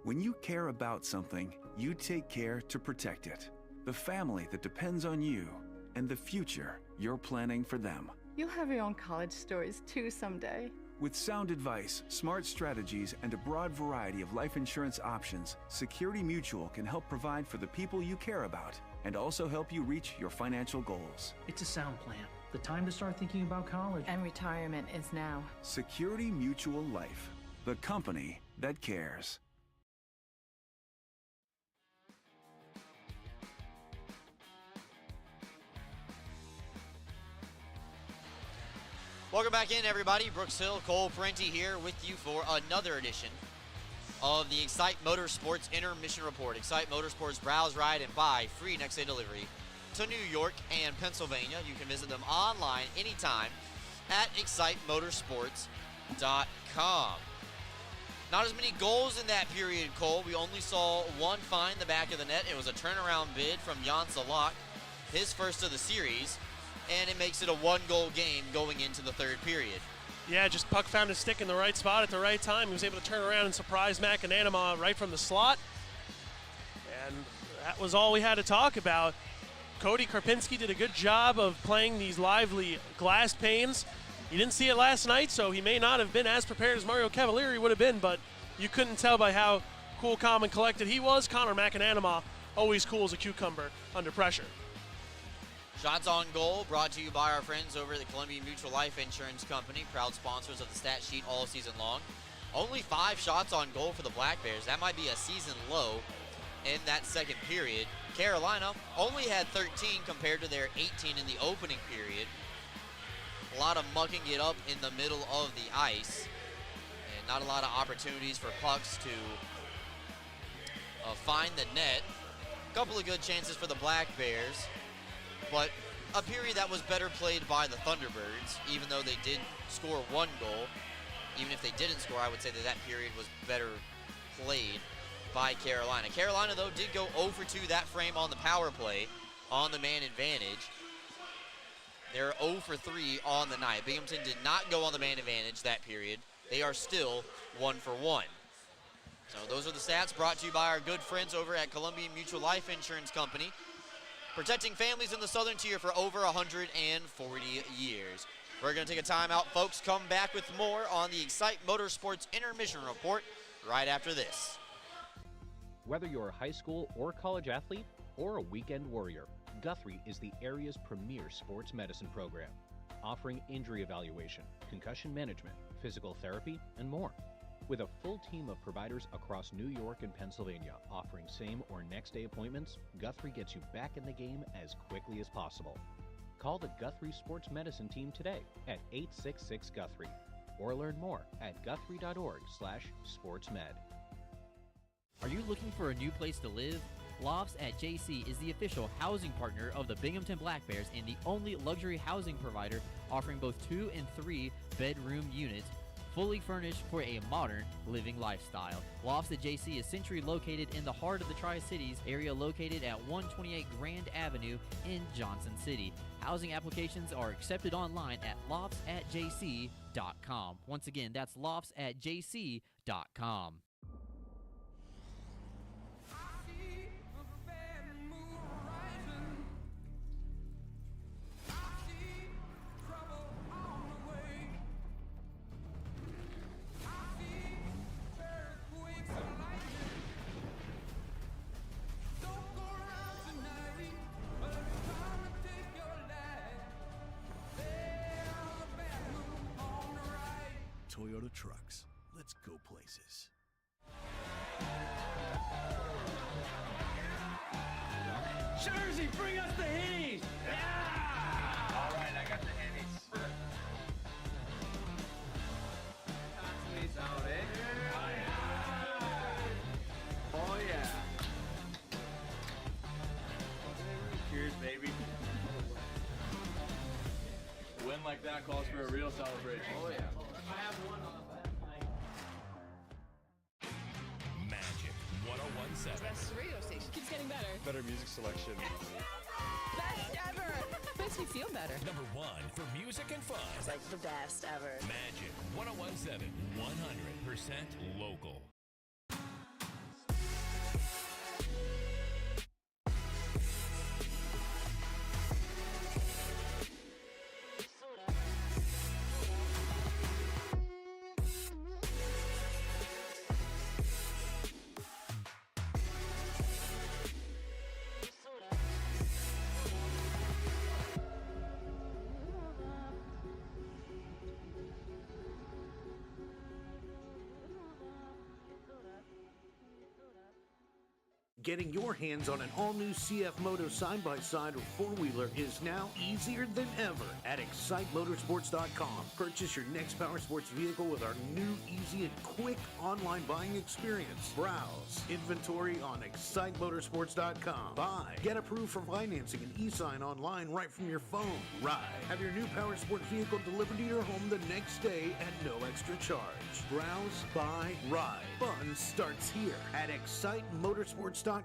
When you care about something, you take care to protect it. The family that depends on you, and the future you're planning for them. You'll have your own college stories too someday. With sound advice, smart strategies, and a broad variety of life insurance options, Security Mutual can help provide for the people you care about and also help you reach your financial goals. It's a sound plan. The time to start thinking about college. And retirement is now. Security Mutual Life, the company that cares. Welcome back in, everybody. Brooks Hill, Cole Parenti here with you for another edition of the Excite Motorsports Intermission Report. Excite Motorsports, browse, ride, and buy free next-day delivery to New York and Pennsylvania. You can visit them online anytime at excitemotorsports.com. Not as many goals in that period, Cole. We only saw one find the back of the net. It was a turnaround bid from Jan Salak, his first of the series. And it makes it a 1-goal game going into the third period. Yeah, just puck found his stick in the right spot at the right time. He was able to turn around and surprise McAnanama right from the slot. And that was all we had to talk about. Cody Karpinski did a good job of playing these lively glass panes. You didn't see it last night, so he may not have been as prepared as Mario Cavalieri would have been, but you couldn't tell by how cool, calm, and collected he was. Connor McAnanama always cool as a cucumber under pressure. Shots on goal brought to you by our friends over at the Columbia Mutual Life Insurance Company, proud sponsors of the stat sheet all season long. Only 5 shots on goal for the Black Bears. That might be a season low in that second period. Carolina only had 13 compared to their 18 in the opening period. A lot of mucking it up in the middle of the ice, and not a lot of opportunities for pucks to find the net. A couple of good chances for the Black Bears, but a period that was better played by the Thunderbirds, even though they did score 1 goal. Even if they didn't score, I would say that that period was better played by Carolina. Carolina, though, did go 0 for 2 that frame on the power play on the man advantage. They're 0 for 3 on the night. Binghamton did not go on the man advantage that period. They are still 1 for 1. So those are the stats brought to you by our good friends over at Columbia Mutual Life Insurance Company, protecting families in the Southern Tier for over 140 years. We're going to take a timeout, folks. Come back with more on the Excite Motorsports Intermission Report right after this. Whether you're a high school or college athlete or a weekend warrior, Guthrie is the area's premier sports medicine program, offering injury evaluation, concussion management, physical therapy, and more. With a full team of providers across New York and Pennsylvania offering same or next day appointments, Guthrie gets you back in the game as quickly as possible. Call the Guthrie Sports Medicine team today at 866-GUTHRIE or learn more at guthrie.org/sportsmed. Are you looking for a new place to live? Lofts at JC is the official housing partner of the Binghamton Black Bears and the only luxury housing provider offering both 2 and 3 bedroom units, fully furnished for a modern living lifestyle. Lofts at JC is centrally located in the heart of the Tri-Cities area, located at 128 Grand Avenue in Johnson City. Housing applications are accepted online at loftsatjc.com. Once again, that's loftsatjc.com. Moto Trucks. Let's go places. Jersey, bring us the Hitties! Yeah! All right, I got the Hitties. Constantly's out, eh? Oh, yeah. Cheers, baby. A win like that calls for a real celebration. Oh, yeah. I have one on Magic 1017. Best radio station. Keeps getting better. Better music selection. Best ever. Makes me feel better. Number 1 for music and fun. It's like the best ever. Magic 1017. 100% local. Getting your hands on an all-new CF Moto side-by-side or four-wheeler is now easier than ever at ExciteMotorsports.com. Purchase your next power sports vehicle with our new, easy, and quick online buying experience. Browse inventory on ExciteMotorsports.com. Buy, get approved for financing and e-sign online right from your phone. Ride, have your new power sports vehicle delivered to your home the next day at no extra charge. Browse, buy, ride. Fun starts here at ExciteMotorsports.com.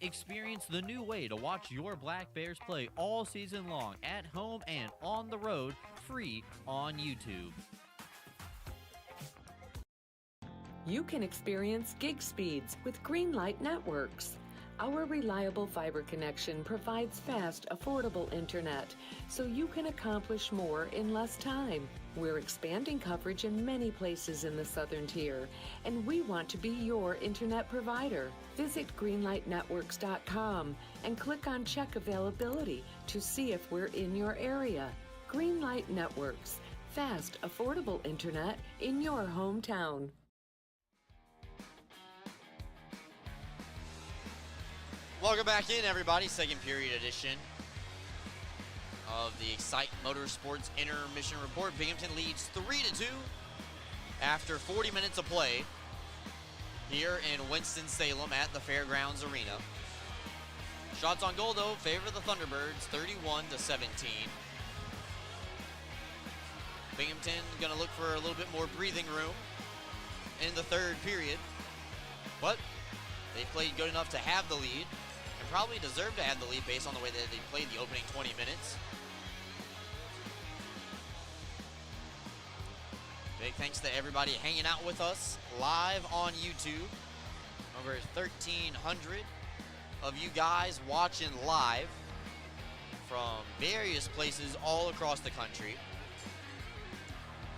Experience the new way to watch your Black Bears play all season long, at home and on the road, free on YouTube. You can experience gig speeds with Greenlight Networks. Our reliable fiber connection provides fast, affordable internet, so you can accomplish more in less time. We're expanding coverage in many places in the Southern Tier, and we want to be your internet provider. Visit greenlightnetworks.com and click on Check Availability to see if we're in your area. Greenlight Networks, fast, affordable internet in your hometown. Welcome back in, everybody. Second period edition of the Excite Motorsports Intermission Report. Binghamton leads 3-2 after 40 minutes of play here in Winston-Salem at the Fairgrounds Arena. Shots on goal, though, favor the Thunderbirds, 31-17. Binghamton going to look for a little bit more breathing room in the third period, but they played good enough to have the lead, and probably deserved to have the lead based on the way that they played the opening 20 minutes. Big thanks to everybody hanging out with us live on YouTube. Over 1,300 of you guys watching live from various places all across the country.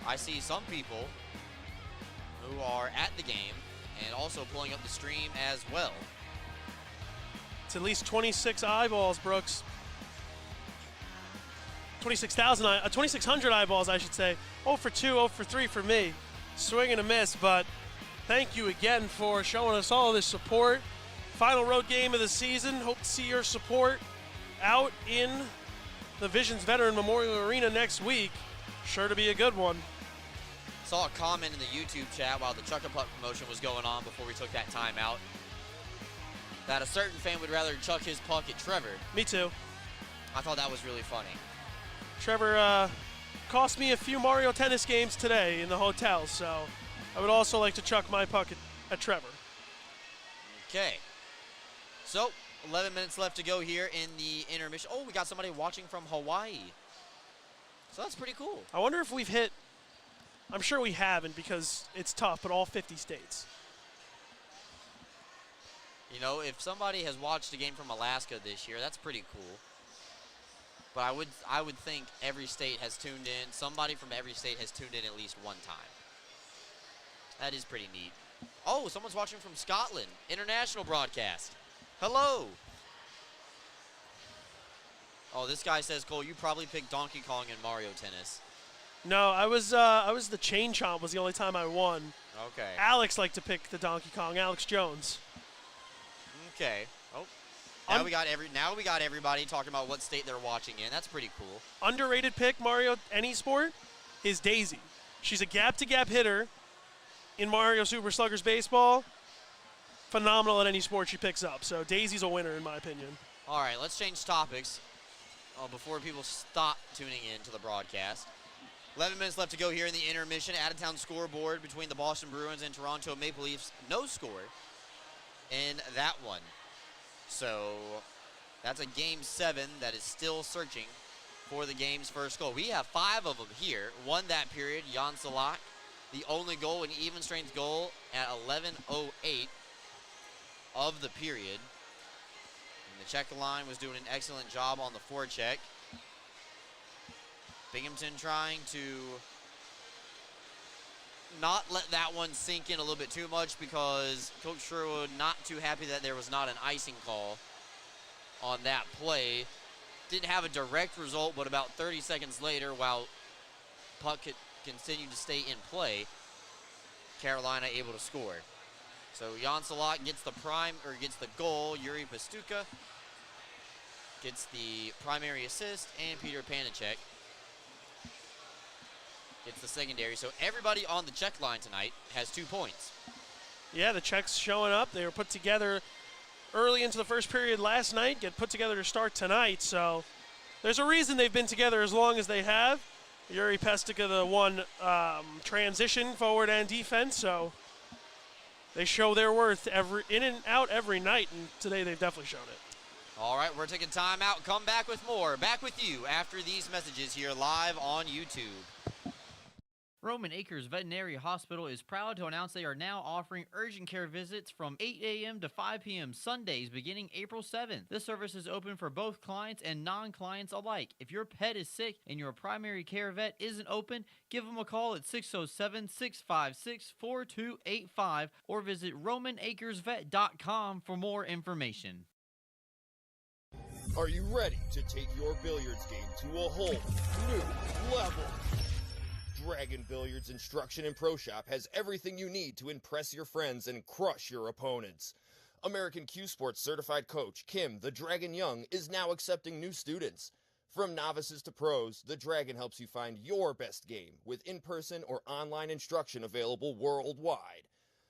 I see some people who are at the game and also pulling up the stream as well. It's at least 26 eyeballs, Brooks. 2,600 eyeballs, I should say. 0 for 2, 0 for 3 for me. Swing and a miss, but thank you again for showing us all this support. Final road game of the season. Hope to see your support out in the Visions Veteran Memorial Arena next week. Sure to be a good one. Saw a comment in the YouTube chat while the Chuck a Puck promotion was going on before we took that time out, that a certain fan would rather chuck his puck at Trevor. Me too. I thought that was really funny. Trevor cost me a few Mario Tennis games today in the hotel, so I would also like to chuck my puck at Trevor. Okay. So, 11 minutes left to go here in the intermission. Oh, we got somebody watching from Hawaii. So that's pretty cool. I wonder if we've hit, I'm sure we haven't because it's tough, but all 50 states. You know, if somebody has watched a game from Alaska this year, that's pretty cool. But I would think every state has tuned in. Somebody from every state has tuned in at least one time. That is pretty neat. Oh, someone's watching from Scotland. International broadcast. Hello. Oh, this guy says, Cole, you probably picked Donkey Kong in Mario Tennis. No, I was the Chain Chomp was the only time I won. Okay. Alex liked to pick the Donkey Kong, Alex Jones. Okay. Oh. Now we got everybody talking about what state they're watching in. That's pretty cool. Underrated pick, Mario, any sport, is Daisy. She's a gap-to-gap hitter in Mario Super Sluggers Baseball. Phenomenal at any sport she picks up. So Daisy's a winner in my opinion. All right, let's change topics before people stop tuning in to the broadcast. 11 minutes left to go here in the intermission. Out-of-town scoreboard between the Boston Bruins and Toronto Maple Leafs. No score in that one. So that's a Game 7 that is still searching for the game's first goal. We have 5 of them here. Won that period, Jan Salak. The only goal, an even strength goal at 11:08 of the period. And the check line was doing an excellent job on the forecheck. Binghamton trying to not let that one sink in a little bit too much because Coach Sherwood not too happy that there was not an icing call on that play. Didn't have a direct result, but about 30 seconds later, while puck continued to stay in play, Carolina able to score. So Jan Salak gets the goal. Yuri Pastuka gets the primary assist, and Peter Panicek gets the secondary. So everybody on the check line tonight has 2 points. Yeah, the checks showing up. They were put together early into the first period last night, get put together to start tonight. So there's a reason they've been together as long as they have. Yuri Pestica, the one transition forward and defense. So they show their worth in and out every night, and today they've definitely shown it. All right, we're taking time out. Come back with more. Back with you after these messages here live on YouTube. Roman Acres Veterinary Hospital is proud to announce they are now offering urgent care visits from 8 a.m. to 5 p.m. Sundays beginning April 7th. This service is open for both clients and non-clients alike. If your pet is sick and your primary care vet isn't open, give them a call at 607-656-4285 or visit RomanAcresVet.com for more information. Are you ready to take your billiards game to a whole new level? Dragon Billiards Instruction and Pro Shop has everything you need to impress your friends and crush your opponents. American Q Sports certified coach Kim the Dragon Young is now accepting new students. From novices to pros, the Dragon helps you find your best game with in-person or online instruction available worldwide.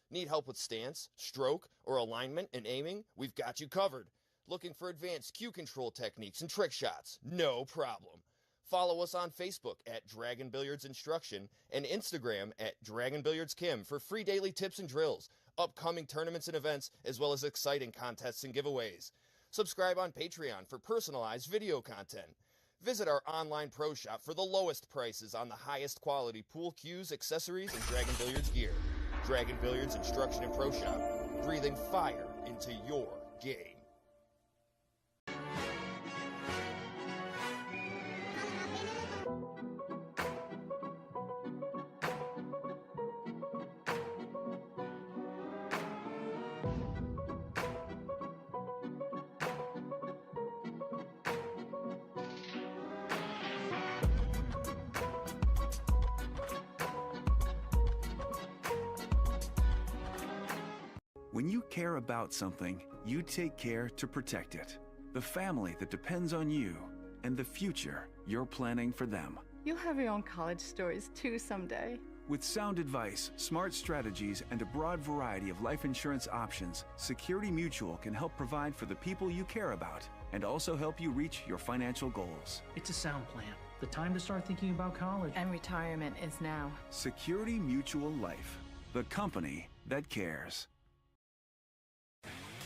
Need help with stance, stroke, or alignment and aiming? We've got you covered. Looking for advanced cue control techniques and trick shots? No problem. Follow us on Facebook at Dragon Billiards Instruction and Instagram at Dragon Billiards Kim for free daily tips and drills, upcoming tournaments and events, as well as exciting contests and giveaways. Subscribe on Patreon for personalized video content. Visit our online pro shop for the lowest prices on the highest quality pool cues, accessories, and Dragon Billiards gear. Dragon Billiards Instruction and Pro Shop, breathing fire into your game. When you care about something, you take care to protect it. The family that depends on you, and the future you're planning for them. You'll have your own college stories too someday. With sound advice, smart strategies, and a broad variety of life insurance options, Security Mutual can help provide for the people you care about and also help you reach your financial goals. It's a sound plan. The time to start thinking about college. And retirement is now. Security Mutual Life, the company that cares.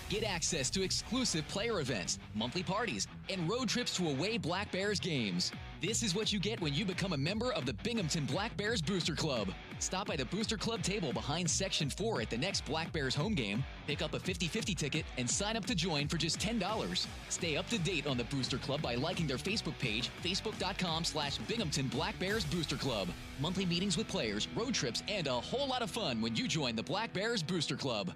Get access to exclusive player events, monthly parties, and road trips to away Black Bears games. This is what you get when you become a member of the Binghamton Black Bears Booster Club. Stop by the Booster Club table behind Section 4 at the next Black Bears home game, pick up a 50-50 ticket, and sign up to join for just $10. Stay up to date on the Booster Club by liking their Facebook page, facebook.com/Binghamton Black Bears Booster Club. Monthly meetings with players, road trips, and a whole lot of fun when you join the Black Bears Booster Club.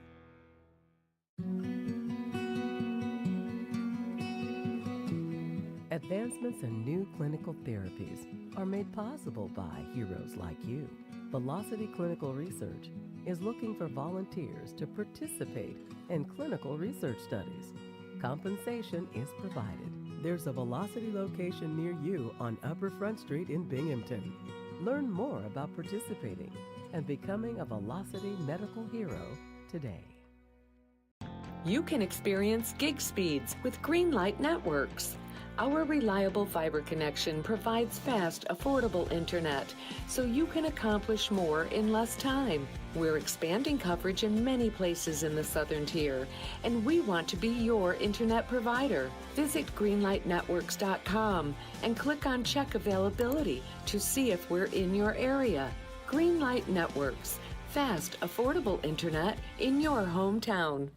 Advancements in new clinical therapies are made possible by heroes like you. Velocity Clinical Research is looking for volunteers to participate in clinical research studies. Compensation is provided. There's a Velocity location near you on Upper Front Street in Binghamton. Learn more about participating and becoming a Velocity medical hero today. You can experience gig speeds with Greenlight Networks. Our reliable fiber connection provides fast, affordable internet, so you can accomplish more in less time. We're expanding coverage in many places in the Southern Tier, and we want to be your internet provider. Visit greenlightnetworks.com and click on Check Availability to see if we're in your area. Greenlight Networks, fast, affordable internet in your hometown.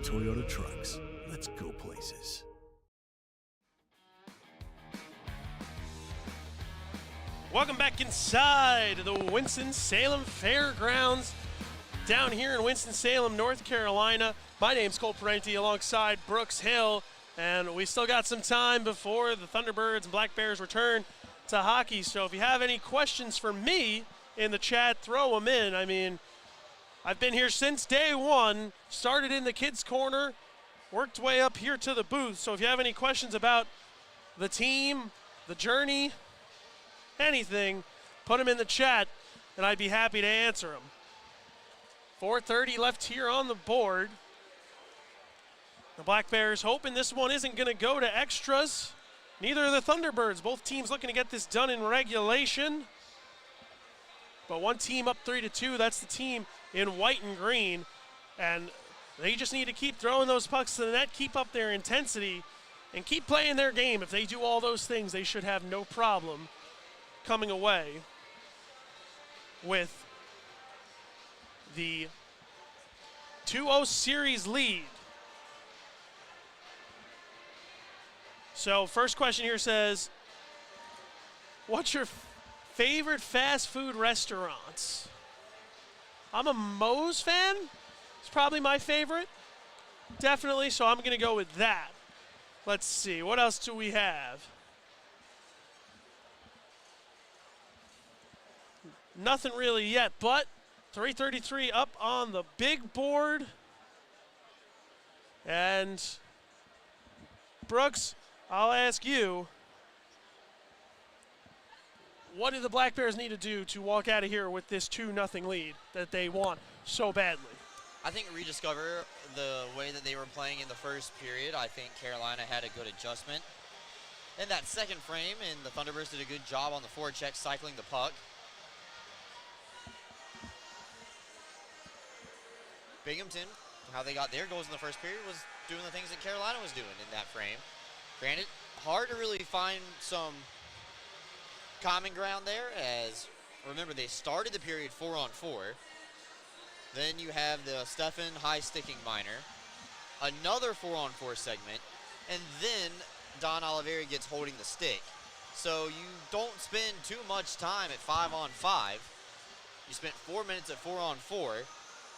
Toyota Trucks. Let's go places. Welcome back inside the Winston-Salem Fairgrounds down here in Winston-Salem, North Carolina. My name's Cole Parenti alongside Brooks Hill, and we still got some time before the Thunderbirds and Black Bears return to hockey. So if you have any questions for me in the chat, throw them in. I mean, I've been here since day one, started in the kids' corner, worked way up here to the booth. So if you have any questions about the team, the journey, anything, put them in the chat, and I'd be happy to answer them. 4:30 left here on the board. The Black Bears hoping this one isn't going to go to extras. Neither are the Thunderbirds. Both teams looking to get this done in regulation. But one team up 3-2, that's the team in white and green. And they just need to keep throwing those pucks to the net, keep up their intensity, and keep playing their game. If they do all those things, they should have no problem coming away with the 2-0 series lead. So first question here says, what's your favorite fast food restaurants? I'm a Moe's fan. It's probably my favorite. Definitely, so I'm going to go with that. Let's see, what else do we have? Nothing really yet, but 3:33 up on the big board. And Brooks, I'll ask you, what do the Black Bears need to do to walk out of here with this 2-0 lead that they want so badly? I think rediscover the way that they were playing in the first period. I think Carolina had a good adjustment. In that second frame, and the Thunderbirds did a good job on the forecheck cycling the puck. Binghamton, how they got their goals in the first period was doing the things that Carolina was doing in that frame. Granted, hard to really find some common ground there, as remember they started the period 4-on-4. Then you have the Stefan high sticking minor, another 4-on-4 segment, and then Don Oliveri gets holding the stick. So you don't spend too much time at 5-on-5. You spent 4 minutes at 4-on-4,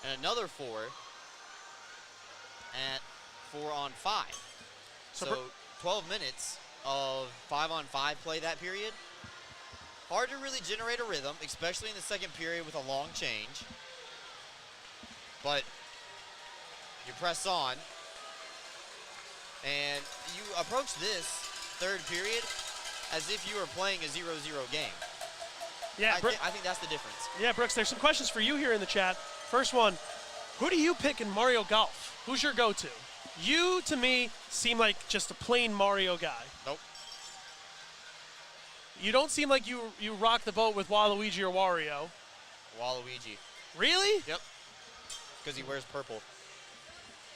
and another 4 at 4-on-5. So 12 minutes of 5-on-5 play that period. Hard to really generate a rhythm, especially in the second period with a long change. But you press on, and you approach this third period as if you were playing a 0-0 game. Yeah, I think that's the difference. Yeah, Brooks, there's some questions for you here in the chat. First one, who do you pick in Mario Golf? Who's your go-to? You, to me, seem like just a plain Mario guy. Nope. You don't seem like you rock the boat with Waluigi or Wario. Waluigi. Really? Yep. Because he wears purple.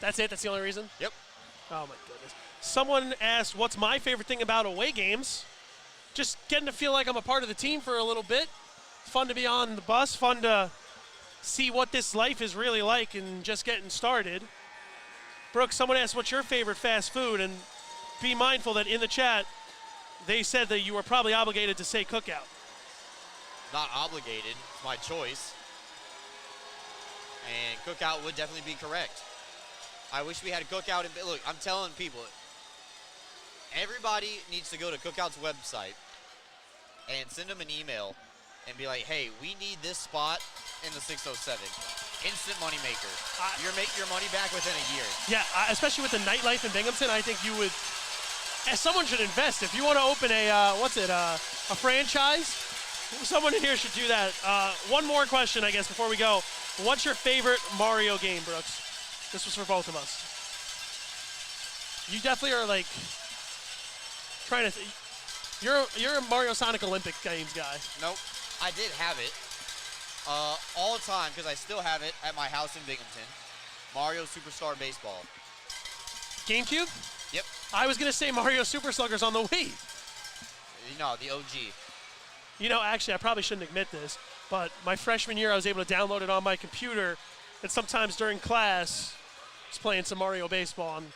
That's it? That's the only reason? Yep. Oh, my goodness. Someone asked, what's my favorite thing about away games? just getting to feel like I'm a part of the team for a little bit. Fun to be on the bus, fun to see what this life is really like and just getting started. Brooks, someone asked what's your favorite fast food, and be mindful that in the chat, they said that you were probably obligated to say Cookout. Not obligated, it's my choice. And Cookout would definitely be correct. I wish we had a Cookout. Look, I'm telling people, everybody needs to go to Cookout's website and send them an email and be like, hey, we need this spot in the 607. Instant money maker. You're make your money back within a year. Yeah, especially with the nightlife in Binghamton, I think you would, someone should invest. If you want to open a franchise, someone in here should do that. One more question, I guess, before we go. What's your favorite Mario game, Brooks? This was for both of us. You definitely are like trying to. You're a Mario Sonic Olympic games guy. Nope, I did have it all the time because I still have it at my house in Binghamton. Mario Superstar Baseball. GameCube? Yep. I was gonna say Mario Super Sluggers on the Wii. No, the OG. You know, actually, I probably shouldn't admit this, but my freshman year, I was able to download it on my computer, and sometimes during class, I was playing some Mario Baseball. And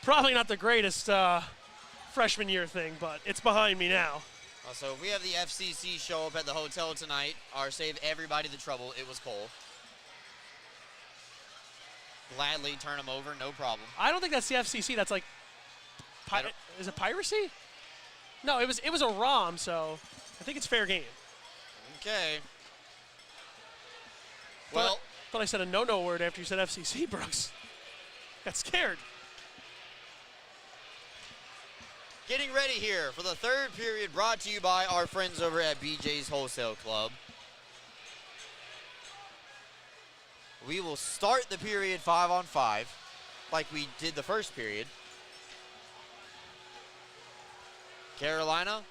probably not the greatest freshman year thing, but it's behind me now. So we have the FCC show up at the hotel tonight. Our save everybody the trouble. It was Cole. Gladly turn them over, no problem. I don't think that's the FCC. That's like, is it piracy? No, it was a ROM, so I think it's fair game. Okay. Well, thought I said a no-no word after you said FCC, Brooks. Got scared. Getting ready here for the third period, brought to you by our friends over at BJ's Wholesale Club. We will start the period 5-on-5 like we did the first period. Carolina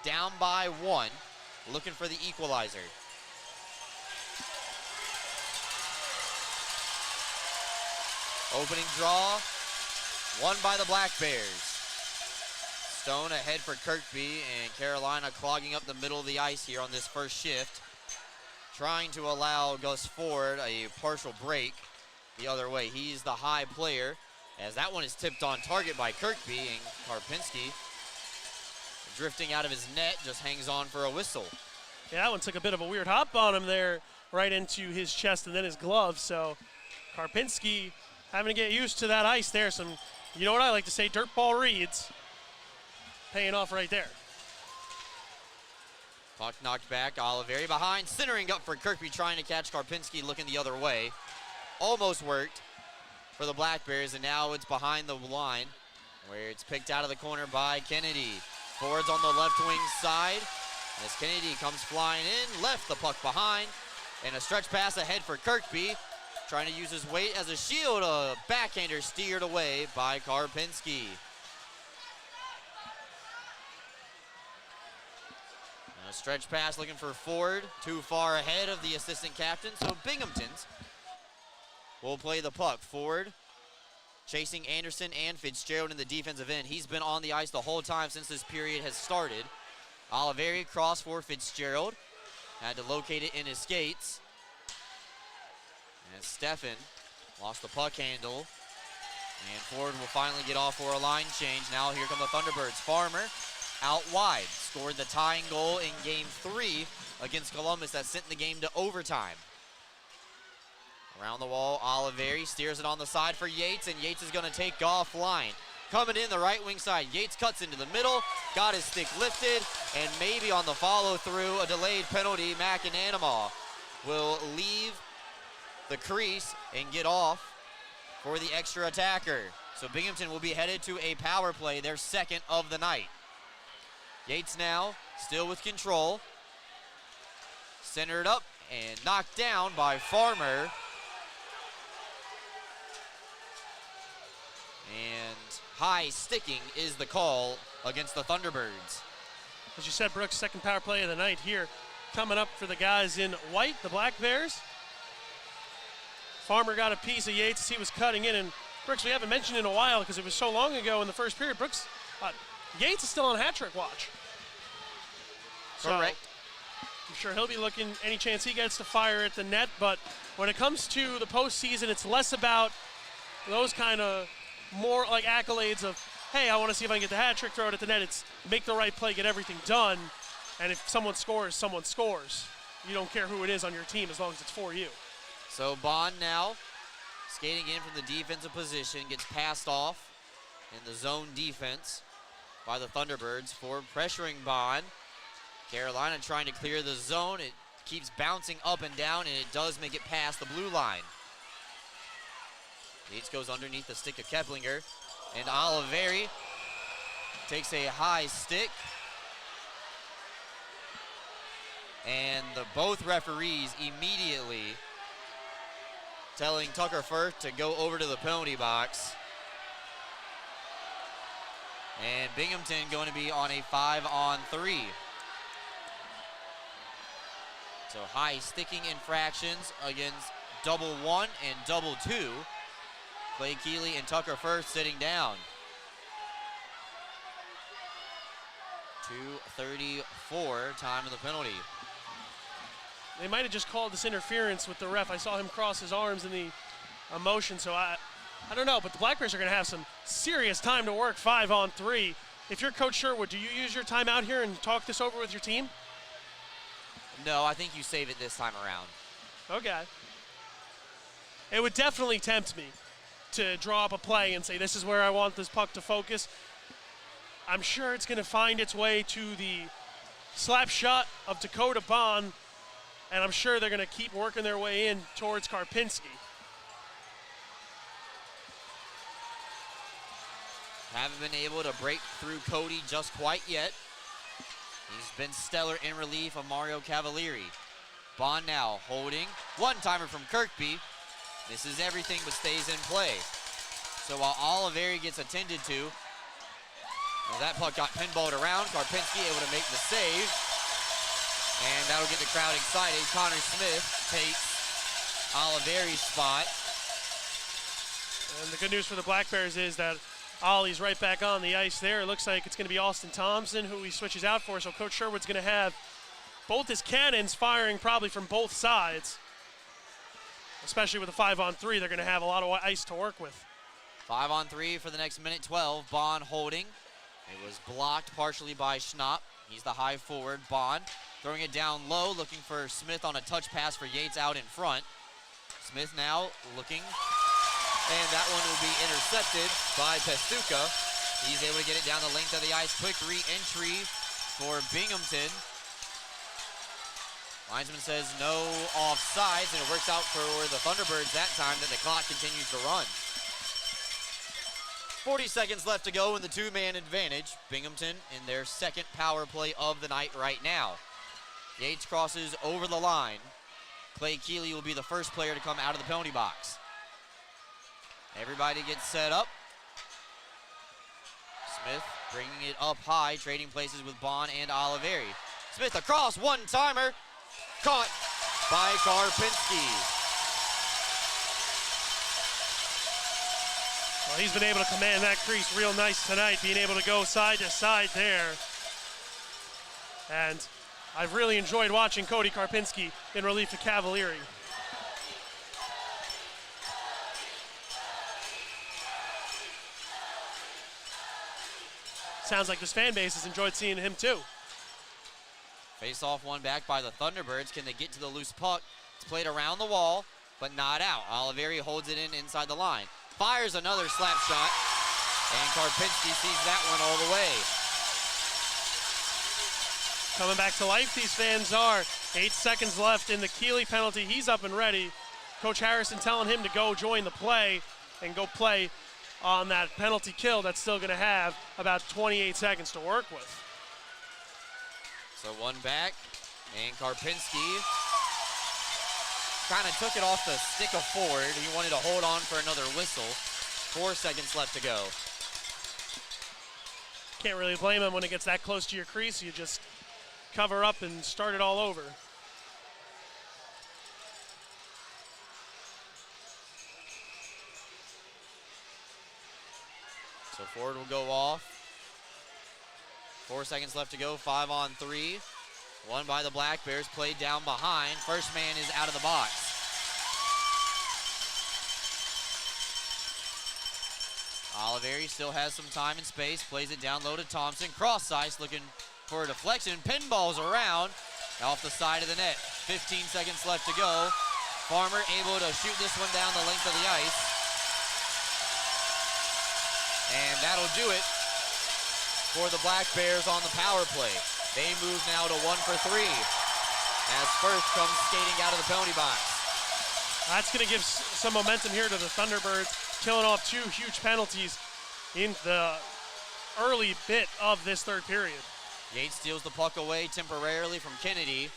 down by 1, looking for the equalizer. Opening draw, won by the Black Bears. Stone ahead for Kirkby, and Carolina clogging up the middle of the ice here on this first shift. Trying to allow Gus Ford a partial break the other way. He's the high player, as that one is tipped on target by Kirkby, and Karpinski, drifting out of his net, just hangs on for a whistle. Yeah, that one took a bit of a weird hop on him there, right into his chest and then his glove. So Karpinski having to get used to that ice there. Some, you know what I like to say, dirt ball reads. Paying off right there. Puck knocked back, Oliveri behind, centering up for Kirkby, trying to catch Karpinski, looking the other way. Almost worked for the Black Bears, and now it's behind the line, where it's picked out of the corner by Kennedy. Ford's on the left wing side, as Kennedy comes flying in, left the puck behind, and a stretch pass ahead for Kirkby, trying to use his weight as a shield. A backhander steered away by Karpinski. A stretch pass looking for Ford, too far ahead of the assistant captain, so Binghamton's will play the puck. Ford chasing Anderson and Fitzgerald in the defensive end. He's been on the ice the whole time since this period has started. Oliveri cross for Fitzgerald. Had to locate it in his skates. And Steffen lost the puck handle. And Ford will finally get off for a line change. Now here come the Thunderbirds. Farmer out wide. Scored the tying goal in Game 3 against Columbus that sent the game to overtime. Around the wall, Oliveri steers it on the side for Yates, and Yates is going to take offline. Coming in the right wing side, Yates cuts into the middle, got his stick lifted, and maybe on the follow-through, a delayed penalty. McAnanama will leave the crease and get off for the extra attacker. So Binghamton will be headed to a power play, their second of the night. Yates now still with control. Centered up and knocked down by Farmer. And high sticking is the call against the Thunderbirds. As you said, Brooks, second power play of the night here. Coming up for the guys in white, the Black Bears. Farmer got a piece of Yates as he was cutting in. And Brooks, we haven't mentioned in a while because it was so long ago in the first period. Brooks, Yates is still on hat trick watch. Correct. I'm sure he'll be looking any chance he gets to fire at the net, but when it comes to the postseason, it's less about those kind of more like accolades of, hey, I want to see if I can get the hat trick, throw it at the net. It's make the right play, get everything done, and if someone scores, someone scores. You don't care who it is on your team as long as it's for you. So Bond now skating in from the defensive position, gets passed off in the zone defense by the Thunderbirds for pressuring Bond. Carolina trying to clear the zone. It keeps bouncing up and down, and it does make it past the blue line. Yates goes underneath the stick of Keplinger, and Oliveri takes a high stick. And both referees immediately telling Tucker Firth to go over to the penalty box. And Binghamton going to be on a 5-on-3. So high sticking infractions against double 1 and double 2. Clay Keeley and Tucker Firth sitting down. 2:34 time of the penalty. They might have just called this interference with the ref. I saw him cross his arms in the emotion, so I don't know, but the Black Bears are going to have some serious time to work 5-on-3. If you're Coach Sherwood, do you use your time out here and talk this over with your team? No, I think you save it this time around. Okay. It would definitely tempt me to draw up a play and say, this is where I want this puck to focus. I'm sure it's going to find its way to the slap shot of Dakota Bond, and I'm sure they're going to keep working their way in towards Karpinski. Haven't been able to break through Cody just quite yet. He's been stellar in relief of Mario Cavalieri. Bond now holding. One-timer from Kirkby. Misses everything but stays in play. So while Oliveri gets attended to, well, that puck got pinballed around. Karpinski able to make the save. And that'll get the crowd excited. Connor Smith takes Oliveri's spot. And the good news for the Black Bears is that Ollie's right back on the ice there. It looks like it's going to be Austin Thompson who he switches out for. So Coach Sherwood's going to have both his cannons firing probably from both sides. Especially with a 5-on-3, they're going to have a lot of ice to work with. 5-on-3 for the next minute 12. Bond holding. It was blocked partially by Schnapp. He's the high forward. Bond throwing it down low, looking for Smith on a touch pass for Yates out in front. Smith now looking, and that one will be intercepted by Pestuka. He's able to get it down the length of the ice. Quick re-entry for Binghamton. Linesman says no offsides, and it works out for the Thunderbirds that time that the clock continues to run. 40 seconds left to go in the two-man advantage. Binghamton in their second power play of the night right now. Yates crosses over the line. Clay Keeley will be the first player to come out of the penalty box. Everybody gets set up. Smith bringing it up high, trading places with Bond and Oliveri. Smith across, one-timer. Caught by Karpinski. Well, he's been able to command that crease real nice tonight, being able to go side to side there. And I've really enjoyed watching Cody Karpinski in relief of Cavalieri. Sounds like this fan base has enjoyed seeing him too. Face off one back by the Thunderbirds. Can they get to the loose puck? It's played around the wall, but not out. Oliveri holds it in inside the line. Fires another slap shot, and Karpinski sees that one all the way. Coming back to life, these fans are. 8 seconds left in the Keeley penalty. He's up and ready. Coach Harrison telling him to go join the play and go play on that penalty kill that's still going to have about 28 seconds to work with. So one back, and Karpinski kind of took it off the stick of forward. He wanted to hold on for another whistle. 4 seconds left to go. Can't really blame him when it gets that close to your crease. You just cover up and start it all over. So forward will go off. 4 seconds left to go, 5-on-3. One by the Black Bears, played down behind. First man is out of the box. Oliveri still has some time and space, plays it down low to Thompson. Cross ice, looking for a deflection. Pinballs around, off the side of the net. 15 seconds left to go. Farmer able to shoot this one down the length of the ice. And that'll do it for the Black Bears on the power play. They move now to 1 for 3 as Firth comes skating out of the penalty box. That's going to give some momentum here to the Thunderbirds, killing off 2 huge penalties in the early bit of this third period. Yates steals the puck away temporarily from Kennedy.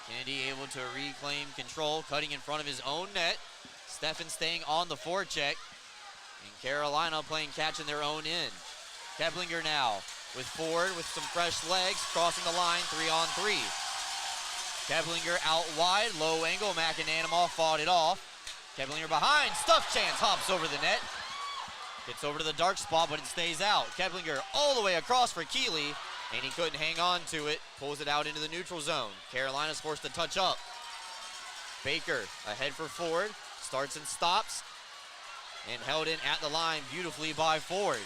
Kennedy able to reclaim control, cutting in front of his own net. Steffen staying on the forecheck. And Carolina playing catch in their own end. Keplinger now with Ford with some fresh legs, crossing the line, 3-on-3. Keplinger out wide, low angle, McAnanimov fought it off. Keplinger behind, stuff chance, hops over the net. Gets over to the dark spot, but it stays out. Keplinger all the way across for Keeley, and he couldn't hang on to it. Pulls it out into the neutral zone. Carolina's forced to touch up. Baker ahead for Ford, starts and stops, and held in at the line beautifully by Ford.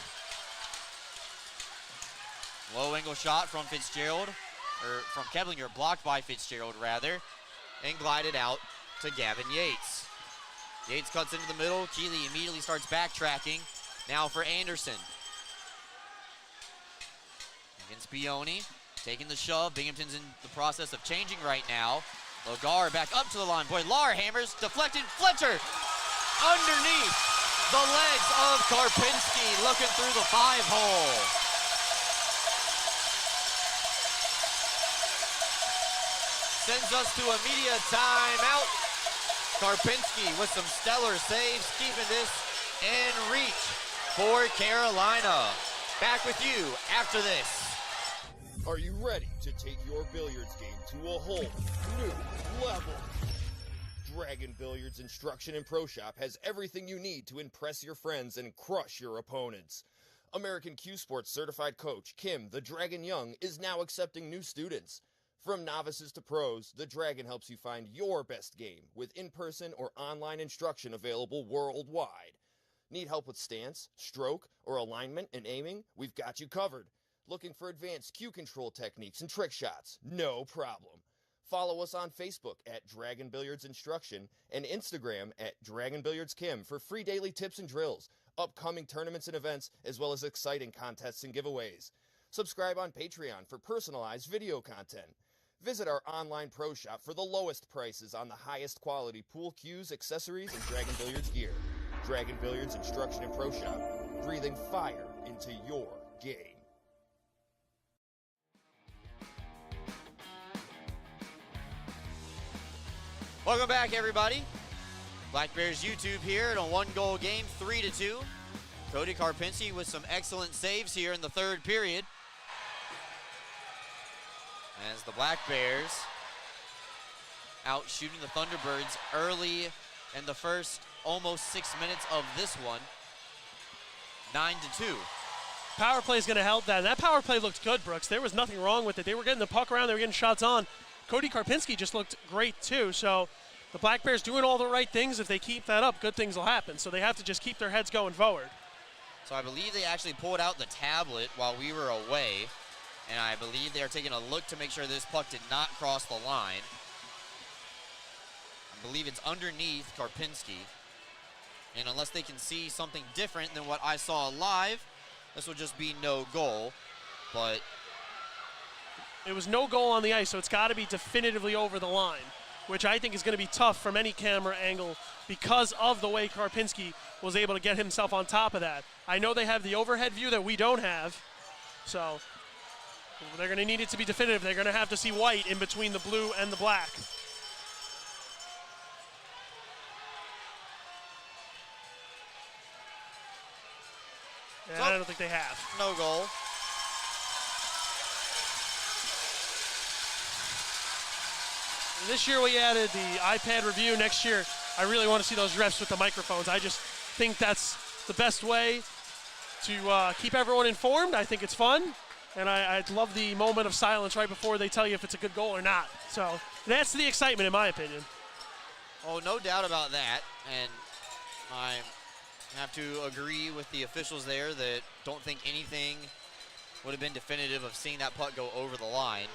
Low angle shot from Fitzgerald, or from Keplinger, blocked by Fitzgerald rather, and glided out to Gavin Yates. Yates cuts into the middle. Keeley immediately starts backtracking. Now for Anderson. Against Bioni, taking the shove. Binghamton's in the process of changing right now. Logar back up to the line. Boy, Lahr hammers, deflected. Fletcher underneath the legs of Karpinski, looking through the 5-hole. Sends us to a media timeout. Karpinski with some stellar saves, keeping this in reach for Carolina. Back with you after this. Are you ready to take your billiards game to a whole new level? Dragon Billiards Instruction and Pro Shop has everything you need to impress your friends and crush your opponents. American Q Sports certified coach Kim the Dragon Young is now accepting new students. From novices to pros, the Dragon helps you find your best game with in-person or online instruction available worldwide. Need help with stance, stroke, or alignment and aiming? We've got you covered. Looking for advanced cue control techniques and trick shots? No problem. Follow us on Facebook at Dragon Billiards Instruction and Instagram at Dragon Billiards Kim for free daily tips and drills, upcoming tournaments and events, as well as exciting contests and giveaways. Subscribe on Patreon for personalized video content. Visit our online pro shop for the lowest prices on the highest quality pool cues, accessories, and Dragon Billiards gear. Dragon Billiards Instruction and Pro Shop, breathing fire into your game. Welcome back, everybody. Black Bears YouTube here in a 1-goal game, 3-2. Cody Karpinski with some excellent saves here in the third period. As the Black Bears out shooting the Thunderbirds early in the first almost 6 minutes of this one, 9-2. Power play is going to help that. That power play looked good, Brooks. There was nothing wrong with it. They were getting the puck around. They were getting shots on. Cody Karpinski just looked great, too. So the Black Bears doing all the right things. If they keep that up, good things will happen. So they have to just keep their heads going forward. So I believe they actually pulled out the tablet while we were away. And I believe they are taking a look to make sure this puck did not cross the line. I believe it's underneath Karpinski. And unless they can see something different than what I saw live, this will just be no goal. But it was no goal on the ice, so it's got to be definitively over the line, which I think is going to be tough from any camera angle because of the way Karpinski was able to get himself on top of that. I know they have the overhead view that we don't have, so they're going to need it to be definitive. They're going to have to see white in between the blue and the black. And I don't think they have. No goal. This year we added the iPad review. Next year, I really want to see those refs with the microphones. I just think that's the best way to keep everyone informed. I think it's fun. And I love the moment of silence right before they tell you if it's a good goal or not. So that's the excitement, in my opinion. Oh, no doubt about that. And I have to agree with the officials there that don't think anything would have been definitive of seeing that puck go over the line.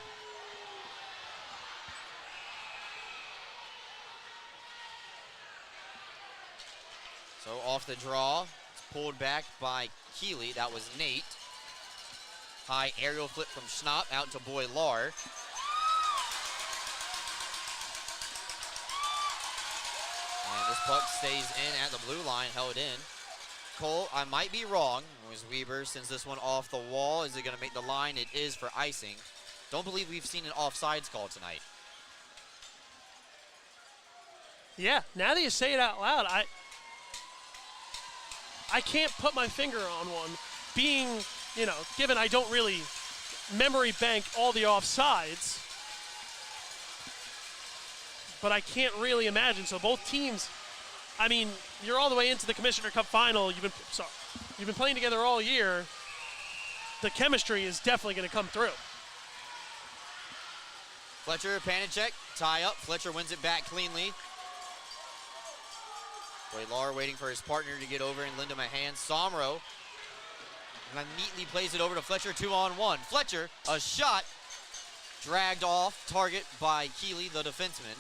So off the draw, it's pulled back by Keeley. That was Nate. High aerial flip from Schnapp out to Boylar. And this puck stays in at the blue line, held in. Cole, I might be wrong. It was Weber sends this one off the wall. Is it going to make the line? It is for icing. Don't believe we've seen an offsides call tonight. Yeah, now that you say it out loud, I can't put my finger on one. Being, given I don't really memory bank all the offsides, but I can't really imagine. So both teams, I mean, you're all the way into the Commissioner Cup final. You've been playing together all year. The chemistry is definitely going to come through. Fletcher, Panicek, tie up. Fletcher wins it back cleanly. Boylar waiting for his partner to get over and lend him a hand. Somro neatly plays it over to Fletcher, 2-on-1. Fletcher, a shot, dragged off target by Keeley, the defenseman.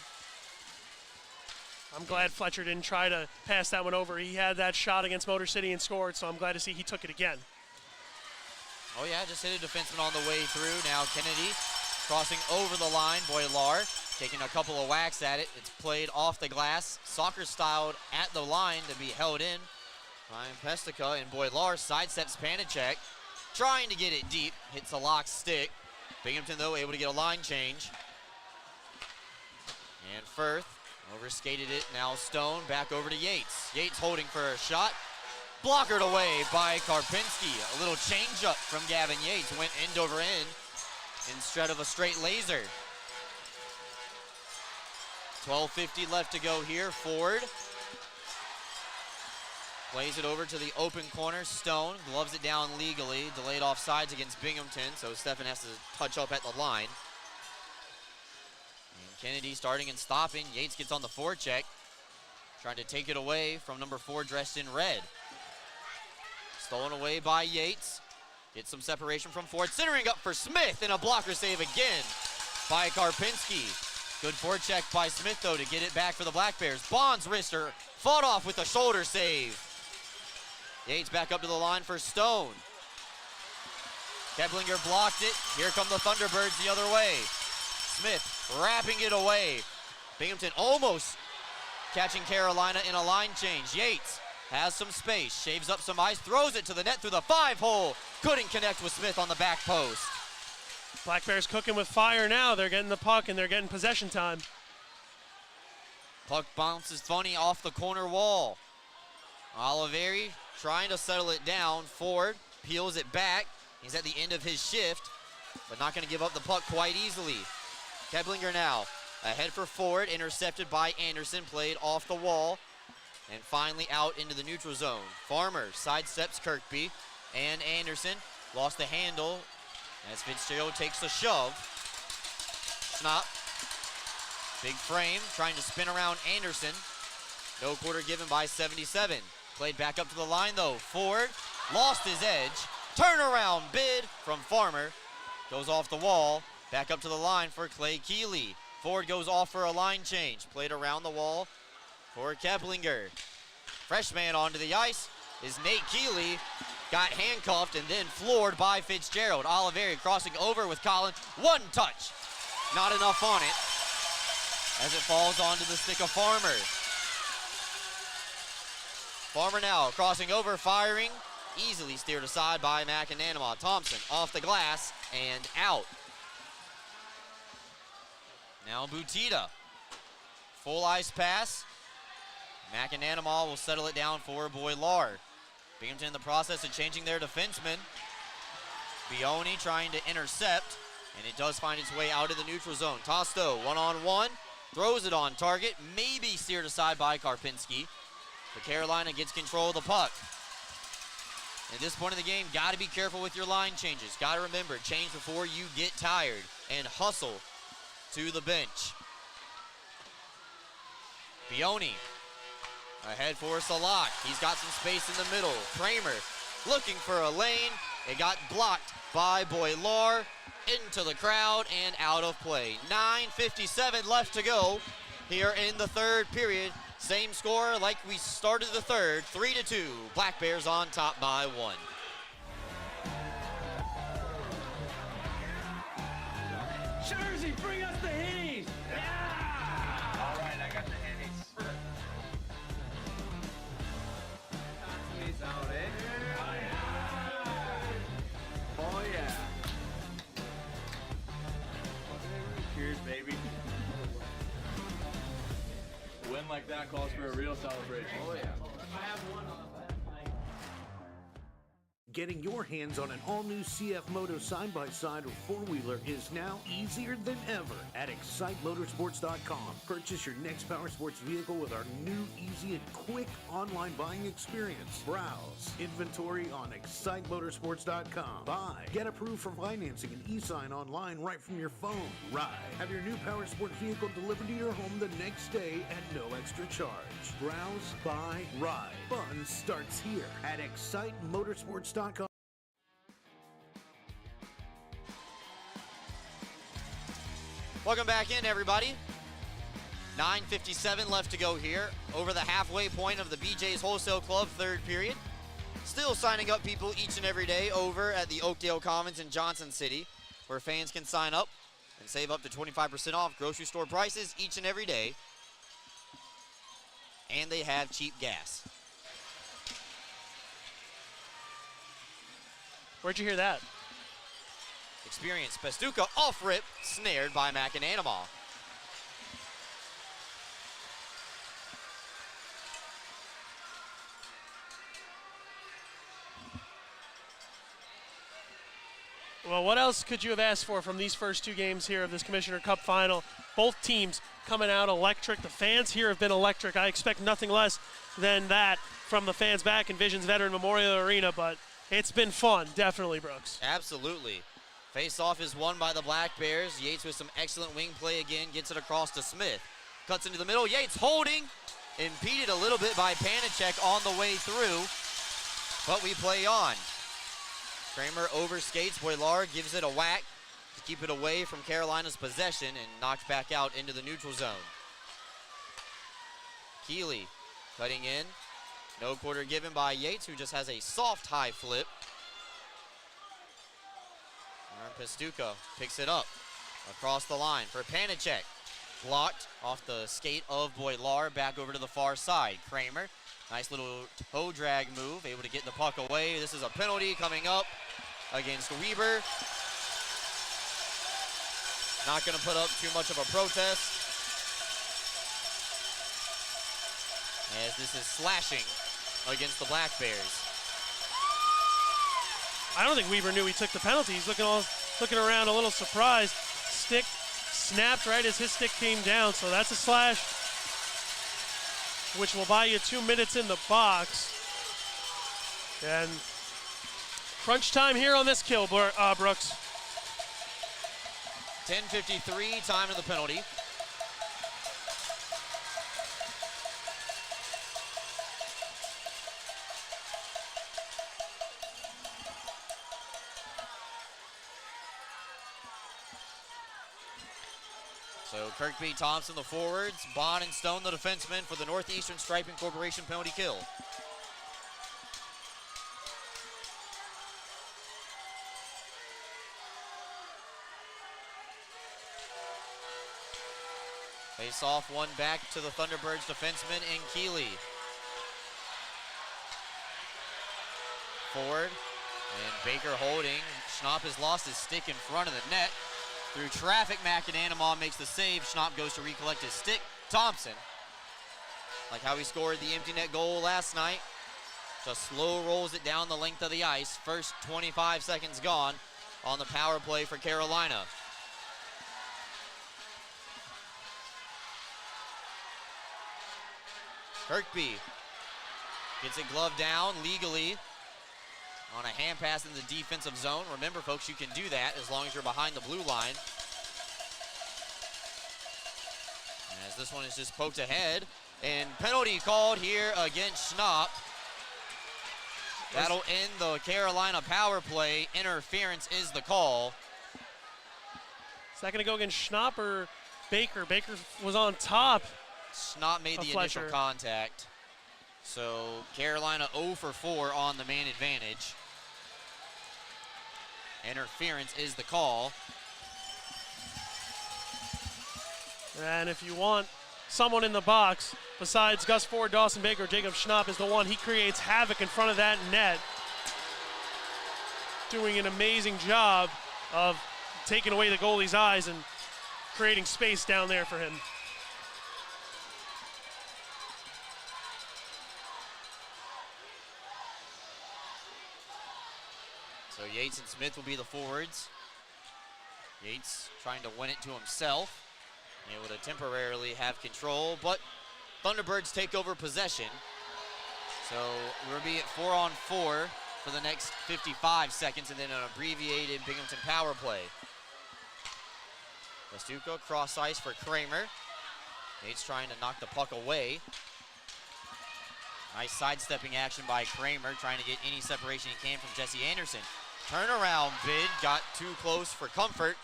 I'm glad Fletcher didn't try to pass that one over. He had that shot against Motor City and scored, so I'm glad to see he took it again. Oh yeah, just hit a defenseman on the way through. Now Kennedy crossing over the line. Boylar taking a couple of whacks at it. It's played off the glass, soccer-styled at the line to be held in. Ryan Pestica and Boylar sidesteps Panicek, trying to get it deep. Hits a lock stick. Binghamton, though, able to get a line change. And Firth overskated it. Now Stone back over to Yates. Yates holding for a shot. Blockered away by Karpinski. A little change-up from Gavin Yates. Went end over end instead of a straight laser. 12:50 left to go here. Ford plays it over to the open corner. Stone gloves it down legally. Delayed offsides against Binghamton, so Stefan has to touch up at the line. And Kennedy starting and stopping. Yates gets on the forecheck, trying to take it away from number 4 dressed in red. Stolen away by Yates. Gets some separation from Ford. Centering up for Smith, and a blocker save again by Karpinski. Good forecheck by Smith, though, to get it back for the Black Bears. Bond's wrister fought off with a shoulder save. Yates back up to the line for Stone. Keblinger blocked it. Here come the Thunderbirds the other way. Smith wrapping it away. Binghamton almost catching Carolina in a line change. Yates has some space, shaves up some ice, throws it to the net through the 5-hole. Couldn't connect with Smith on the back post. Black Bears cooking with fire now. They're getting the puck and they're getting possession time. Puck bounces funny off the corner wall. Oliveri trying to settle it down. Ford peels it back. He's at the end of his shift, but not going to give up the puck quite easily. Keblinger now ahead for Ford, intercepted by Anderson, played off the wall, and finally out into the neutral zone. Farmer sidesteps Kirkby, and Anderson lost the handle as Fitzgerald takes the shove. Schnapp, big frame, trying to spin around Anderson. No quarter given by 77. Played back up to the line, though. Ford lost his edge. Turnaround bid from Farmer. Goes off the wall. Back up to the line for Clay Keeley. Ford goes off for a line change. Played around the wall for Keplinger. Fresh man onto the ice is Nate Keeley. Got handcuffed and then floored by Fitzgerald. Oliveri crossing over with Collin. One touch. Not enough on it as it falls onto the stick of Farmer. Farmer now crossing over, firing. Easily steered aside by McAnanama. Thompson off the glass and out. Now Butita. Full ice pass. McAnanama will settle it down for Boylar. Binghamton in the process of changing their defenseman. Bioni trying to intercept, and it does find its way out of the neutral zone. Tosto, one-on-one, throws it on target, maybe steered aside by Karpinski. But Carolina gets control of the puck. At this point in the game, got to be careful with your line changes. Got to remember, change before you get tired and hustle to the bench. Bioni ahead for Salak. He's got some space in the middle. Kramer looking for a lane. It got blocked by Boilar into the crowd and out of play. 9:57 left to go here in the third period. Same score like we started the third, 3-2. Black Bears on top by 1. Jersey, bring us the Hitties! Yeah! All right, I got the Hitties. Out, eh? Oh, yeah. Cheers, baby. A win like that calls for a real celebration. Oh, yeah. Getting your hands on an all-new CF Moto side-by-side or four-wheeler is now easier than ever at ExciteMotorsports.com. Purchase your next power sports vehicle with our new, easy, and quick online buying experience. Browse inventory on ExciteMotorsports.com. Buy, get approved for financing and e-sign online right from your phone. Ride, have your new power sport vehicle delivered to your home the next day at no extra charge. Browse, buy, ride. Fun starts here at ExciteMotorsports.com. Welcome back in, everybody. 9:57 left to go here. Over the halfway point of the BJ's Wholesale Club third period. Still signing up people each and every day over at the Oakdale Commons in Johnson City, where fans can sign up and save up to 25% off grocery store prices each and every day. And they have cheap gas. Where'd you hear that? Experience. Pastuca off rip, snared by McAnanama. Well, what else could you have asked for from these first two games here of this Commissioner Cup final? Both teams coming out electric. The fans here have been electric. I expect nothing less than that from the fans back in Visions Veteran Memorial Arena, but it's been fun, definitely, Brooks. Absolutely. Face-off is won by the Black Bears. Yates with some excellent wing play again, gets it across to Smith. Cuts into the middle, Yates holding, impeded a little bit by Panicek on the way through, but we play on. Kramer overskates, Boilar gives it a whack to keep it away from Carolina's possession and knocked back out into the neutral zone. Keeley cutting in. No quarter given by Yates, who just has a soft high flip. And Pastuca picks it up across the line for Panicek. Blocked off the skate of Boilar, back over to the far side. Kramer, nice little toe drag move, able to get the puck away. This is a penalty coming up against Weber. Not going to put up too much of a protest, as this is slashing against the Black Bears. I don't think Weber knew he took the penalty. He's looking around a little surprised. Stick snapped right as his stick came down, so that's a slash, which will buy you 2 minutes in the box. And crunch time here on this kill, Brooks. 10:53, time to the penalty. So Kirkby, Thompson, the forwards, Bond and Stone, the defensemen, for the Northeastern Striping Corporation penalty kill. Face off, one back to the Thunderbirds defenseman in Keeley. Forward, and Baker holding. Schnapp has lost his stick in front of the net. Through traffic, McAnanama makes the save. Schnapp goes to recollect his stick. Thompson, like how he scored the empty net goal last night, just slow rolls it down the length of the ice. First 25 seconds gone on the power play for Carolina. Kirkby gets it gloved down legally. on a hand pass in the defensive zone. Remember, folks, you can do that as long as you're behind the blue line. As this one is just poked ahead. And penalty called here against Schnapp. That'll end the Carolina power play. Interference is the call. Is that going to go against Schnapp or Baker? Baker was on top. Schnapp made the initial contact. So Carolina 0 for 4 on the man advantage. Interference is the call. And if you want someone in the box besides Gus Ford, Dawson Baker, Jacob Schnapp is the one. He creates havoc in front of that net. Doing an amazing job of taking away the goalie's eyes and creating space down there for him. So Yates and Smith will be the forwards. Yates trying to win it to himself. Able to temporarily have control, but Thunderbirds take over possession. So we'll be at 4-on-4 for the next 55 seconds and then an abbreviated Binghamton power play. Lestuco cross ice for Kramer. Yates trying to knock the puck away. Nice sidestepping action by Kramer, trying to get any separation he can from Jesse Anderson. Turnaround bid, got too close for comfort.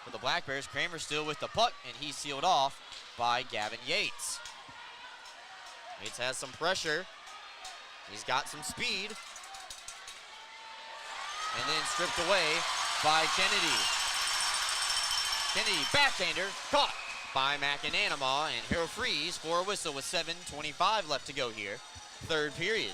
For the Black Bears, Kramer still with the puck, and he's sealed off by Gavin Yates. Yates has some pressure. He's got some speed. And then stripped away by Kennedy. Kennedy, backhander, caught by McAnanama, and he'll freeze for a whistle with 7:25 left to go here. Third period.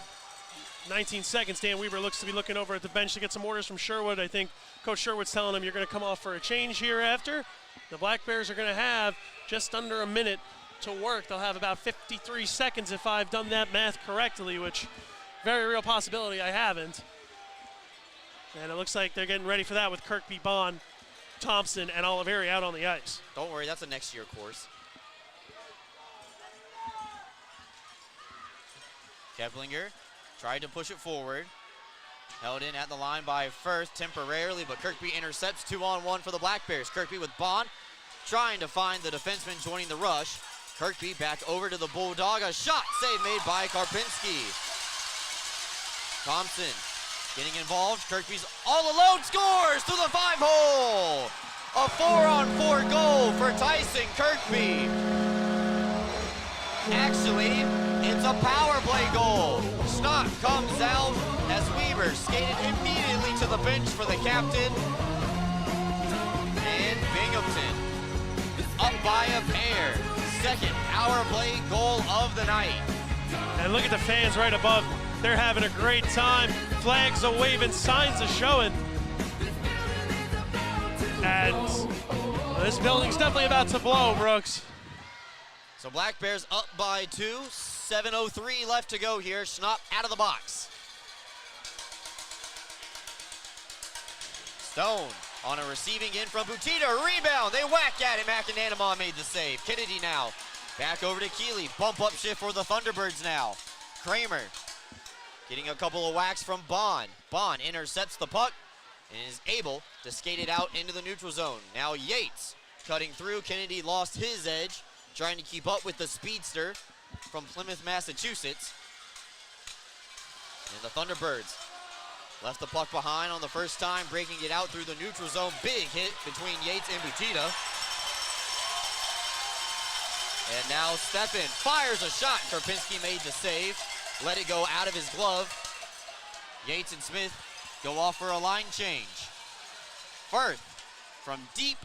19 seconds, Dan Weber looks to be looking over at the bench to get some orders from Sherwood. I think Coach Sherwood's telling him you're going to come off for a change here after. The Black Bears are going to have just under a minute to work. They'll have about 53 seconds if I've done that math correctly, which very real possibility I haven't. And it looks like they're getting ready for that with Kirkby, Bond, Thompson, and Oliveri out on the ice. Don't worry, that's a next year course. Keplinger tried to push it forward. Held in at the line by Firth temporarily, but Kirkby intercepts. 2-on-1 for the Black Bears. Kirkby with Bond trying to find the defenseman joining the rush. Kirkby back over to the Bulldog. A shot save made by Karpinski. Thompson getting involved. Kirkby's all alone, scores through the 5-hole. A 4-on-4 goal for Tyson Kirkby. Actually, it's a power play goal. Schnapp comes out as Weber skated immediately to the bench for the captain. And Binghamton is up by a pair. Second power play goal of the night. And look at the fans right above. They're having a great time. Flags are waving, signs are showing. And this building's definitely about to blow, Brooks. So Black Bears up by 2. 7:03 left to go here. Schnapp out of the box. Stone on a receiving in from Butita. Rebound. They whack at it. McAnanama made the save. Kennedy now back over to Keeley. Bump up shift for the Thunderbirds now. Kramer getting a couple of whacks from Bond. Bond intercepts the puck and is able to skate it out into the neutral zone. Now Yates cutting through. Kennedy lost his edge, trying to keep up with the speedster from Plymouth, Massachusetts. And the Thunderbirds left the puck behind on the first time, breaking it out through the neutral zone. Big hit between Yates and Butita. And now Steffen fires a shot. Karpinski made the save. Let it go out of his glove. Yates and Smith go off for a line change. Firth from deep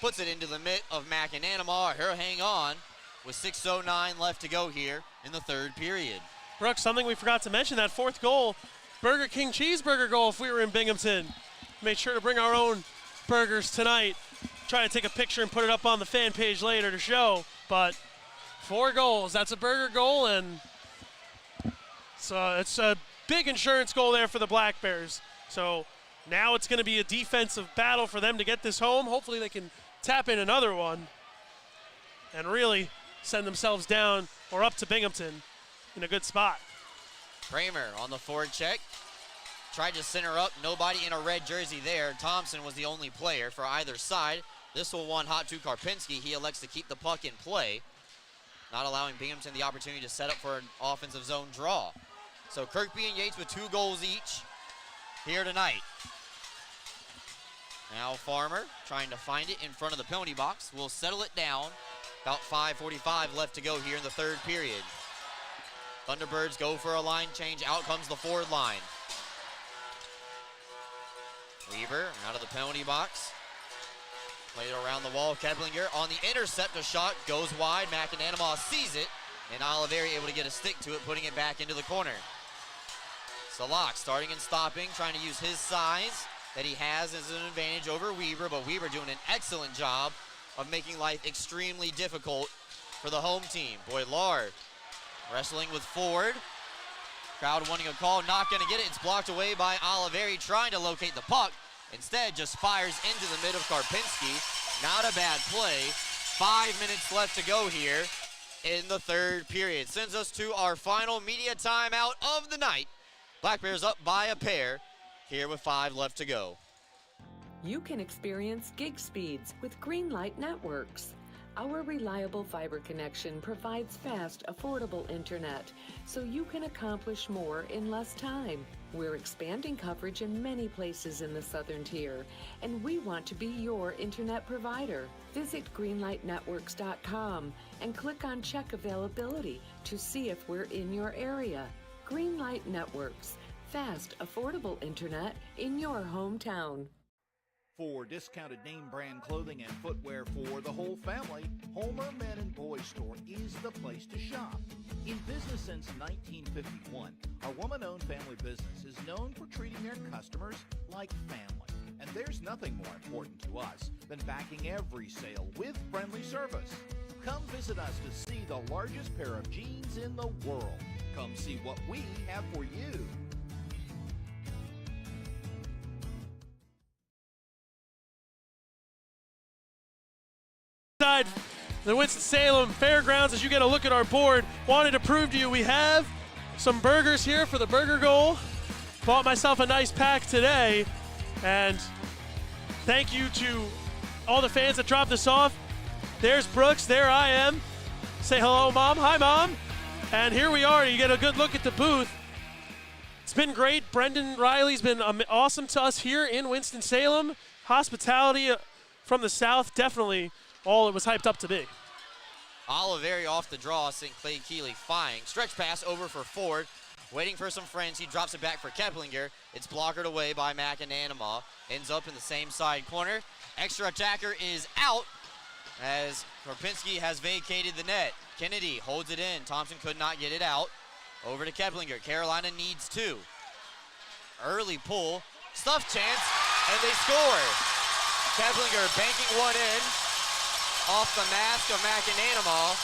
puts it into the mitt of McAnanama. He'll hang on with 6:09 left to go here in the third period. Brooks, something we forgot to mention, that fourth goal, Burger King cheeseburger goal if we were in Binghamton. Made sure to bring our own burgers tonight. Try to take a picture and put it up on the fan page later to show, but 4 goals, that's a burger goal, and so it's a big insurance goal there for the Black Bears. So now it's going to be a defensive battle for them to get this home. Hopefully they can tap in another one and really send themselves down or up to Binghamton in a good spot. Kramer on the forward check. tried to center up, nobody in a red jersey there. Thompson was the only player for either side. This will one hot to Karpinski. He elects to keep the puck in play, not allowing Binghamton the opportunity to set up for an offensive zone draw. So Kirkby and Yates with 2 goals each here tonight. Now Farmer trying to find it in front of the penalty box. We'll settle it down. About 5:45 left to go here in the third period. Thunderbirds go for a line change. Out comes the forward line. Weaver out of the penalty box. Played it around the wall. Keplinger on the intercept. A shot goes wide. McAnanama sees it. And Oliveri able to get a stick to it, putting it back into the corner. Salak starting and stopping, trying to use his size that he has as an advantage over Weaver, but Weaver doing an excellent job of making life extremely difficult for the home team. Boylar wrestling with Ford. Crowd wanting a call, not going to get it. It's blocked away by Oliveri trying to locate the puck. Instead, just fires into the mid of Karpinski. Not a bad play. 5 minutes left to go here in the third period. Sends us to our final media timeout of the night. Black Bears up by a pair here with 5 left to go. You can experience gig speeds with Greenlight Networks. Our reliable fiber connection provides fast, affordable internet, so you can accomplish more in less time. We're expanding coverage in many places in the southern tier, and we want to be your internet provider. Visit greenlightnetworks.com and click on Check Availability to see if we're in your area. Greenlight Networks, fast, affordable internet in your hometown. For discounted name brand clothing and footwear for the whole family, Homer Men and Boys Store is the place to shop. In business since 1951, our woman-owned family business is known for treating their customers like family. And there's nothing more important to us than backing every sale with friendly service. Come visit us to see the largest pair of jeans in the world. Come see what we have for you. The Winston-Salem Fairgrounds, as you get a look at our board, wanted to prove to you we have some burgers here for the burger goal. Bought myself a nice pack today, and thank you to all the fans that dropped this off. There's Brooks, there I am. Say hello, Mom. Hi, Mom. And here we are. You get a good look at the booth. It's been great. Brendan Riley's been awesome to us here in Winston-Salem. Hospitality from the South, definitely all it was hyped up to be. Oliveri off the draw, sent Clay Keeley flying. Stretch pass over for Ford. Waiting for some friends. He drops it back for Keplinger. It's blockered away by McAnanama. Ends up in the same side corner. Extra attacker is out as Karpinski has vacated the net. Kennedy holds it in. Thompson could not get it out. Over to Keplinger. Carolina needs 2. Early pull. Stuff chance. And they score. Keplinger banking one in. Off the mask of McAnanama,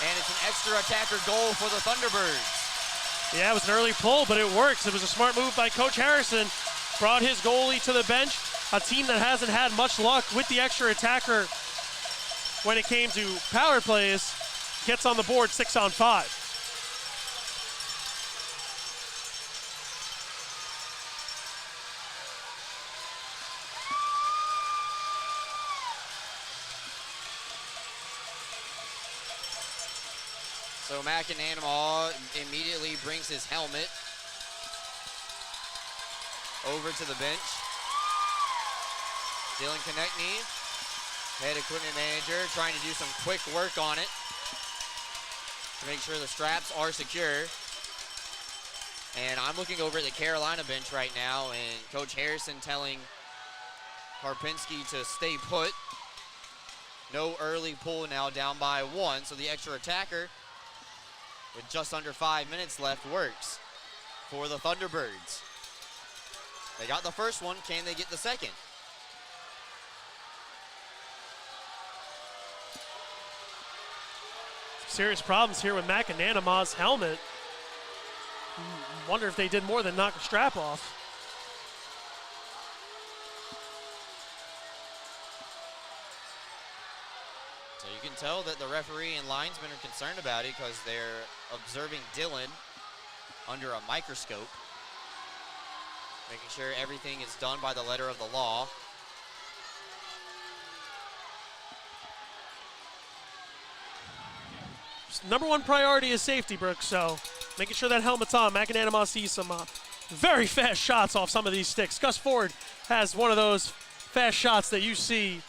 and it's an extra attacker goal for the Thunderbirds. Yeah, it was an early pull, but it works. It was a smart move by Coach Harrison. Brought his goalie to the bench, a team that hasn't had much luck with the extra attacker when it came to power plays, gets on the board 6-on-5. So McAnanama immediately brings his helmet over to the bench. Dylan Konechny, head equipment manager, trying to do some quick work on it to make sure the straps are secure. And I'm looking over at the Carolina bench right now, and Coach Harrison telling Karpinski to stay put. No early pull now, down by 1, so the extra attacker with just under 5 minutes left works for the Thunderbirds. They got the first one. Can they get the second? Serious problems here with McAnanama's helmet. Wonder if they did more than knock the strap off. So you can tell that the referee and linesmen are concerned about it because they're observing Dylan under a microscope. Making sure everything is done by the letter of the law. Number one priority is safety, Brooks, so making sure that helmet's on. McAnanama sees some very fast shots off some of these sticks. Gus Ford has one of those fast shots that you see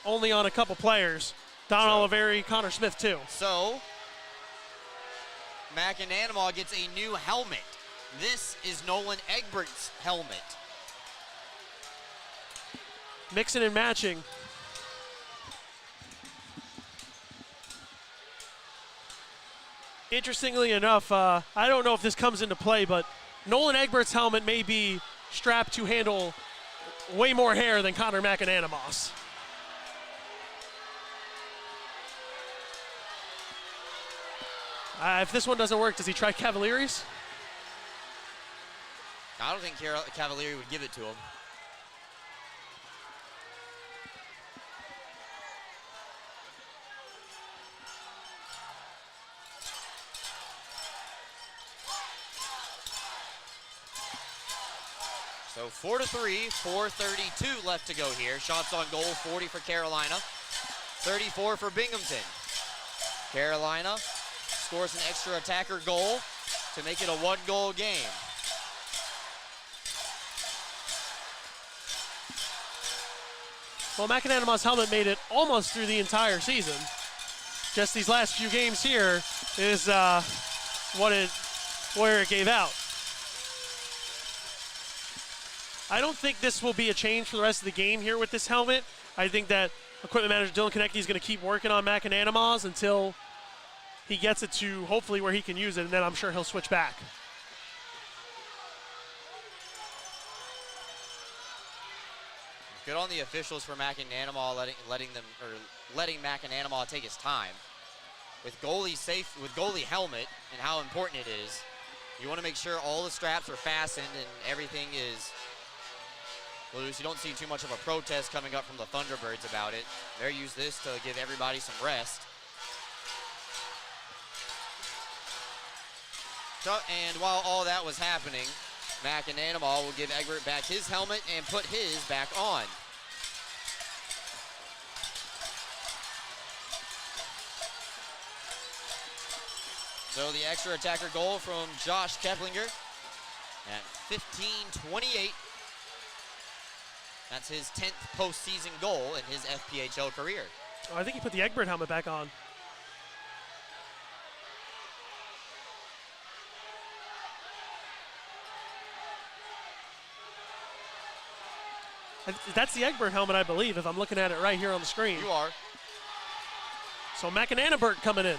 only on a couple players. Don Oliveri, Connor Smith, too. So, McAnanama gets a new helmet. This is Nolan Egbert's helmet. Mixing and matching. Interestingly enough, I don't know if this comes into play, but Nolan Egbert's helmet may be strapped to handle way more hair than Connor McAnanama's. If this one doesn't work, does he try Cavalieri's? I don't think Cavalieri would give it to him. So 4-3, 4:32 left to go here. Shots on goal, 40 for Carolina, 34 for Binghamton. Carolina scores an extra attacker goal to make it a one-goal game. Well, McAnanama's helmet made it almost through the entire season. Just these last few games here is where it gave out. I don't think this will be a change for the rest of the game here with this helmet. I think that equipment manager Dylan Konecny is going to keep working on McAnanama's until he gets it to hopefully where he can use it, and then I'm sure he'll switch back. Good on the officials for McAnanama letting McAnanama take his time. With goalie helmet and how important it is, you want to make sure all the straps are fastened and everything is loose. You don't see too much of a protest coming up from the Thunderbirds about it. They use this to give everybody some rest. So, and while all that was happening, McAnanama will give Egbert back his helmet and put his back on. So the extra attacker goal from Josh Keplinger at 15:28. That's his 10th postseason goal in his FPHL career. Oh, I think he put the Egbert helmet back on. That's the Egbert helmet, I believe, if I'm looking at it right here on the screen. You are. So McAnanama coming in.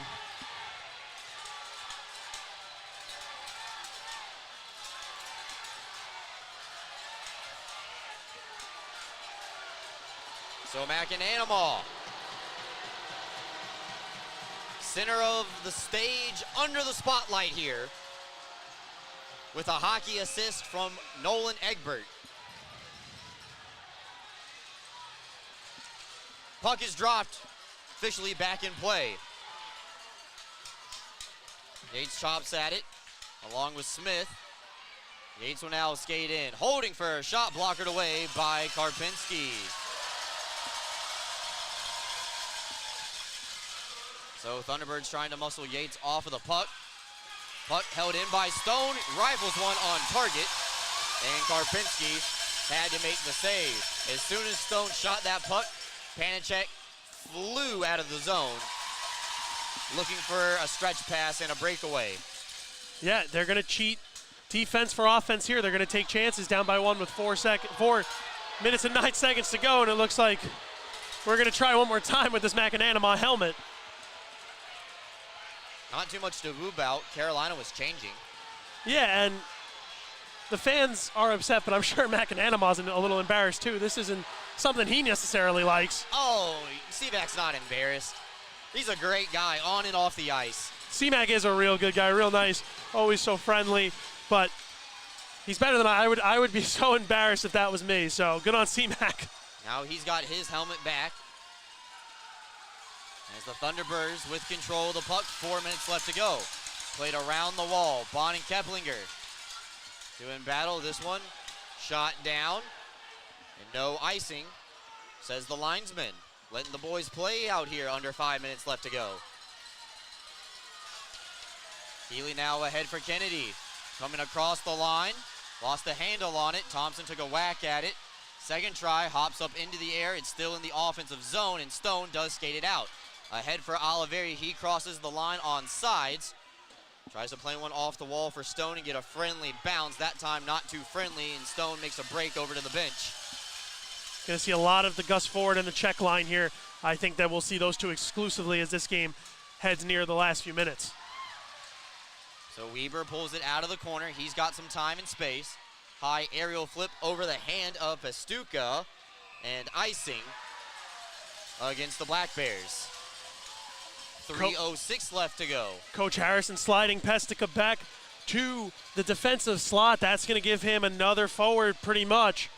So McAnanama, center of the stage, under the spotlight here, with a hockey assist from Nolan Egbert. Puck is dropped, officially back in play. Yates chops at it, along with Smith. Yates will now skate in, holding for a shot blockered away by Karpinski. So Thunderbirds trying to muscle Yates off of the puck. Puck held in by Stone, rifles one on target, and Karpinski had to make the save. As soon as Stone shot that puck, Panicek flew out of the zone, looking for a stretch pass and a breakaway. Yeah, they're going to cheat defense for offense here. They're going to take chances, down by one with 4 minutes and 9 seconds to go, and it looks like we're going to try one more time with this McAnanama helmet. Not too much to woo about. Carolina was changing. Yeah, and the fans are upset, but I'm sure McAnanama's a little embarrassed too. This isn't something he necessarily likes. Oh, C-Mac's not embarrassed. He's a great guy on and off the ice. C-Mac is a real good guy, real nice, always so friendly, but he's better than I would be so embarrassed if that was me, so good on C-Mac. Now he's got his helmet back. As the Thunderbirds with control of the puck, 4 minutes left to go. Played around the wall, Bond and Keplinger doing battle. This one Shot down, and no icing, says the linesman. Letting the boys play out here under 5 minutes left to go. Healy now ahead for Kennedy. Coming across the line, lost the handle on it. Thompson took a whack at it. Second try, hops up into the air. It's still in the offensive zone, and Stone does skate it out. Ahead for Oliveri, he crosses the line on sides. Tries to play one off the wall for Stone and get a friendly bounce. That time not too friendly, and Stone makes a break over to the bench. Going to see a lot of the Gus Ford and the check line here. I think that we'll see those two exclusively as this game heads near the last few minutes. So Weber pulls it out of the corner. He's got some time and space. High aerial flip over the hand of Pastuca, and icing against the Black Bears. 3:06 left to go. Coach Harrison sliding Pestica back to the defensive slot. That's going to give him another forward pretty much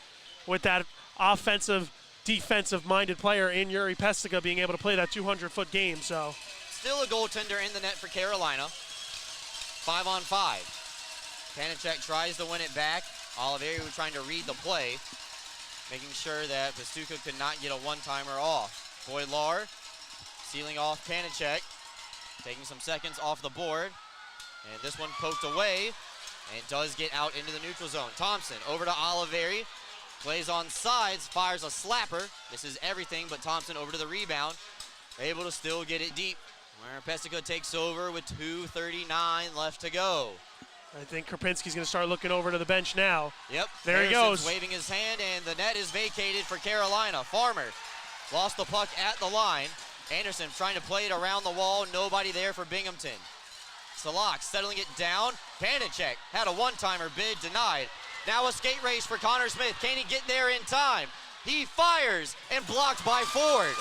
with that offensive, defensive-minded player in Yuri Pestica being able to play that 200-foot game. So still a goaltender in the net for Carolina. 5-on-5. Panicek tries to win it back. Oliveri was trying to read the play, making sure that Pastuca could not get a one-timer off. Boylar sealing off Panicek, taking some seconds off the board. And this one poked away and does get out into the neutral zone. Thompson over to Oliveri, plays on sides, fires a slapper. This is everything but Thompson over to the rebound. Able to still get it deep, where Pestica takes over with 2:39 left to go. I think Krapinski's going to start looking over to the bench now. Yep. There he goes. Waving his hand, and the net is vacated for Carolina. Farmer lost the puck at the line. Anderson trying to play it around the wall. Nobody there for Binghamton. Salak settling it down. Panicek had a one-timer bid denied. Now a skate race for Connor Smith. Can he get there in time? He fires and blocked by Ford.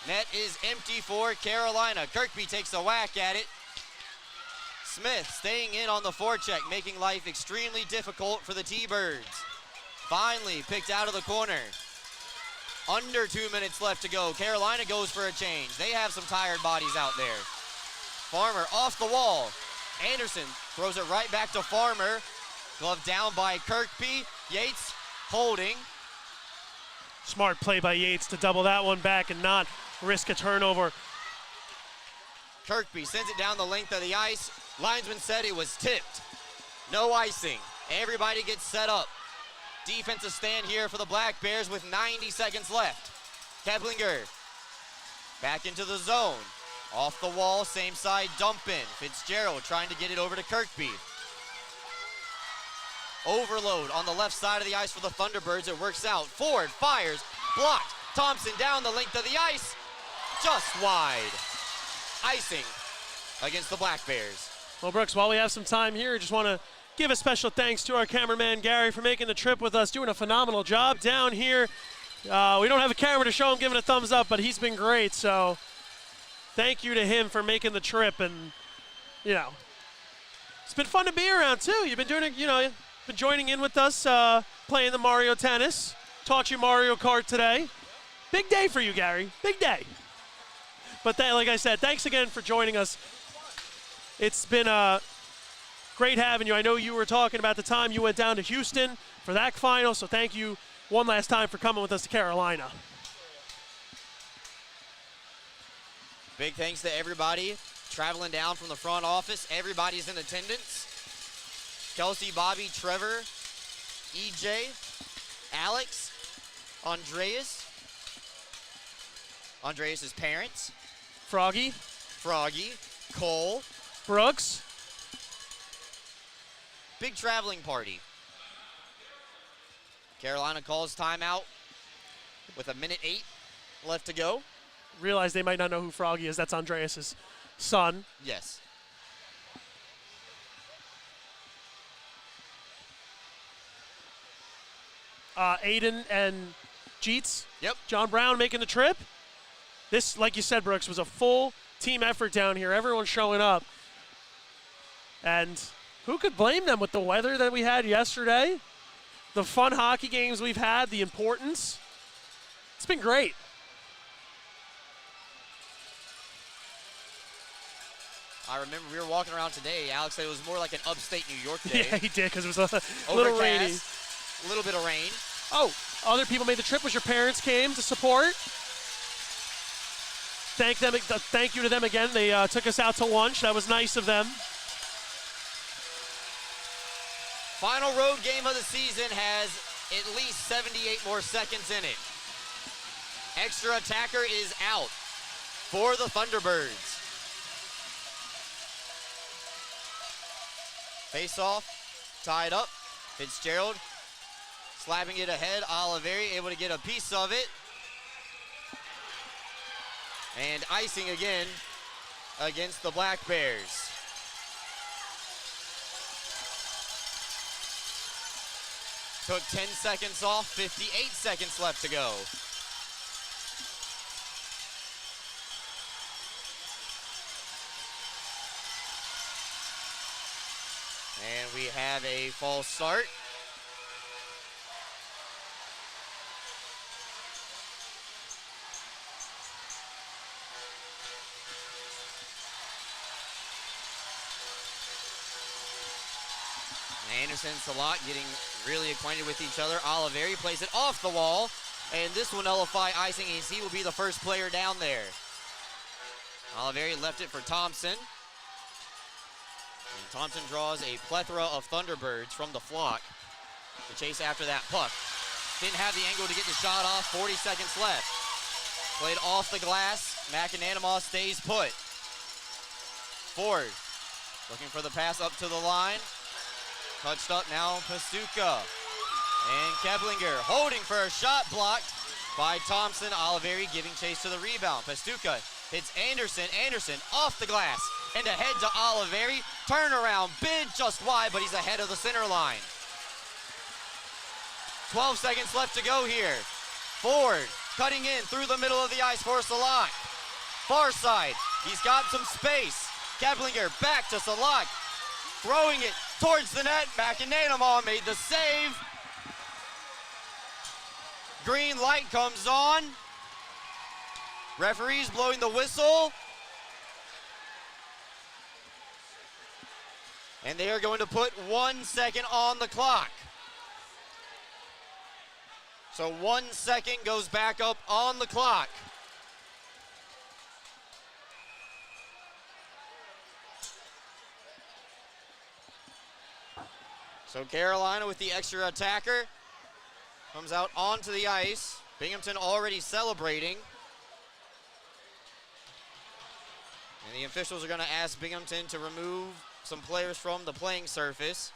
Net is empty for Carolina. Kirkby takes a whack at it. Smith staying in on the forecheck, making life extremely difficult for the T-Birds. Finally picked out of the corner. Under 2 minutes left to go. Carolina goes for a change. They have some tired bodies out there. Farmer off the wall. Anderson throws it right back to Farmer. Glove down by Kirkby. Yates holding. Smart play by Yates to double that one back and not risk a turnover. Kirkby sends it down the length of the ice. Linesman said it was tipped. No icing. Everybody gets set up. Defensive stand here for the Black Bears with 90 seconds left. Keplinger back into the zone. Off the wall, same side, dump in. Fitzgerald trying to get it over to Kirkby. Overload on the left side of the ice for the Thunderbirds. It works out. Ford fires, blocked. Thompson down the length of the ice, just wide. Icing against the Black Bears. Well, Brooks, while we have some time here, I just want to give a special thanks to our cameraman, Gary, for making the trip with us, doing a phenomenal job down here. We don't have a camera to show him giving a thumbs up, but he's been great, so thank you to him for making the trip. And, you know, it's been fun to be around, too. You've been doing it, you know, been joining in with us, playing the Mario Tennis. Taught you Mario Kart today. Big day for you, Gary. Big day. But like I said, thanks again for joining us. It's been great having you. I know you were talking about the time you went down to Houston for that final, so thank you one last time for coming with us to Carolina. Big thanks to everybody traveling down from the front office. Everybody's in attendance. Kelsey, Bobby, Trevor, EJ, Alex, Andreas's parents, Froggy, Cole, Brooks. Big traveling party. Carolina calls timeout with 1:08 left to go. Realize they might not know who Froggy is. That's Andreas's son. Yes. Aiden and Jeets. Yep. John Brown making the trip. This, like you said, Brooks, was a full team effort down here. Everyone showing up. And who could blame them with the weather that we had yesterday? The fun hockey games we've had, the importance. It's been great. I remember we were walking around today. Alex said it was more like an upstate New York day. Yeah, he did, because it was a little rainy. A little bit of rain. Oh, other people made the trip. Was your parents came to support? Thank you to them again. They took us out to lunch. That was nice of them. Final road game of the season has at least 78 more seconds in it. Extra attacker is out for the Thunderbirds. Face off, tied up. Fitzgerald slapping it ahead. Oliveri able to get a piece of it. And icing again against the Black Bears. Took 10 seconds off, 58 seconds left to go. And we have a false start. Anderson, Salat getting really acquainted with each other. Oliveri plays it off the wall, and this will nullify icing as he will be the first player down there. Oliveri left it for Thompson. And Thompson draws a plethora of Thunderbirds from the flock to chase after that puck. Didn't have the angle to get the shot off, 40 seconds left. Played off the glass, McAnanama stays put. Ford looking for the pass up to the line. Touched up now, Pastuca. And Keblinger holding for a shot blocked by Thompson. Oliveri giving chase to the rebound. Pastuca hits Anderson. Anderson off the glass and ahead to Oliveri. Turnaround, bid just wide, but he's ahead of the center line. 12 seconds left to go here. Ford cutting in through the middle of the ice for Salak. Far side, he's got some space. Keblinger back to Salak. Throwing it towards the net. McAnanama made the save. Green light comes on. Referees blowing the whistle. And they are going to put 1 second on the clock. So 1 second goes back up on the clock. So Carolina with the extra attacker comes out onto the ice. Binghamton already celebrating. And the officials are going to ask Binghamton to remove some players from the playing surface.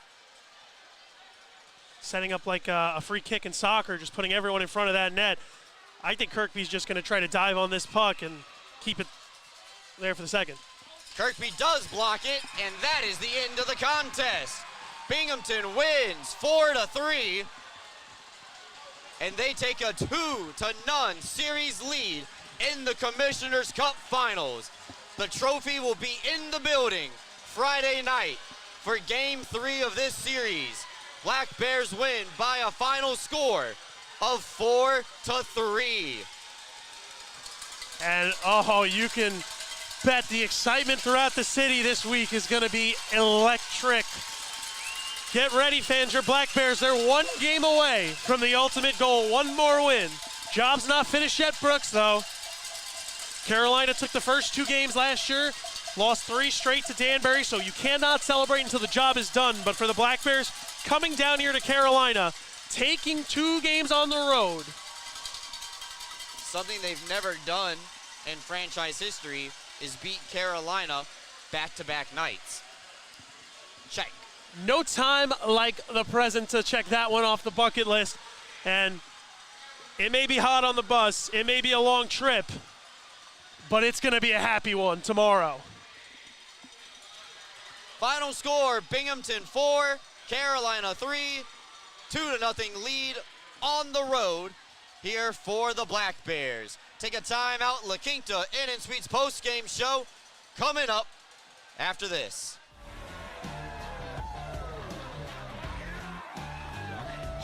Setting up like a free kick in soccer, just putting everyone in front of that net. I think Kirkby's just going to try to dive on this puck and keep it there for the second. Kirkby does block it, and that is the end of the contest. Binghamton wins 4-3, and they take a 2-0 series lead in the Commissioner's Cup Finals. The trophy will be in the building Friday night for Game 3 of this series. Black Bears win by a final score of 4-3. And you can bet the excitement throughout the city this week is going to be electric. Get ready, fans. Your Black Bears, they're one game away from the ultimate goal. One more win. Job's not finished yet, Brooks, though. Carolina took the first 2 games last year, lost 3 straight to Danbury, so you cannot celebrate until the job is done. But for the Black Bears, coming down here to Carolina, taking 2 games on the road. Something they've never done in franchise history is beat Carolina back-to-back nights. Check. No time like the present to check that one off the bucket list. And it may be hot on the bus, it may be a long trip, but it's going to be a happy one tomorrow. Final score, Binghamton 4, Carolina 3, 2-0 lead on the road here for the Black Bears. Take a time out. La Quinta Inn & Suites post-game show coming up after this.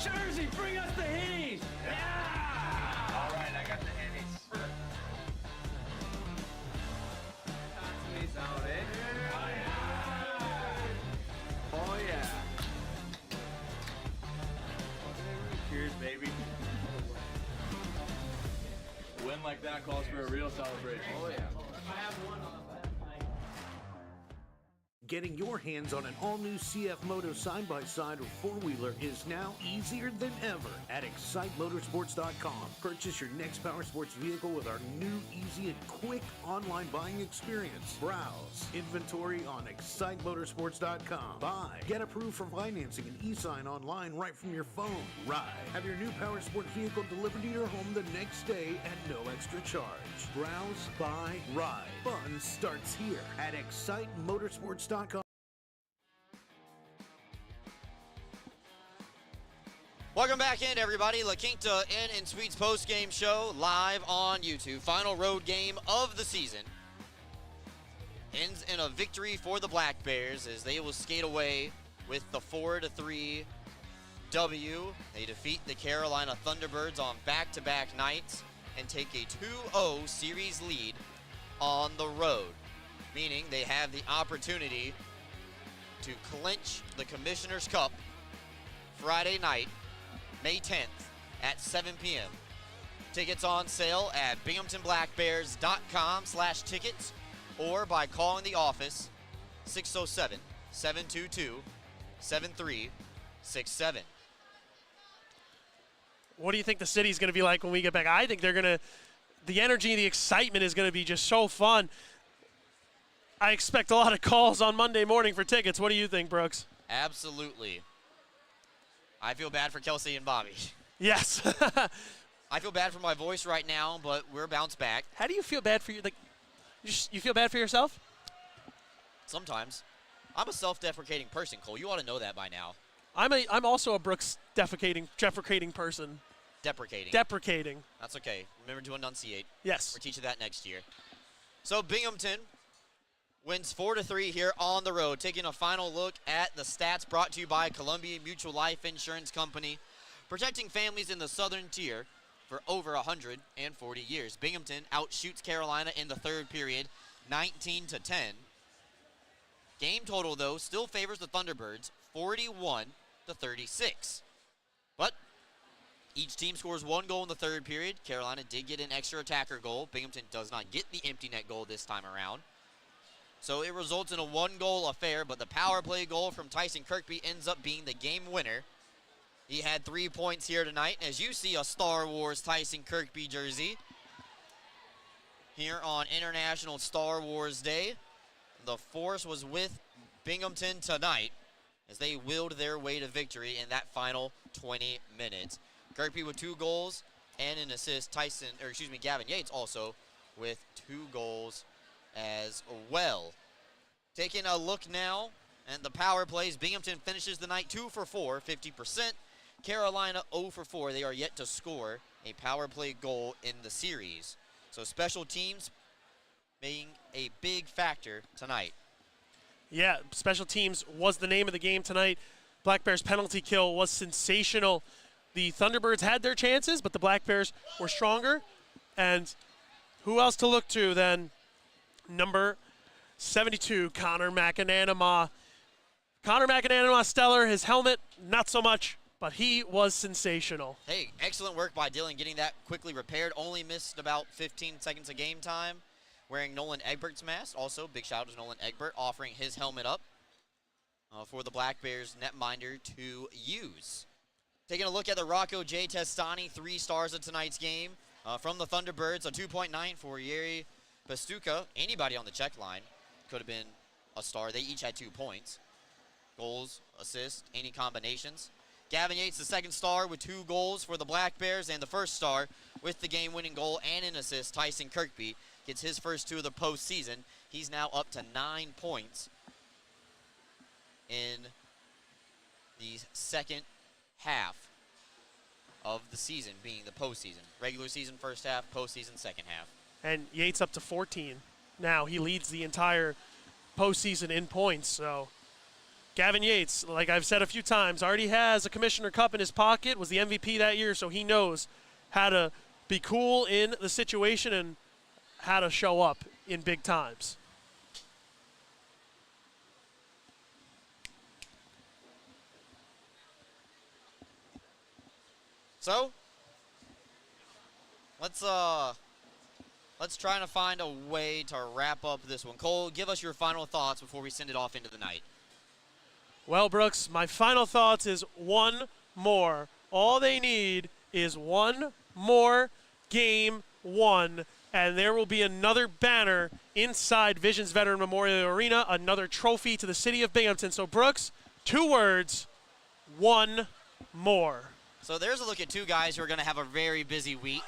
Jersey, bring us the hitties! Yeah! All right, I got the hitties. like that calls for a real celebration. Oh, yeah. Getting your hands on an all-new CF Moto side-by-side or four-wheeler is now easier than ever at ExciteMotorsports.com. Purchase your next power sports vehicle with our new, easy, and quick online buying experience. Browse inventory on ExciteMotorsports.com. Buy, get approved for financing and e-sign online right from your phone. Ride, have your new power sport vehicle delivered to your home the next day at no extra charge. Browse, buy, ride. Fun starts here at ExciteMotorsports.com. Welcome back in, everybody. La Quinta Inn and Suites post-game show live on YouTube. Final road game of the season. Ends in a victory for the Black Bears as they will skate away with the 4-3 W. They defeat the Carolina Thunderbirds on back-to-back nights and take a 2-0 series lead on the road, meaning they have the opportunity to clinch the Commissioner's Cup Friday night, May 10th at 7 p.m. Tickets on sale at binghamtonblackbears.com/tickets or by calling the office 607-722-7367. What do you think the city's going to be like when we get back? I think they're going to, the energy, the excitement is going to be just so fun. I expect a lot of calls on Monday morning for tickets. What do you think, Brooks? Absolutely. I feel bad for Kelsey and Bobby. Yes. I feel bad for my voice right now, but we're bounced back. How do you feel bad for you? Like, you feel bad for yourself? Sometimes. I'm a self-deprecating person, Cole. You ought to know that by now. I'm also a Brooks deprecating person. Deprecating. That's okay. Remember to enunciate. Yes. We're teaching that next year. So Binghamton wins 4-3 here on the road. Taking a final look at the stats brought to you by Columbia Mutual Life Insurance Company, protecting families in the southern tier for over 140 years. Binghamton outshoots Carolina in the third period, 19-10. Game total, though, still favors the Thunderbirds, 41-36. But each team scores one goal in the third period. Carolina did get an extra attacker goal. Binghamton does not get the empty net goal this time around. So it results in a one-goal affair, but the power play goal from Tyson Kirkby ends up being the game winner. He had 3 points here tonight. As you see a Star Wars Tyson Kirkby jersey here on International Star Wars Day. The force was with Binghamton tonight as they willed their way to victory in that final 20 minutes. Kirkby with 2 goals and an assist. Gavin Yates also with 2 goals as well. Taking a look now at the power plays, Binghamton finishes the night 2 for 4, 50%. Carolina 0 for 4. They are yet to score a power play goal in the series. So special teams being a big factor tonight. Yeah, special teams was the name of the game tonight. Black Bears penalty kill was sensational. The Thunderbirds had their chances, but the Black Bears were stronger. And who else to look to than number 72, Connor McAnanama. Connor McAnanama, stellar. His helmet, not so much, but he was sensational. Hey, excellent work by Dylan getting that quickly repaired. Only missed about 15 seconds of game time wearing Nolan Egbert's mask. Also, big shout out to Nolan Egbert offering his helmet up for the Black Bears netminder to use. Taking a look at the Rocco J. Testani, 3 stars of tonight's game. From the Thunderbirds, a 2.9 for Yeri Pastuca. Anybody on the check line could have been a star. They each had 2 points. Goals, assists, any combinations. Gavin Yates, the 2nd star with 2 goals for the Black Bears, and the 1st star with the game-winning goal and an assist. Tyson Kirkby gets his first 2 of the postseason. He's now up to 9 points in the second half of the season, being the postseason. Regular season first half, postseason second half. And Yates up to 14. Now he leads the entire postseason in points. So Gavin Yates, like I've said a few times, already has a Commissioner Cup in his pocket, was the MVP that year, so he knows how to be cool in the situation and how to show up in big times. So, let's let's try to find a way to wrap up this one. Cole, give us your final thoughts before we send it off into the night. Well, Brooks, my final thoughts is one more. All they need is one more game won, and there will be another banner inside Visions Veteran Memorial Arena, another trophy to the city of Binghamton. So, Brooks, 2 words, one more. So there's a look at 2 guys who are going to have a very busy week.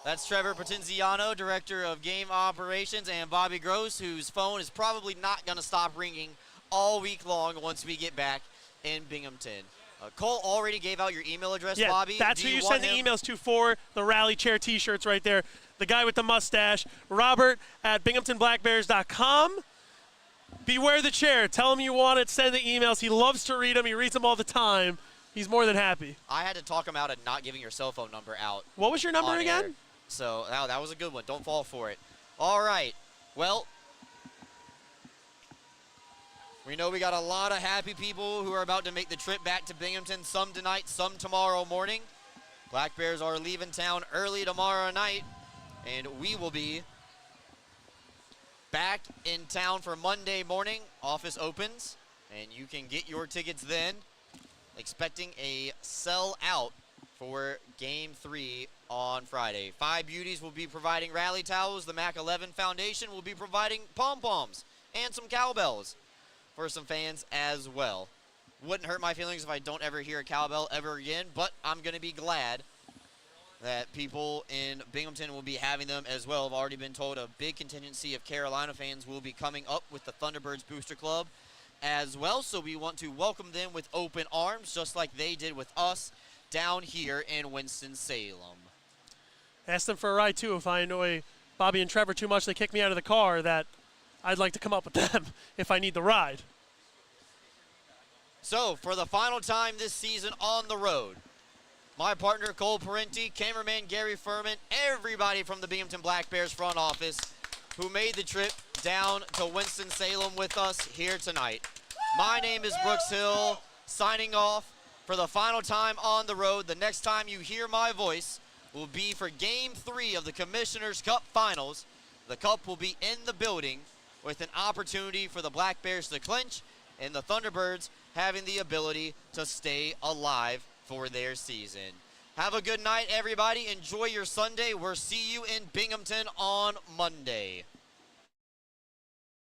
That's Trevor Potenziano, Director of Game Operations, and Bobby Gross, whose phone is probably not going to stop ringing all week long once we get back in Binghamton. Cole already gave out your email address, yeah, Bobby. That's who you send the emails to for the rally chair T-shirts right there. The guy with the mustache, Robert at BinghamtonBlackBears.com. Beware the chair. Tell him you want it. Send the emails. He loves to read them. He reads them all the time. He's more than happy. I had to talk him out of not giving your cell phone number out. What was your number again? Air. So that was a good one. Don't fall for it. All right. Well, we know we got a lot of happy people who are about to make the trip back to Binghamton, some tonight, some tomorrow morning. Black Bears are leaving town early tomorrow night, and we will be back in town for Monday morning. Office opens, and you can get your tickets then. Expecting a sellout for Game 3 on Friday. 5 Beauties will be providing rally towels. The Mac 11 Foundation will be providing pom-poms and some cowbells for some fans as well. Wouldn't hurt my feelings if I don't ever hear a cowbell ever again, but I'm going to be glad that people in Binghamton will be having them as well. I've already been told a big contingency of Carolina fans will be coming up with the Thunderbirds Booster Club as well, so we want to welcome them with open arms, just like they did with us down here in Winston-Salem. Ask them for a ride, too. If I annoy Bobby and Trevor too much, they kick me out of the car, that I'd like to come up with them if I need the ride. So, for the final time this season on the road, my partner Cole Parenti, cameraman Gary Furman, everybody from the Binghamton Black Bears front office who made the trip down to Winston-Salem with us here tonight. My name is Brooks Hill, signing off for the final time on the road. The next time you hear my voice will be for Game 3 of the Commissioner's Cup Finals. The Cup will be in the building with an opportunity for the Black Bears to clinch and the Thunderbirds having the ability to stay alive for their season. Have a good night, everybody. Enjoy your Sunday. We'll see you in Binghamton on Monday.